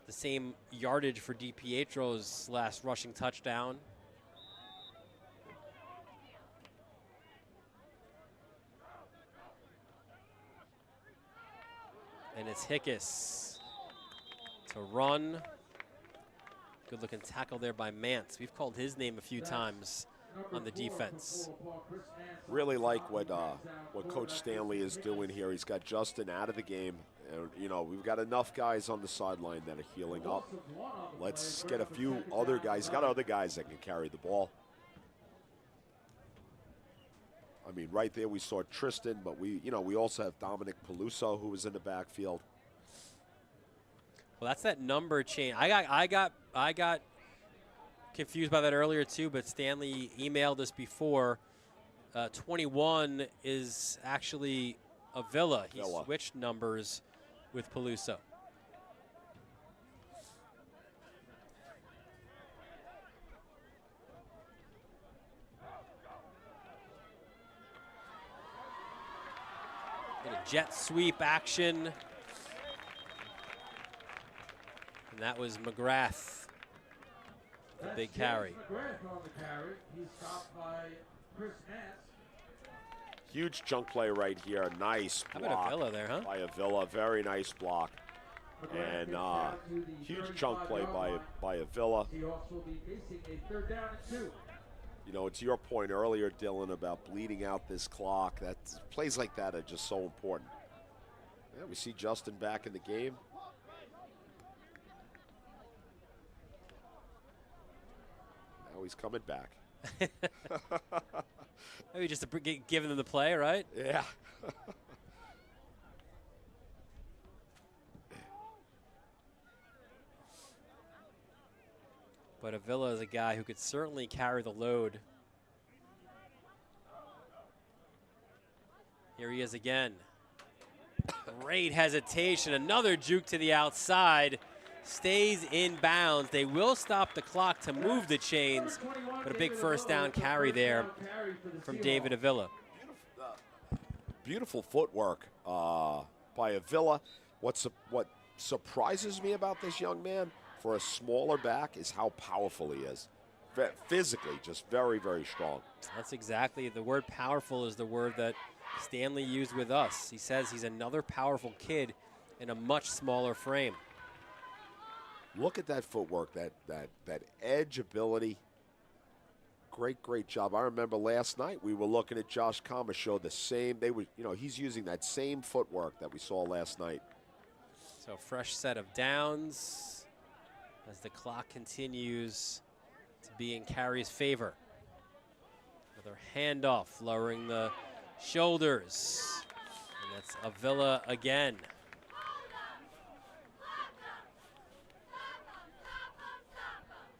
the same yardage for DiPietro's last rushing touchdown. And it's Hickes to run. Good looking tackle there by Mance. We've called his name a few times on the defense. Really like what Coach Stanley is doing here. He's got Justin out of the game. You know, we've got enough guys on the sideline that are healing up. Let's get a few other guys. Got other guys that can carry the ball. I mean, right there we saw Tristan, but we also have Dominic Peluso, who was in the backfield. Well, that's that number change. I got confused by that earlier too, but Stanley emailed us before. 21 is actually Avila. He switched numbers with Peluso. Jet sweep action. And that was McGrath. The big carry. McGrath on the carry. He's stopped by Chris Nance. Huge chunk play right here. Nice block. How about Avila there, huh? By Avila. Very nice block. And huge chunk play by Avila. He also will be facing a 3rd down and 2. You know, to your point earlier, Dylan, about bleeding out this clock, plays like that are just so important. Yeah, we see Justin back in the game. Now he's coming back. Maybe just giving them the play, right? Yeah. But Avila is a guy who could certainly carry the load. Here he is again. Great hesitation. Another juke to the outside. Stays in bounds. They will stop the clock to move the chains, but a big 1st down carry there from David Avila. Beautiful footwork by Avila. What surprises me about this young man for a smaller back is how powerful he is. Physically, just very, very strong. That's exactly, the word powerful is the word that Stanley used with us. He says he's another powerful kid in a much smaller frame. Look at that footwork, that edge ability. Great job. I remember last night we were looking at Josh Kama show the same. He's using that same footwork that we saw last night. So fresh set of downs as the clock continues to be in Carey's favor. Another handoff, lowering the shoulders. And that's Avila again.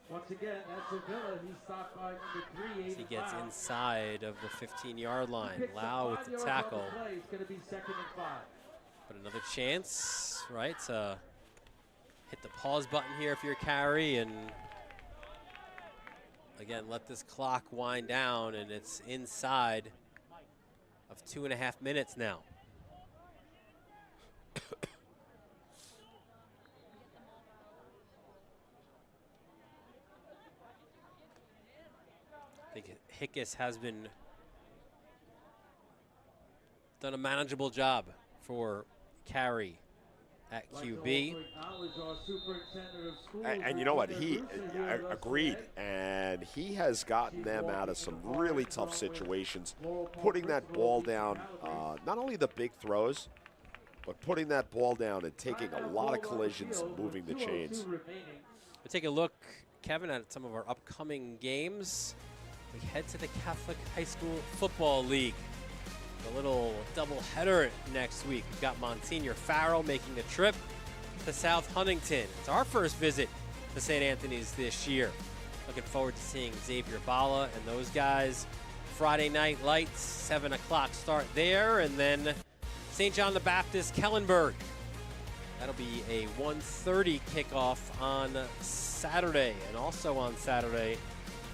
Once again, that's Avila. He's stopped by number 3. As he gets inside of the 15-yard line. Lau with the tackle. It's going to be 2nd and 5. But another chance, right, to hit the pause button here if you're Carey, and again, let this clock wind down, and it's inside of 2.5 minutes now. I think Hickes has done a manageable job for Carey at QB. And you know what? He agreed, and he has gotten them out of some really tough situations, putting that ball down, not only the big throws, but putting that ball down and taking a lot of collisions and moving the chains. We'll take a look, Kevin, at some of our upcoming games. We head to the Catholic High School Football League. A little doubleheader next week. We've got Monsignor Farrell making a trip to South Huntington. It's our first visit to St. Anthony's this year. Looking forward to seeing Xavier Bala and those guys. Friday night lights, 7 o'clock start there, and then St. John the Baptist, Kellenberg. That'll be a 1:30 kickoff on Saturday. And also on Saturday,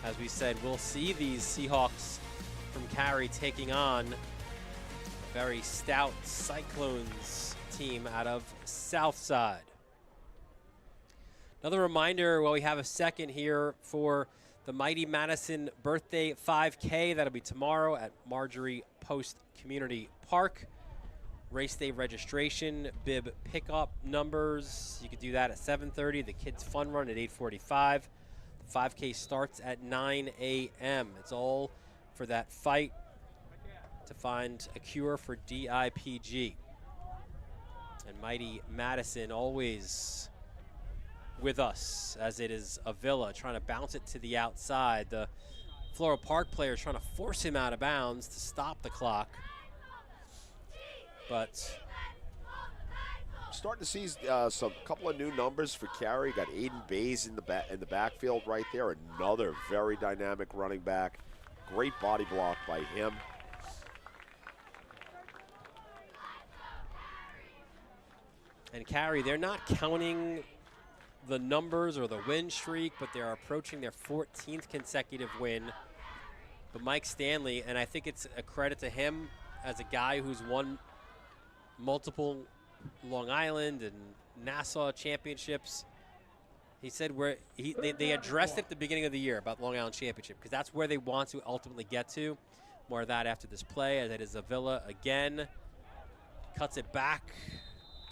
as we said, we'll see these Seahawks from Carey taking on very stout Cyclones team out of Southside. Another reminder, while we have a second here, for the Mighty Madison Birthday 5K. That'll be tomorrow at Marjorie Post Community Park. Race day registration, bib pickup numbers. You could do that at 7:30. The kids' fun run at 8:45. The 5K starts at 9 a.m. It's all for that fight to find a cure for DIPG. And Mighty Madison always with us, as it is Avila trying to bounce it to the outside. The Floral Park players trying to force him out of bounds to stop the clock. But starting to see some couple of new numbers for Carey. Got Aiden Bays in the backfield right there. Another very dynamic running back. Great body block by him. And Carey, they're not counting the numbers or the win streak, but they're approaching their 14th consecutive win. But Mike Stanley, and I think it's a credit to him as a guy who's won multiple Long Island and Nassau championships. He said they addressed it at the beginning of the year about Long Island Championship, because that's where they want to ultimately get to. More of that after this play, as it is Avila again. Cuts it back.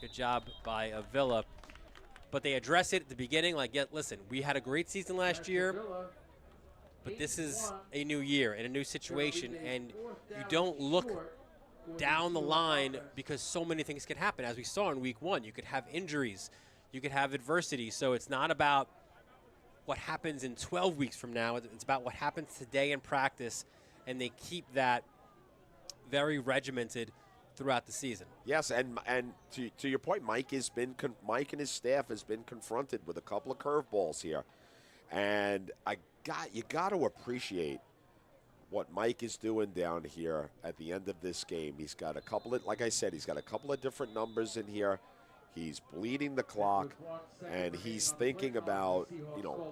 Good job by Avila. But they address it at the beginning, like, yeah, listen, we had a great season last year, but this is a new year and a new situation, and you don't look down the line because so many things can happen. As we saw in week 1, you could have injuries, you could have adversity. So it's not about what happens in 12 weeks from now. It's about what happens today in practice, and they keep that very regimented throughout the season. Yes, and to your point, Mike and his staff has been confronted with a couple of curveballs here, and you got to appreciate what Mike is doing down here at the end of this game. He's got a couple of, like I said, he's got a couple of different numbers in here. He's bleeding the clock, and he's thinking about,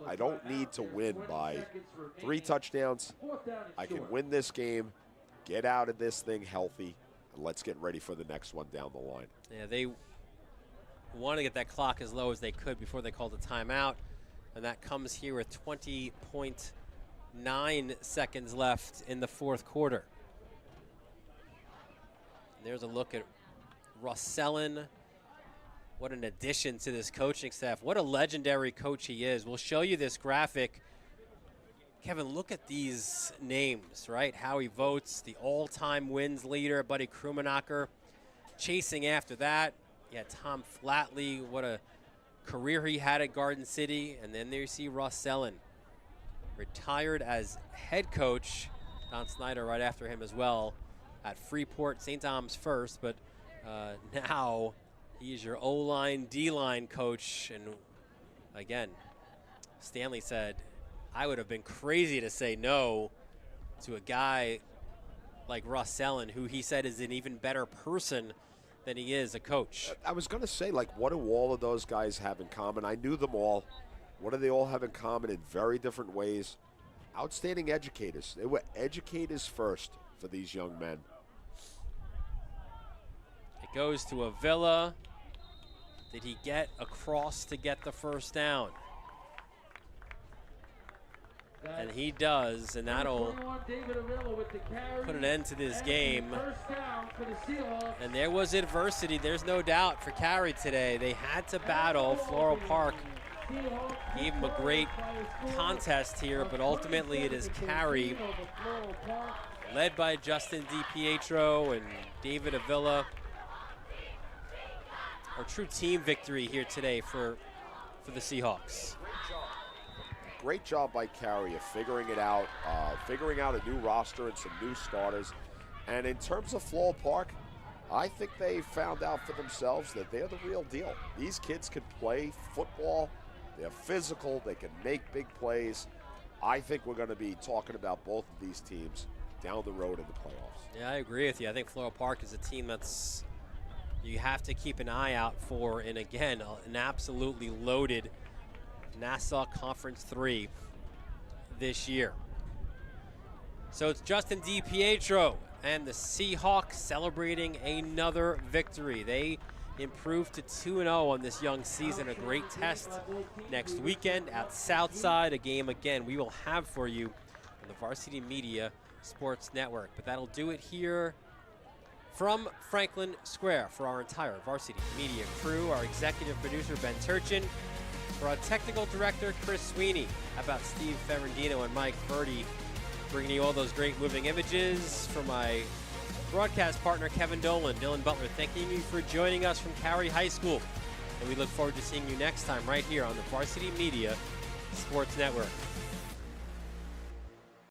I don't need to win by 3 touchdowns. I can win this game, get out of this thing healthy, and let's get ready for the next one down the line. Yeah, they want to get that clock as low as they could before they called a timeout, and that comes here with 20.9 seconds left in the fourth quarter. And there's a look at Rossellin. What an addition to this coaching staff. What a legendary coach he is. We'll show you this graphic. Kevin, look at these names, right? Howie Votes, the all-time wins leader, Buddy Krummenacher. Chasing after that, yeah, Tom Flatley. What a career he had at Garden City. And then there you see Rossellin, retired as head coach. Don Snyder right after him as well at Freeport, St. Thomas first, but now he's your O-line, D-line coach. And again, Stanley said, I would have been crazy to say no to a guy like Rossellin, who he said is an even better person than he is a coach. I was going to say, like, what do all of those guys have in common? I knew them all. What do they all have in common in very different ways? Outstanding educators. They were educators first for these young men. It goes to Avila. Did he get across to get the first down? And he does, and that'll put an end to this game. And there was adversity, there's no doubt, for Carey today. They had to battle. Floral Park gave him a great contest here, but ultimately it is Carey, led by Justin DiPietro and David Avila. A true team victory here today for the Seahawks. Great job by Carey of figuring it out, figuring out a new roster and some new starters. And in terms of Floral Park, I think they found out for themselves that they're the real deal. These kids can play football. They're physical. They can make big plays. I think we're going to be talking about both of these teams down the road in the playoffs. Yeah, I agree with you. I think Floral Park is a team that's you have to keep an eye out for. And again, an absolutely loaded Nassau Conference 3 this year. So it's Justin DiPietro And the Seahawks celebrating another victory. They improved to 2-0 on this young season. A great test next weekend at Southside, a game, again, we will have for you on the Varsity Media Sports Network. But that'll do it here from Franklin Square for our entire Varsity Media crew. Our executive producer, Ben Turchin. For our technical director, Chris Sweeney. How about Steve Ferrandino and Mike Purdy bringing you all those great moving images. For my broadcast partner, Kevin Dolan, Dylan Butler, thanking you for joining us from Carey High School. And we look forward to seeing you next time right here on the Varsity Media Sports Network.